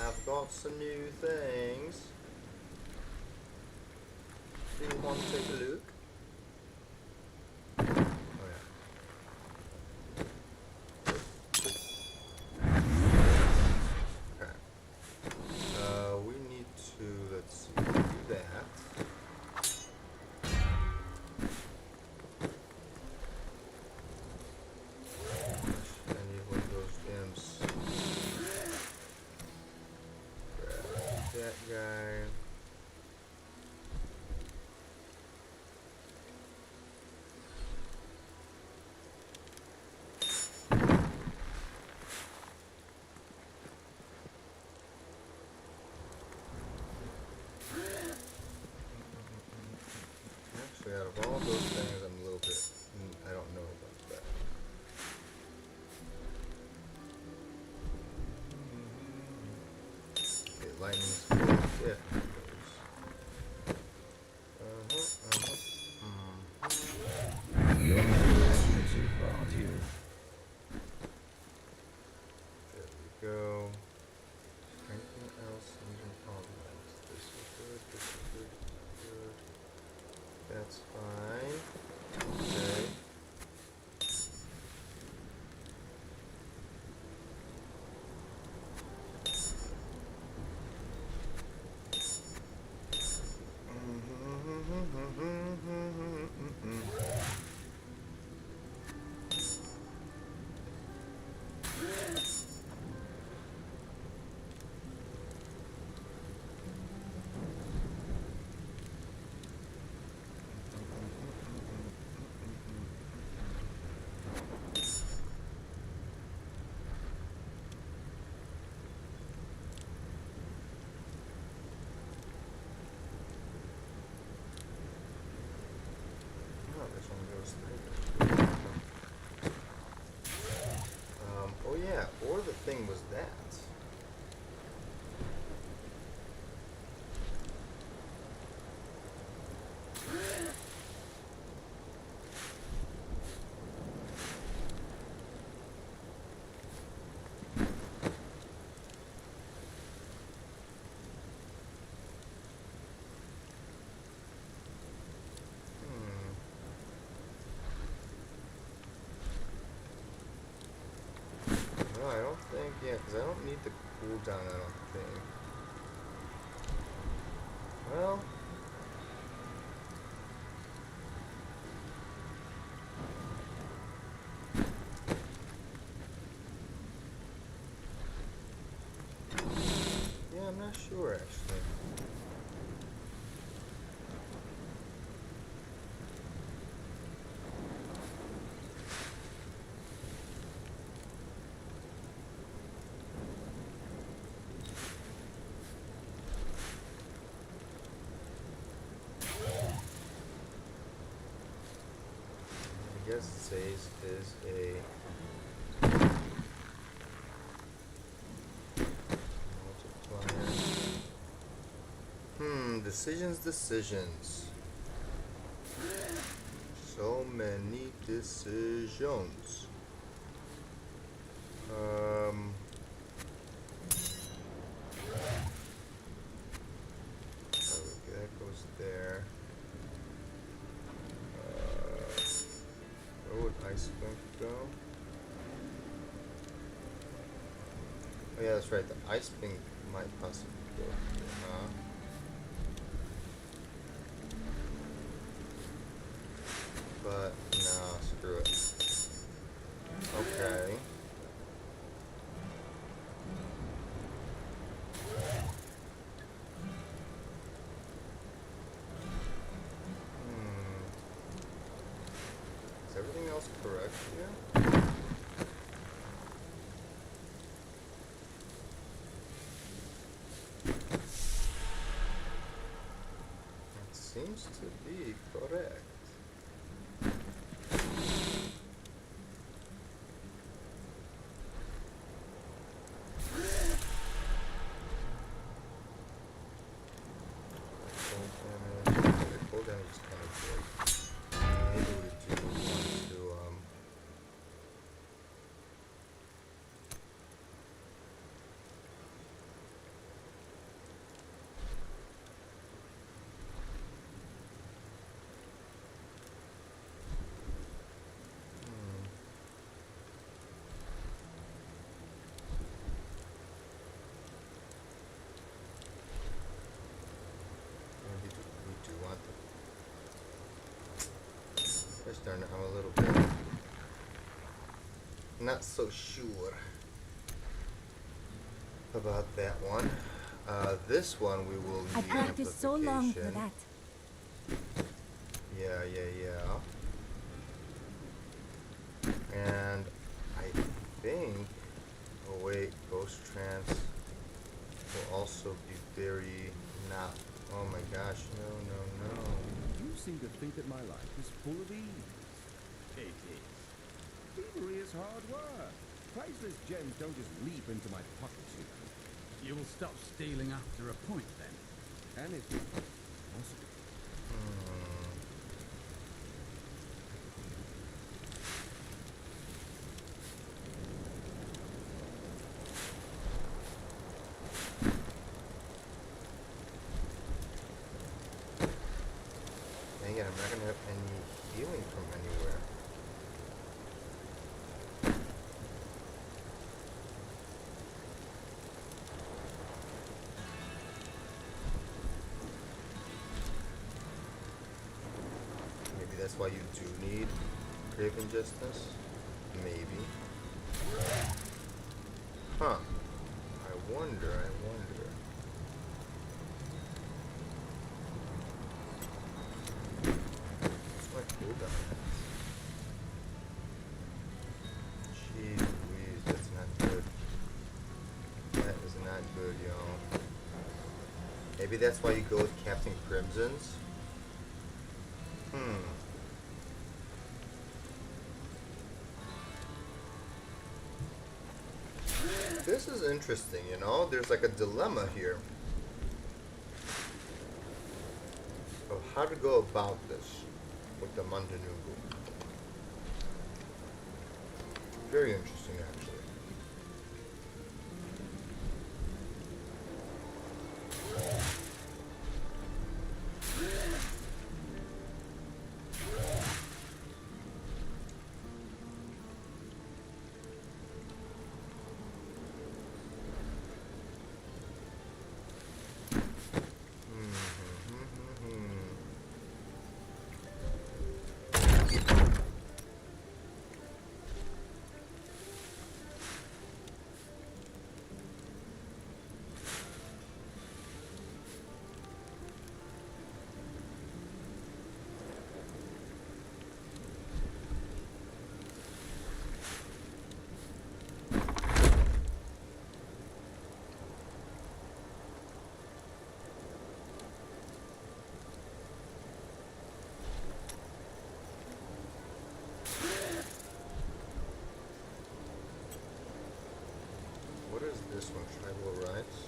I've got some new things. Do you want to take a look? Oh yeah. Okay. We need to, let's see, do that. I need one of those imps. Grab that guy. Actually, out of all those things, I'm a little bit, I don't know about that. Okay, lightning speed, yeah. Your expensive volunteer. There we go. Anything else? Engine problems. This is good, this is good, this is good. That's fine. Okay. Oh, this one goes through. Oh yeah, or the thing was that. No, I don't think, yeah, because I don't need the cooldown, I don't think. Well. Yeah, I'm not sure, actually. I guess it says is a multiplier. Decisions. So many decisions. Okay, that goes there. Where would Ice Blink go? Oh yeah, that's right. The Ice Blink might possibly go here, huh? But no, screw it. Okay. Is everything else correct here? It seems to be correct. Cold damage is kind of good. Maybe we do want to maybe we do want the. Gosh darn it, I'm a little bit not so sure about that one. This one we will I need practiced so long for amplification. that. Yeah. And I think, oh wait, Ghost Trance will also be very not, oh my gosh, no. You seem to think that my life is full of ease. It is. Thievery is hard work. Priceless gems don't just leap into my pockets, you know. You will stop stealing after a point, then. And if possible. Dang it, I'm not gonna have any healing from anywhere. Maybe that's why you do need Craven Justice? Maybe. Huh. I wonder. What's my cooldown? Jeez Louise, that's not good. That is not good, y'all. Maybe that's why you go with Captain Crimson's? This is interesting, you know? There's like a dilemma here of how to go about this with the Mandanugu. Very interesting, actually. What is this one? Tribal Rights?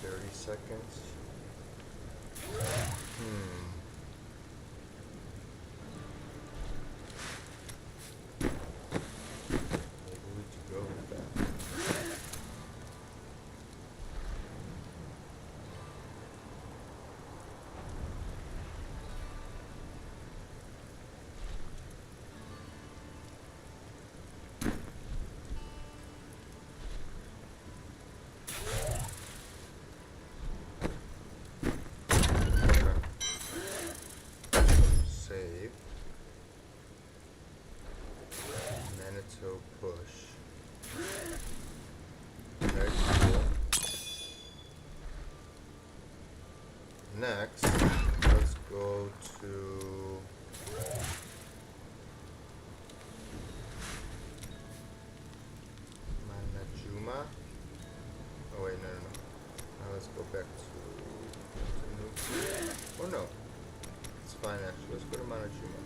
30 seconds. Maybe we could go with that. Save. Manitou push. Okay, cool. Next, let's go to Manajuma. Oh wait, no. Now let's go back to oh no. It's fine actually. Let's go to Manajuma.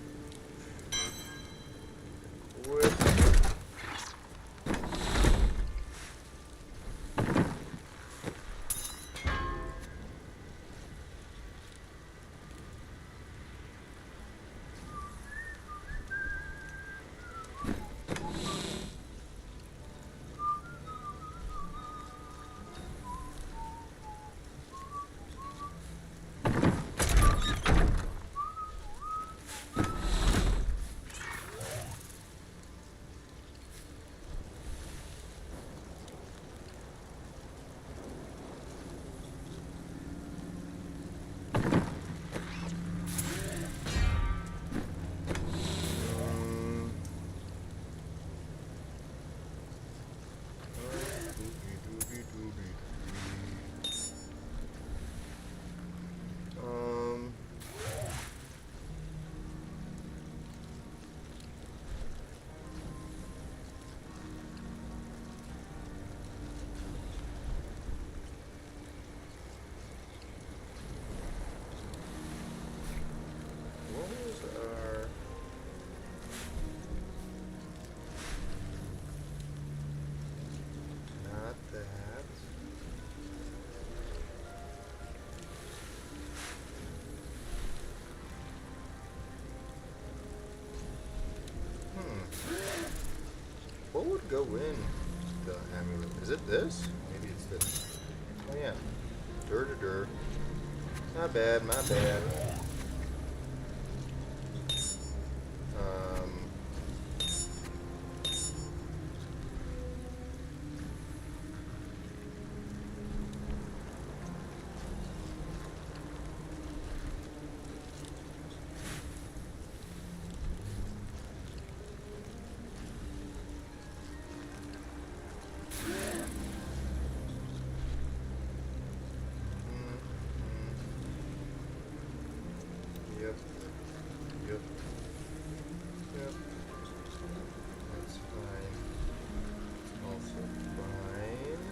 What would go in the amulet? Is it this? Maybe it's this. Oh yeah. Dur. My bad. Yep. That's fine. Also fine.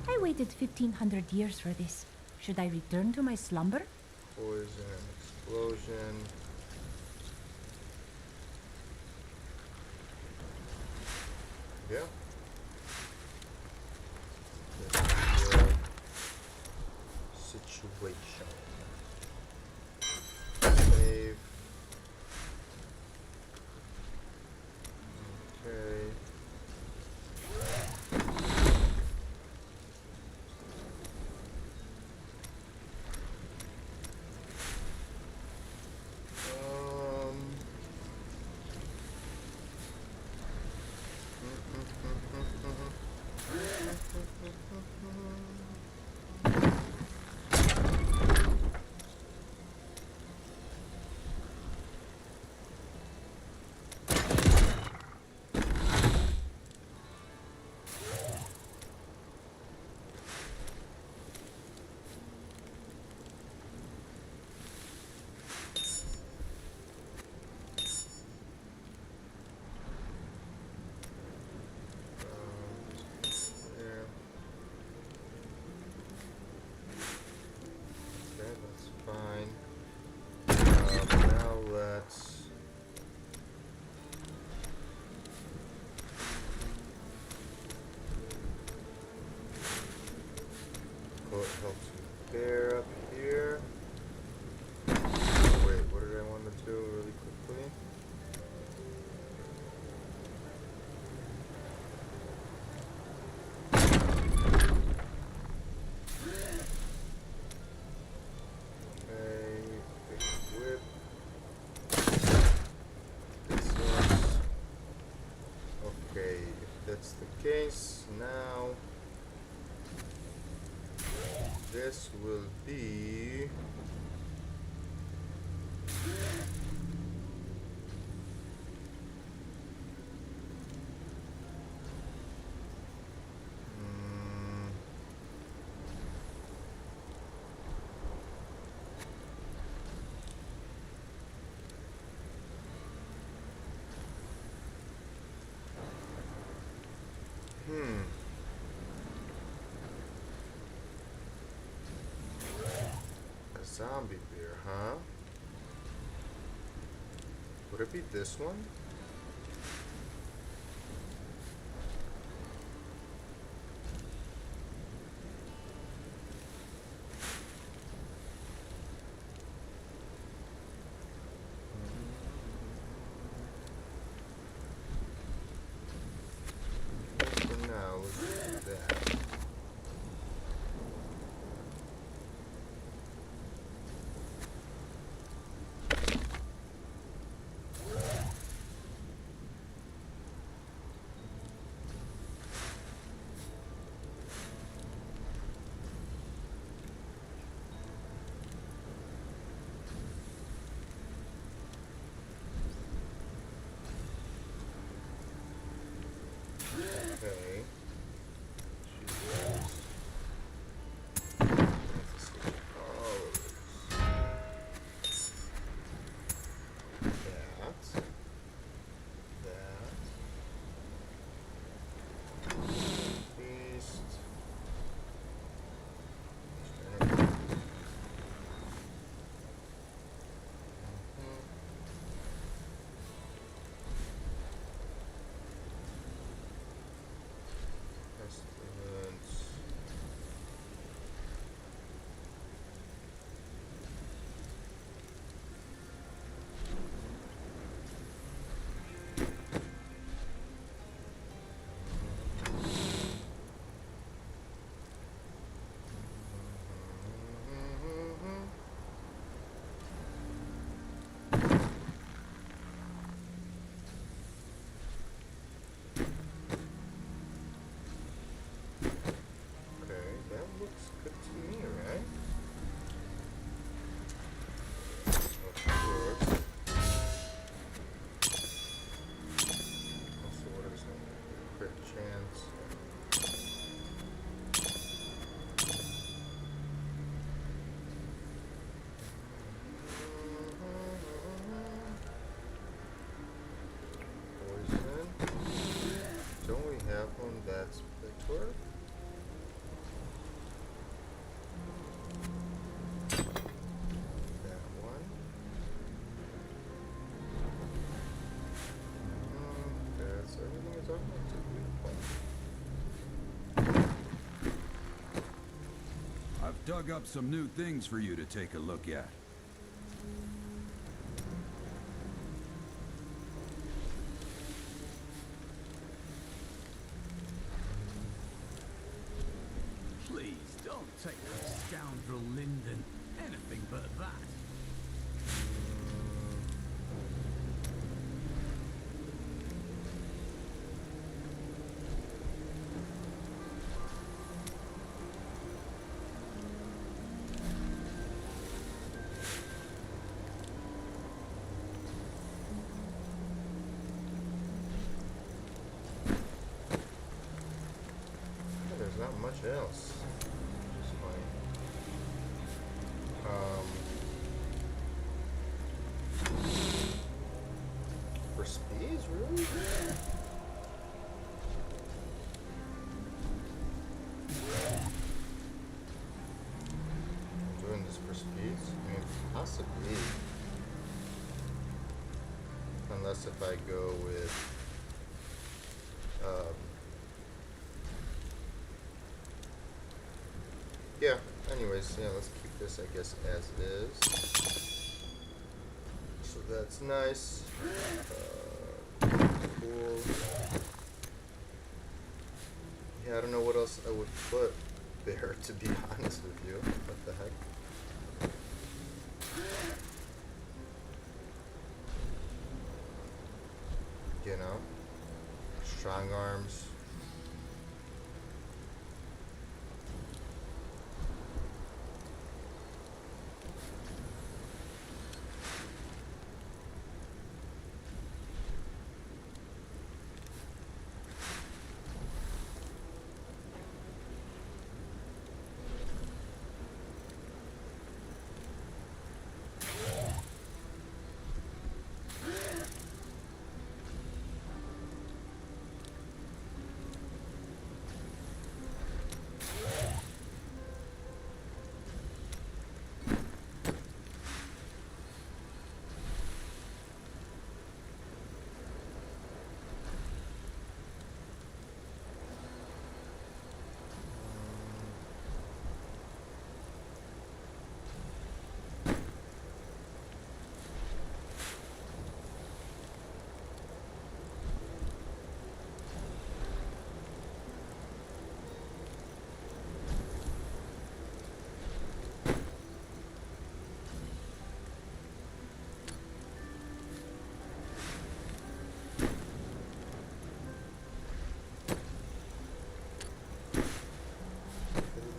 I waited 1,500 years for this. Should I return to my slumber? Poison, explosion. Yeah. This is the situation. Save. Okay. put helps with bear up here. Oh, wait, what did I want to do really quickly? Case now this will be a zombie bear, huh? Would it be this one? For now, let's do that. Okay. That's Victor. That one. That's everything is automatic. I've dug up some new things for you to take a look at. Take that scoundrel Lyndon. Anything but that. There's not much else. For speeds, really? I'm doing this for speeds? I mean, possibly. Unless if I go with yeah, anyways, yeah, let's keep this, I guess, as it is. So that's nice. Cool. Yeah, I don't know what else I would put there, to be honest with you. What the heck? You know? Strong arms.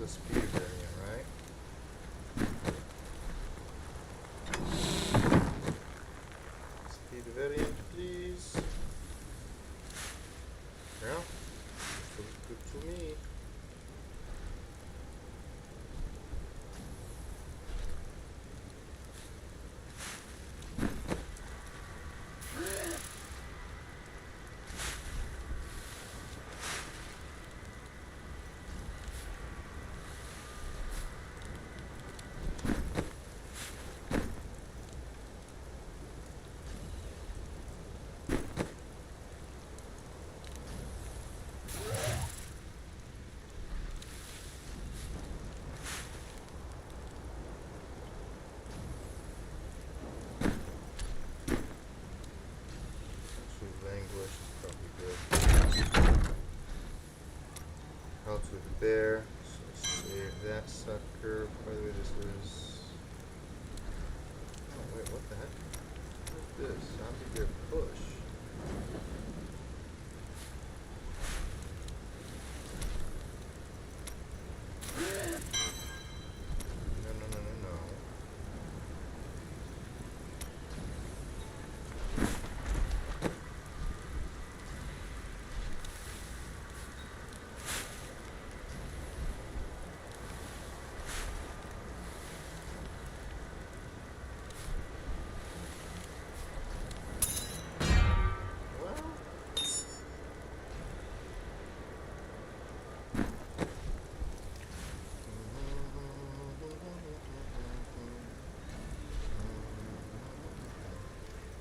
The speed variant, right? Speed variant, please. Yeah, looks good to me. Language is probably good. Helps with the bear. So save that sucker. By the way, this is. Oh wait, what the heck? What is this? Zombie bear push. No.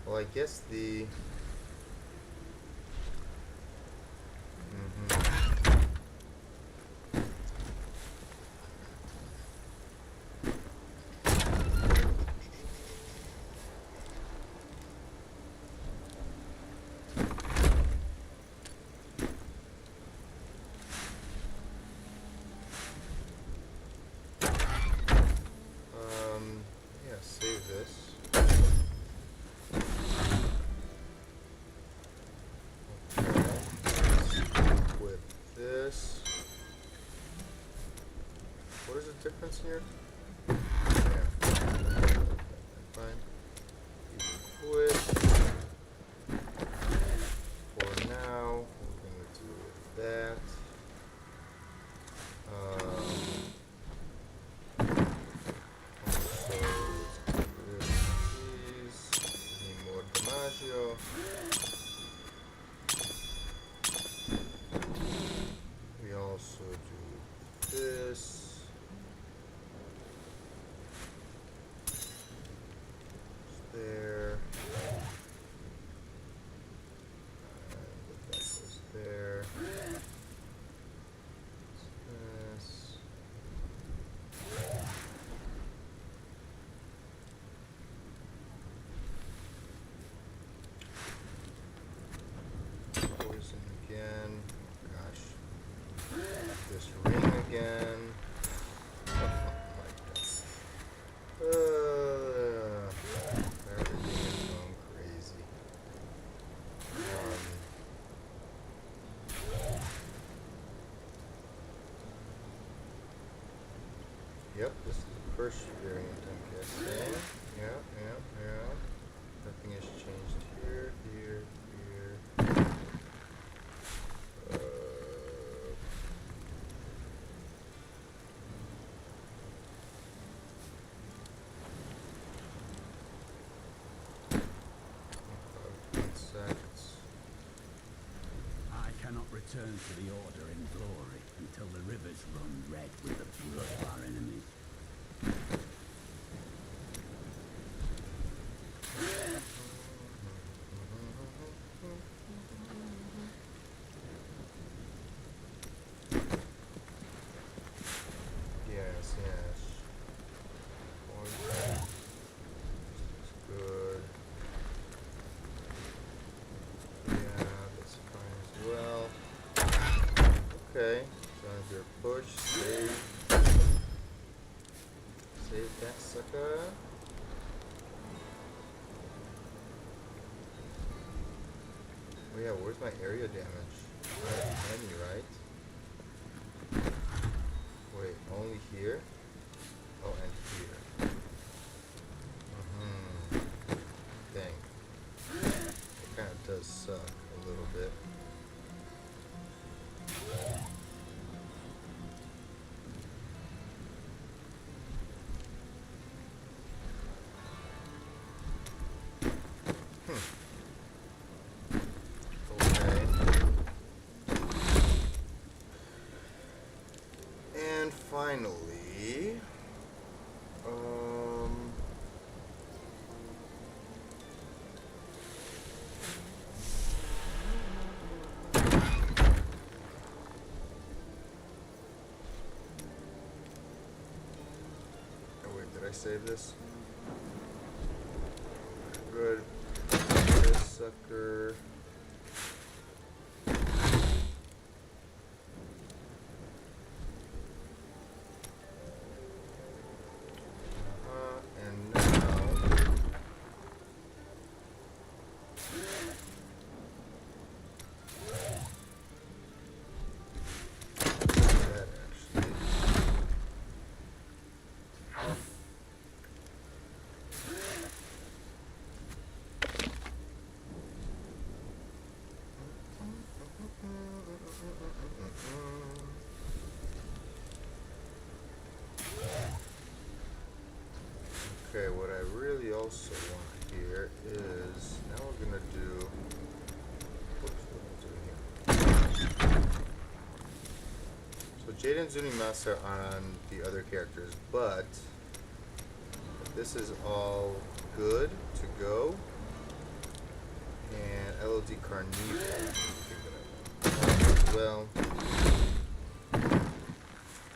Well, I guess the. Yeah, save this. With this. What is the difference here? There. Fine. Quit. For now, we're going to do that. We also do this. Yep, this is the first variant, I'm guessing. Yeah. Nothing has changed here, here. Insects. I cannot return to the Order in glory until the rivers run red with the blood of our enemies. Yes. Okay. This is good. Yeah, that's fine as well. Okay, so if you're push, save that sucker. Oh yeah, where's my area damage? Any, right? Wait, only here? Oh, and here. Dang. It kind of does suck a little bit. Okay. And finally, oh wait, did I save this? Good. This sucker. And now that actually. Okay, what I really also want here is now we're gonna do. Whoops, what am I doing here? So Jade and Zunimasa are on the other characters, but this is all good to go. And LOD Carnival as well.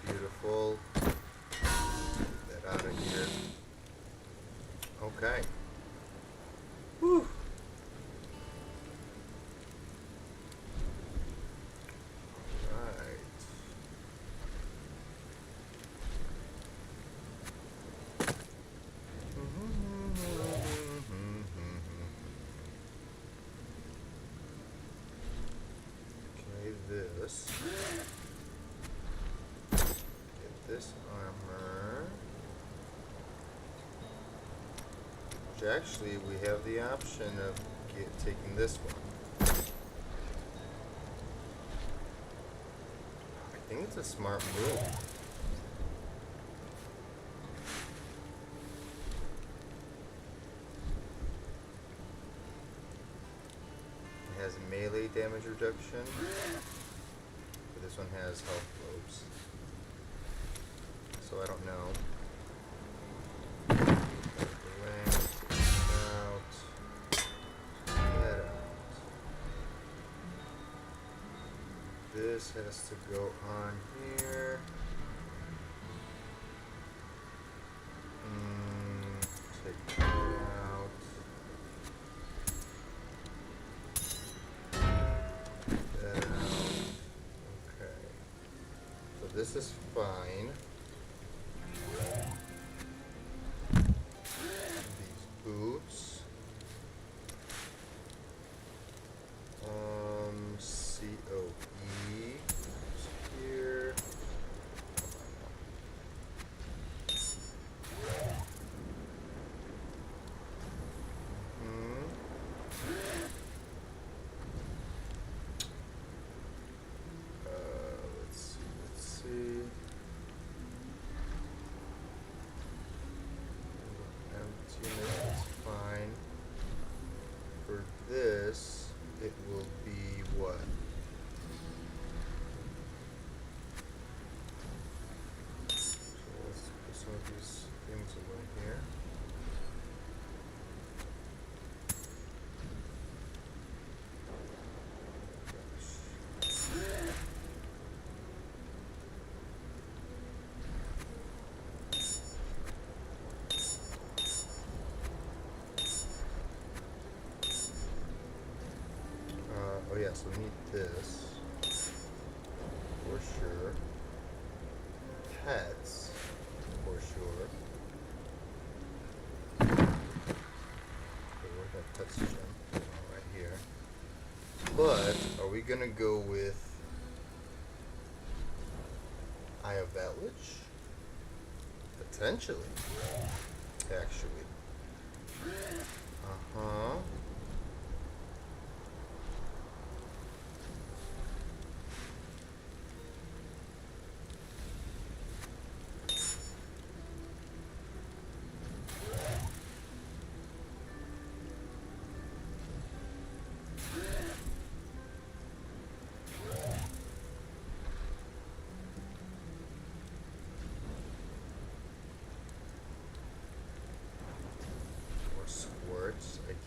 Beautiful. Get that out of here. Okay. Whew. Alright. Okay, this. Get this armor. Which actually, we have the option of taking this one. I think it's a smart move. It has melee damage reduction, but this one has health globes. So I don't know. This has to go on here. Take that out. That out. Okay. So this is fine. These boots. COE here. we gonna go with Eye of Atlich? Potentially. Actually. Uh-huh.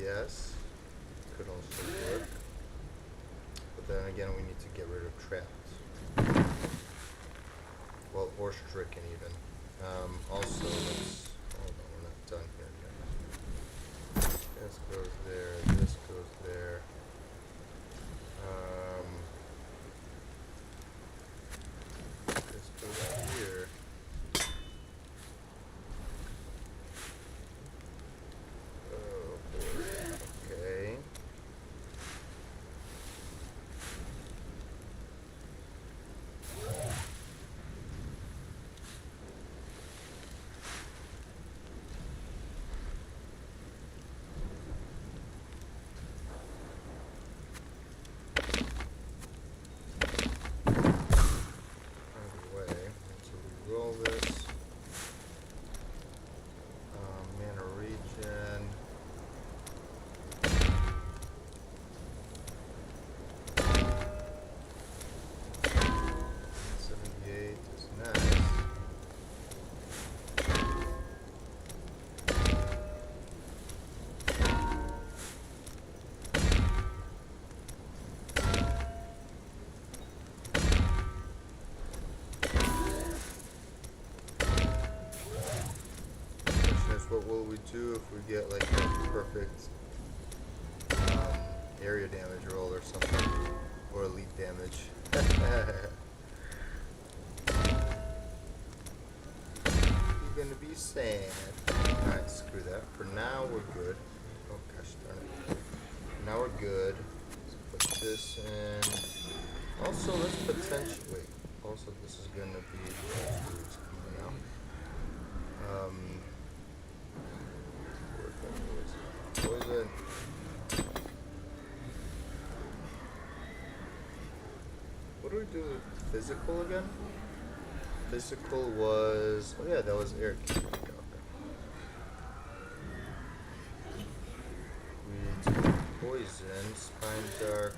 Yes, could also work, but then again we need to get rid of trapped, well, or stricken even. Also, let's, hold on, we're not done here yet. This goes there, this goes there. This goes here. What will we do if we get like a perfect area damage roll or something, or elite damage? You're gonna be sad. Alright, screw that. For now we're good. Oh gosh darn it. Now we're good. Let's put this in. Also, let's potentially wait. Also, this is gonna be coming out. Poison. What do we do with physical again? Physical was, oh yeah, that was air. Okay. We took poison, spine dark,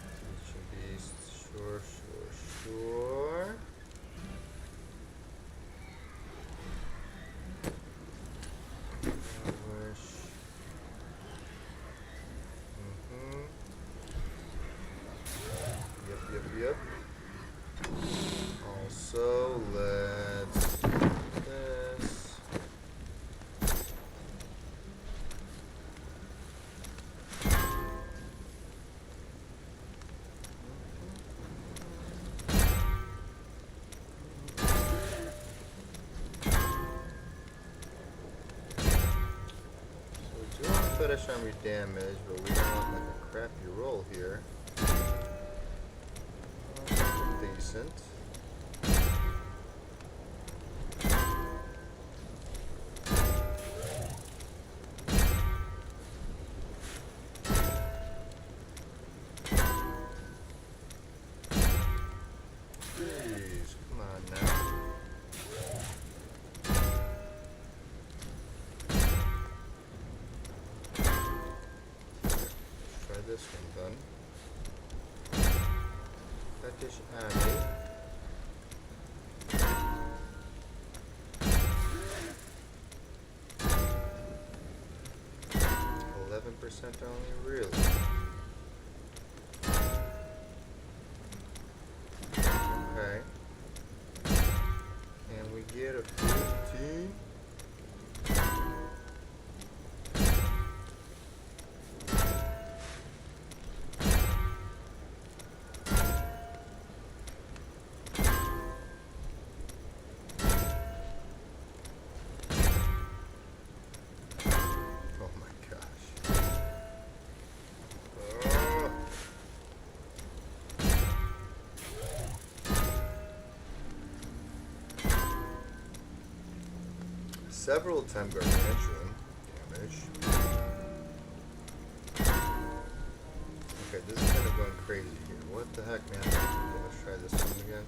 teaching beast, sure. Yep. Also, let's do this. So we do want fetish army damage, but we don't want like a crappy roll here. Decent. Jeez, come on now. Let's try this one then. Fetish army. 11% only, really? Okay. Can we get a 15? several time gargantuan damage. Okay, this is kind of going crazy here. What the heck, man? Okay, let's try this one again.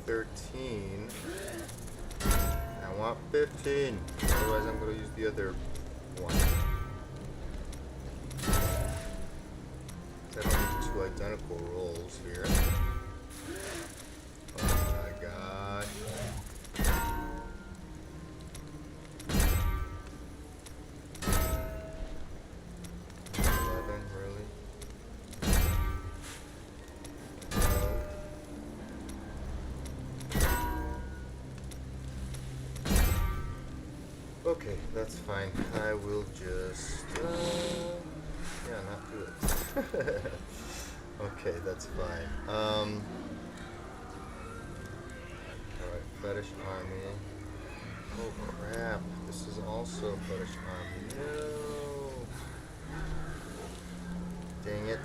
13. I want 15. Otherwise, I'm going to use the other one. I don't need two identical rolls here. Oh my god. 11, really? Okay, that's fine. I will just, yeah, not do it. Okay, that's fine. Alright, Fetish Army. Oh crap, this is also Fetish Army. No! Dang it.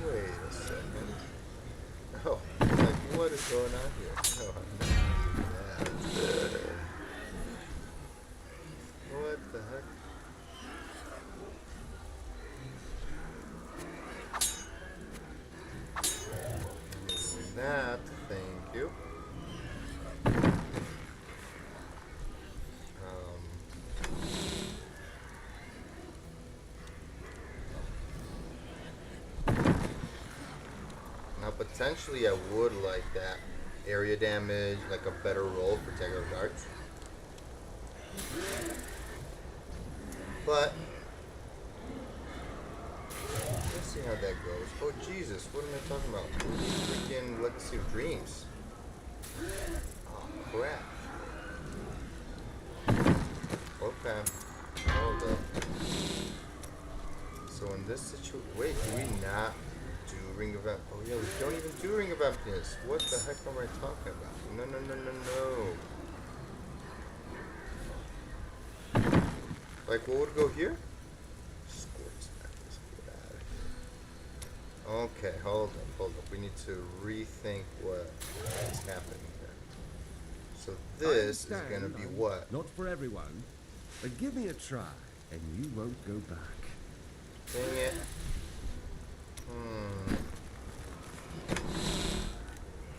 Wait a second. Oh, like what is going on here? No, I'm not using that. What the heck? That, thank you. Now potentially I would like that area damage, like a better roll for Dagger Darts. But let's see how that goes. Oh Jesus, what am I talking about? Freaking Legacy of Dreams. Oh crap. Okay. Hold up. So in this situation, wait, do we not do Ring of Emptiness? Oh yeah, we don't even do Ring of Emptiness. What the heck am I talking about? No, no, no, no, no. Like, what would go here? Okay, hold up. We need to rethink what is happening here. So this is gonna be what? Not for everyone. But give me a try, and you won't go back. Dang it.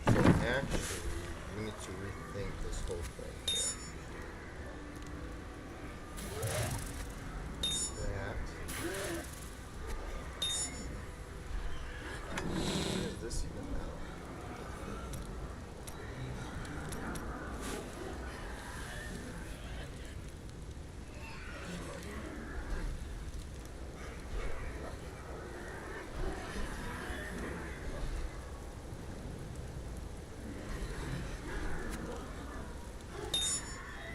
So actually, we need to rethink this whole thing here. That. What is this even now?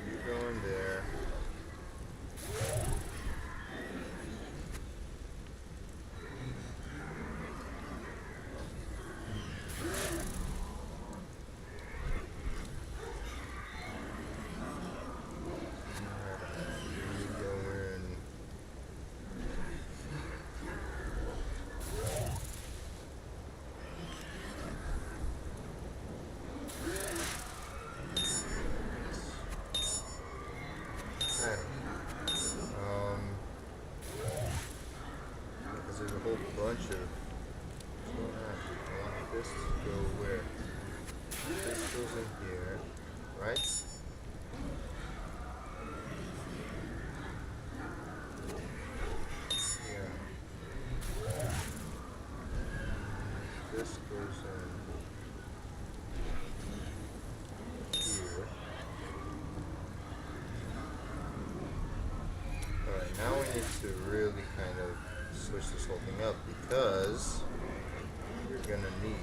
You're going there. Because there's a whole bunch of. What's going on? I want this to go where? This goes in here, right? really kind of switch this whole thing up because you're gonna need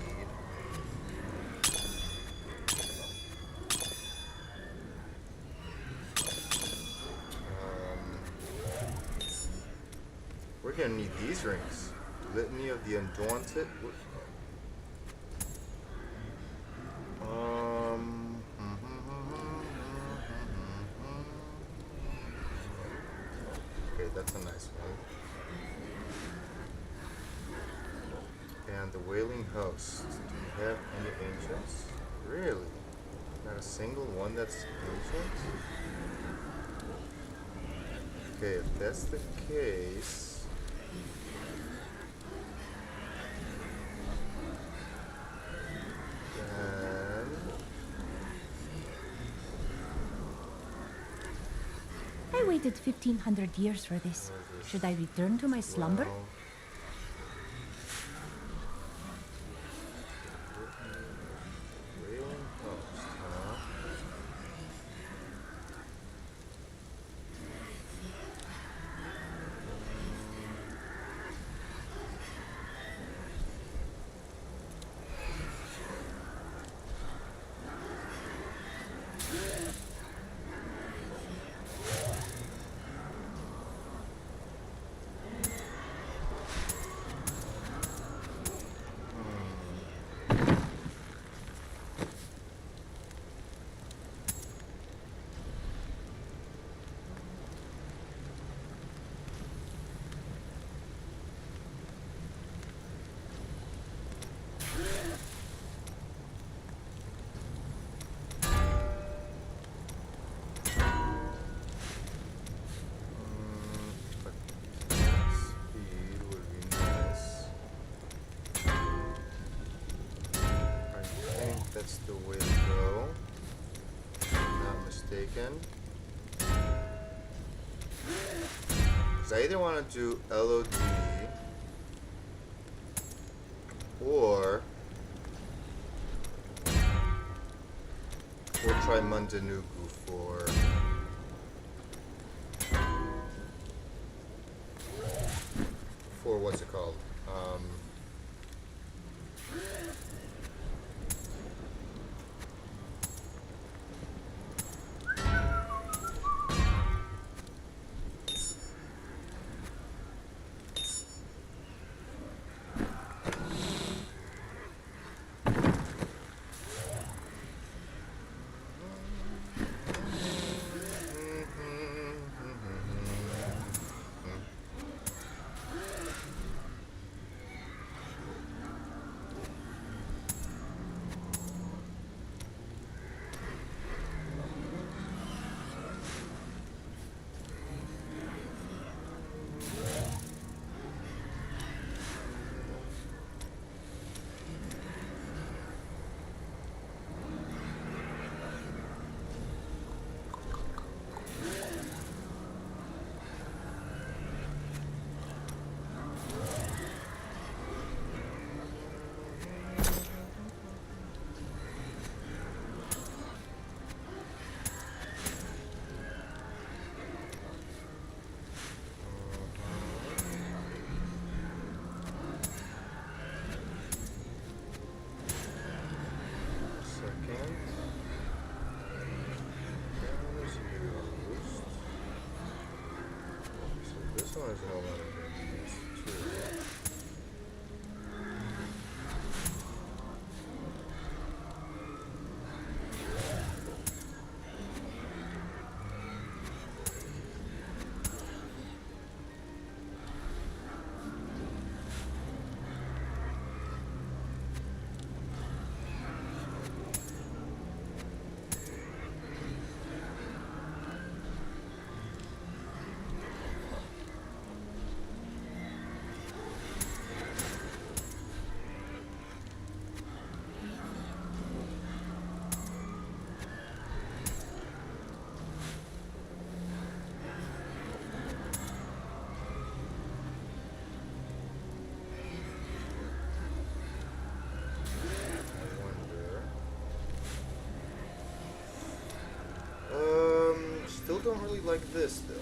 we're gonna need these rings. Litany of the Undaunted. Okay, that's a nice one. And the Wailing Host. Do you have any ancients? Really? Not a single one that's ancient? Okay, if that's the case. I waited 1500 years for this. Should I return to my slumber? Well, Wailing Host, huh? Speed would be nice. I think that's the way to go. If I'm not mistaken. Because I either want to do LOD or try Mundanuku for what's it called? There's no one in these two. Still don't really like this though.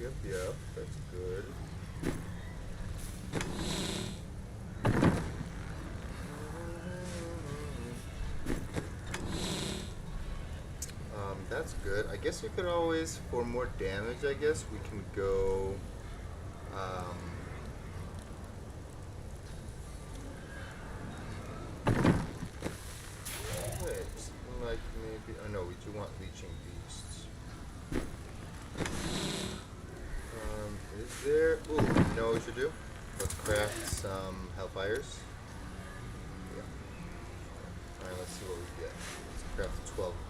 Yep. That's good. That's good. I guess you could always, for more damage, I guess we can go. Wait, something like maybe. Oh no, we do want leeching beasts. Is there? Ooh, you know what we should do? Let's craft some Hellfires. Yeah. Alright, let's see what we get. Let's craft 12 of them.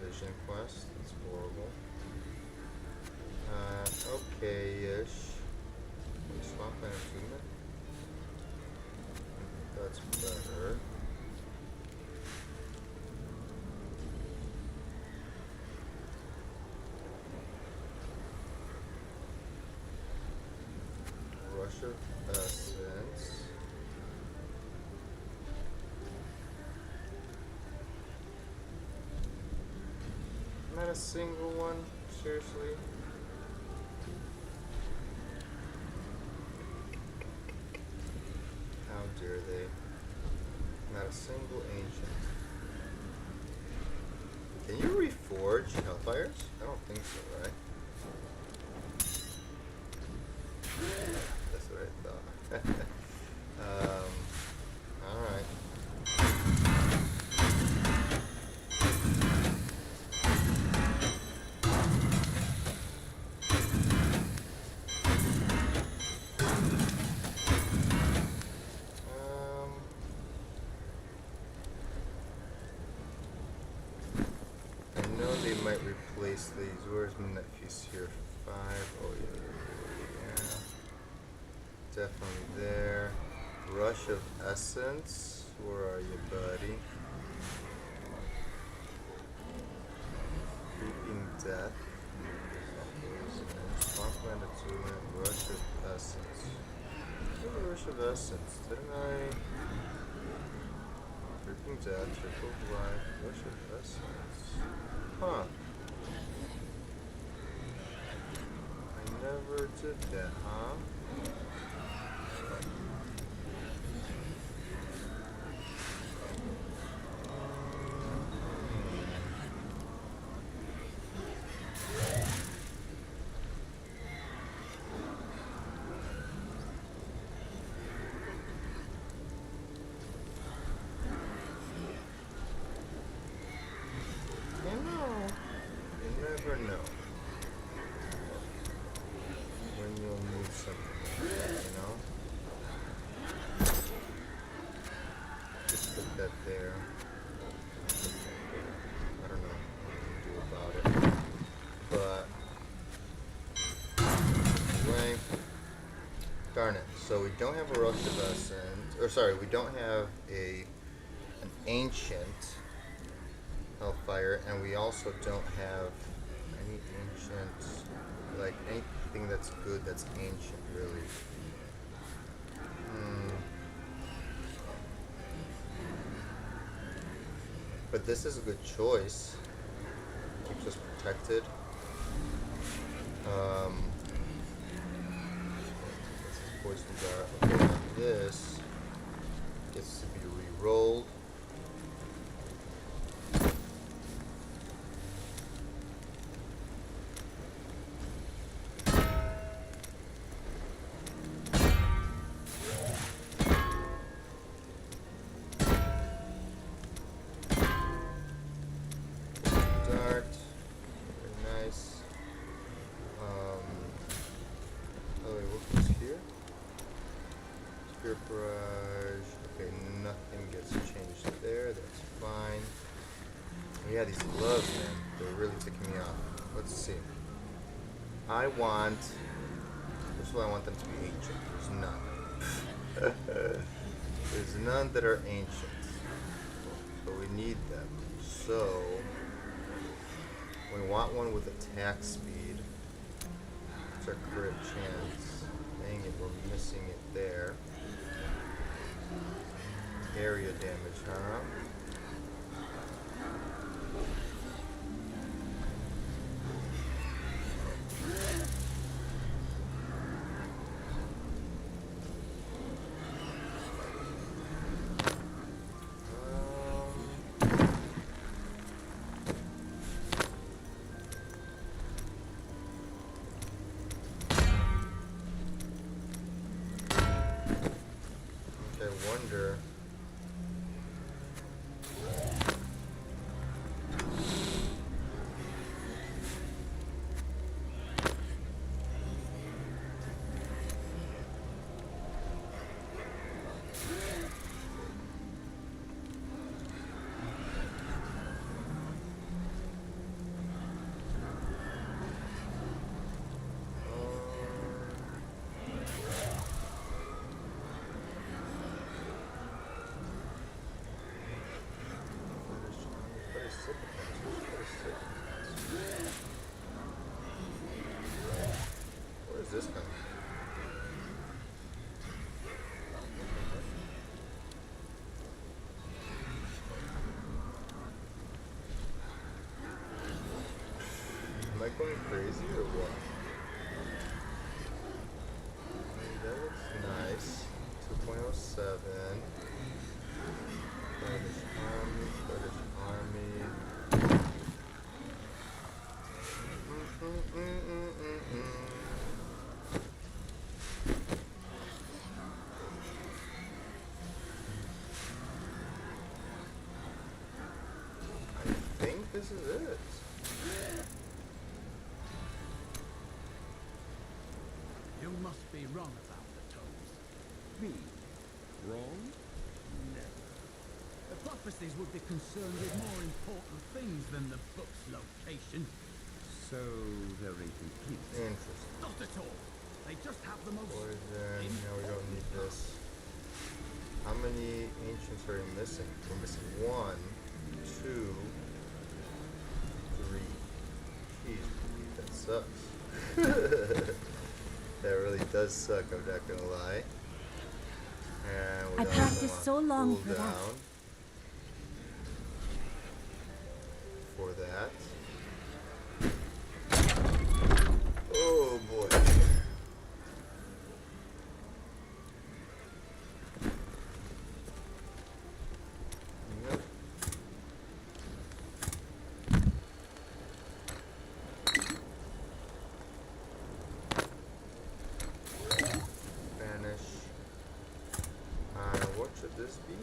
Vision quest, that's horrible. Okay-ish. Swampland achievement. That's better. Rush of Essence. Not a single one, seriously. How dare they? Not a single ancient. Can you reforge Hellfires? I don't think so, right? That's what I thought. Alright. Might replace these. Where's my net feast here? 5. Oh yeah. Definitely there. Rush of Essence. Where are you, buddy? Creeping Death. Swampland Attunement. Rush of Essence. Rush of Essence. Didn't I? Creeping Death. Triple Life. Rush of Essence. Huh. I never did that, huh? Never know when you'll need something like that, you know? Just put that there. I don't know what to do about it. But anyway, darn it. So we don't have a Rush of Essence, or sorry, we don't have an ancient Hellfire, and we also don't have any ancient, like anything that's good that's ancient, really. But this is a good choice. Keeps us protected. This is poison dart. Okay, now this gets to be re-rolled. Okay, nothing gets changed there. That's fine. Yeah, these gloves, man, they're really ticking me off. Let's see. I want. First of all, I want them to be ancient. There's none. There's none that are ancient. So we need them. So we want one with attack speed. It's our crit chance. Dang it, we're missing it there. Area damage, huh? Wonder. Where's this coming? Am I going crazy or what? That looks nice. 2.07. British Army, British Army. I think this is it. You must be wrong about the tomes. Me? Wrong? Never. The prophecies would be concerned with more important things than the book's location. So they're incomplete. Interesting. Not at all. They just have the most Poison. No, we don't need this. How many ancients are we missing? We're missing 1, 2, 3. Jeez, that sucks. That really does suck, I'm not gonna lie. And we're I down to practiced so long for that. cooldown for that. Oh boy. Yep. Banish. What should this be?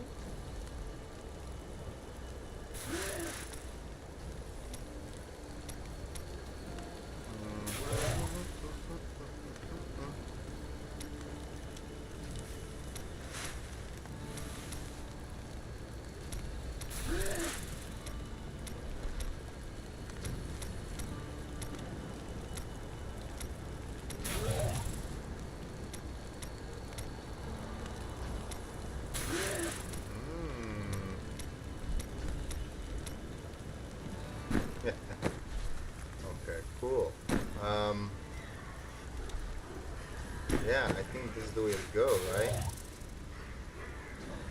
Okay, cool. Yeah, I think this is the way to go, right?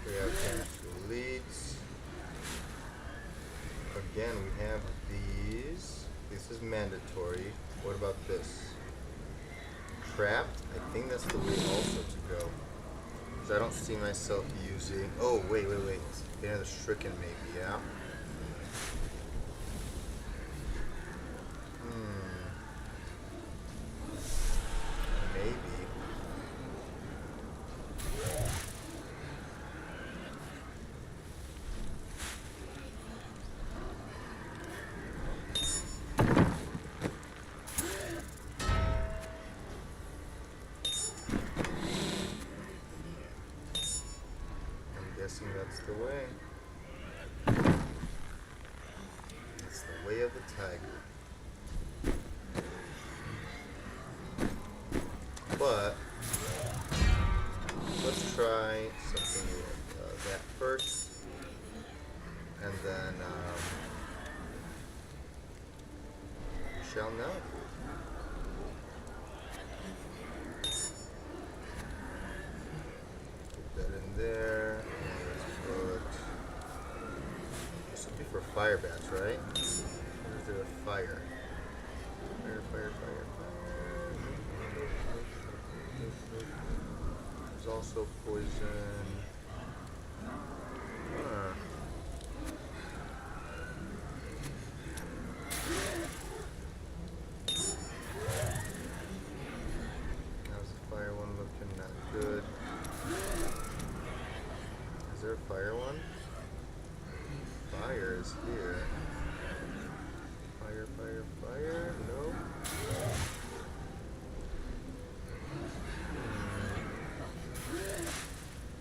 We have chemistry leads. Again, we have these. This is mandatory. What about this? Trapped? I think that's the way also to go. Because I don't see myself using... Oh, wait. Yeah, the stricken maybe, yeah? Maybe. I'm guessing that's the way. It's the way of the tiger. But let's try something new. that first, and then we shall know. Put that in there. And let's put. This would be for fire bats, right? Or is there a fire? Fire, fire, fire, fire. There's also poison. Huh. How's the fire one looking? Not good. Is there a fire one? Fire is here. Fire, fire, fire. No.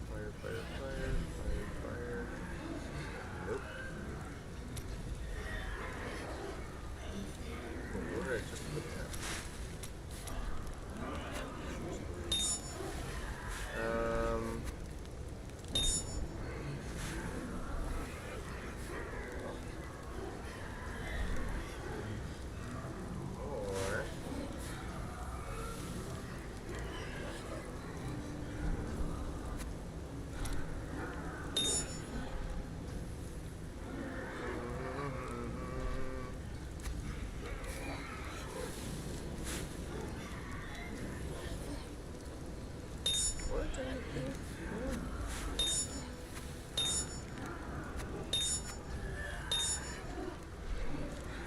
Fire, fire, fire, fire, fire. Nope. Oh, where did I just put that? Or what?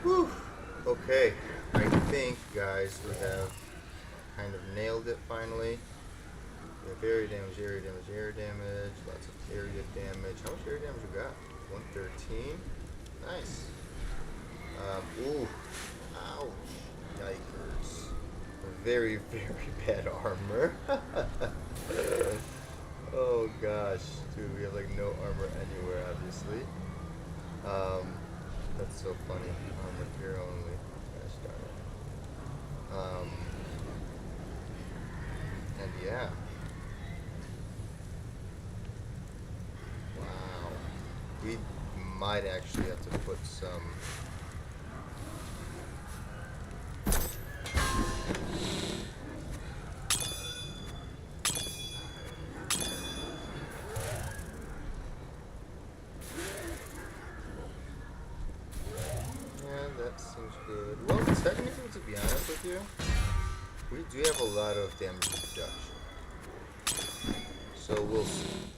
Whew. Okay, I think, guys, we have kind of nailed it finally. We have area damage, area damage, area damage, lots of area damage. How much area damage we got? 113. Nice. Ooh. Ouch. Yikers. Very, very bad armor. Oh gosh. Dude, we have like no armor anywhere, obviously. That's so funny. Armor here only. Gosh darn it. And yeah. Wow. We might actually have to put some. That seems good. Well, technically, to be honest with you, we do have a lot of damage reduction. So we'll see.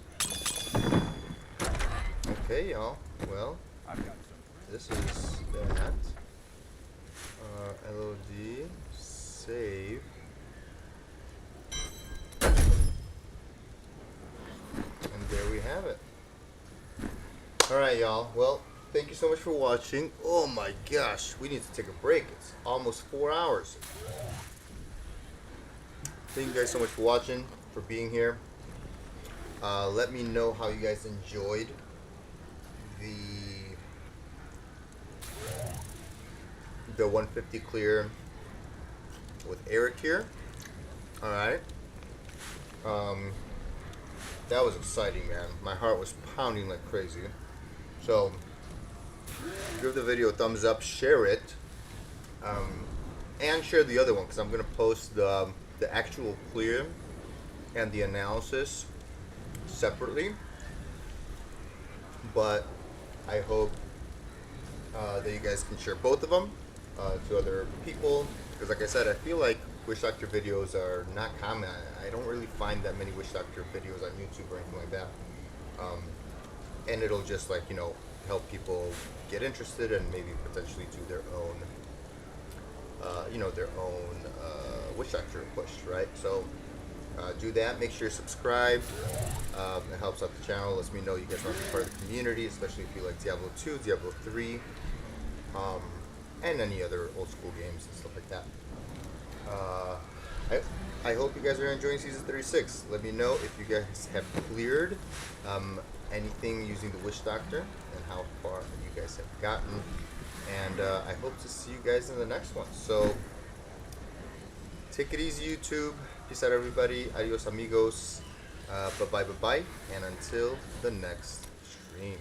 Okay, y'all. Well, this is that. LOD. Save. And there we have it. Alright, y'all. Well, thank you so much for watching. Oh my gosh, we need to take a break. It's almost 4 hours. Thank you guys so much for watching, for being here. Let me know how you guys enjoyed the 150 clear with Arachyr. Alright. That was exciting, man. My heart was pounding like crazy. So, give the video a thumbs up, share it, and share the other one, because I'm going to post the actual clear and the analysis separately. But I hope that you guys can share both of them to other people, because like I said, I feel like Witch Doctor videos are not common. I don't really find that many Witch Doctor videos on YouTube or anything like that. And it'll just, like, you know, help people get interested and maybe potentially do their own, their own Witch Doctor push, right? So do that. Make sure you subscribe. It helps out the channel. Lets me know you guys want to be part of the community, especially if you like Diablo 2, Diablo 3, and any other old school games and stuff like that. I hope you guys are enjoying Season 36. Let me know if you guys have cleared anything using the Witch Doctor and how far you guys have gotten. And I hope to see you guys in the next one. So, take it easy, YouTube. Peace out, everybody. Adios, amigos. Bye-bye, and until the next stream.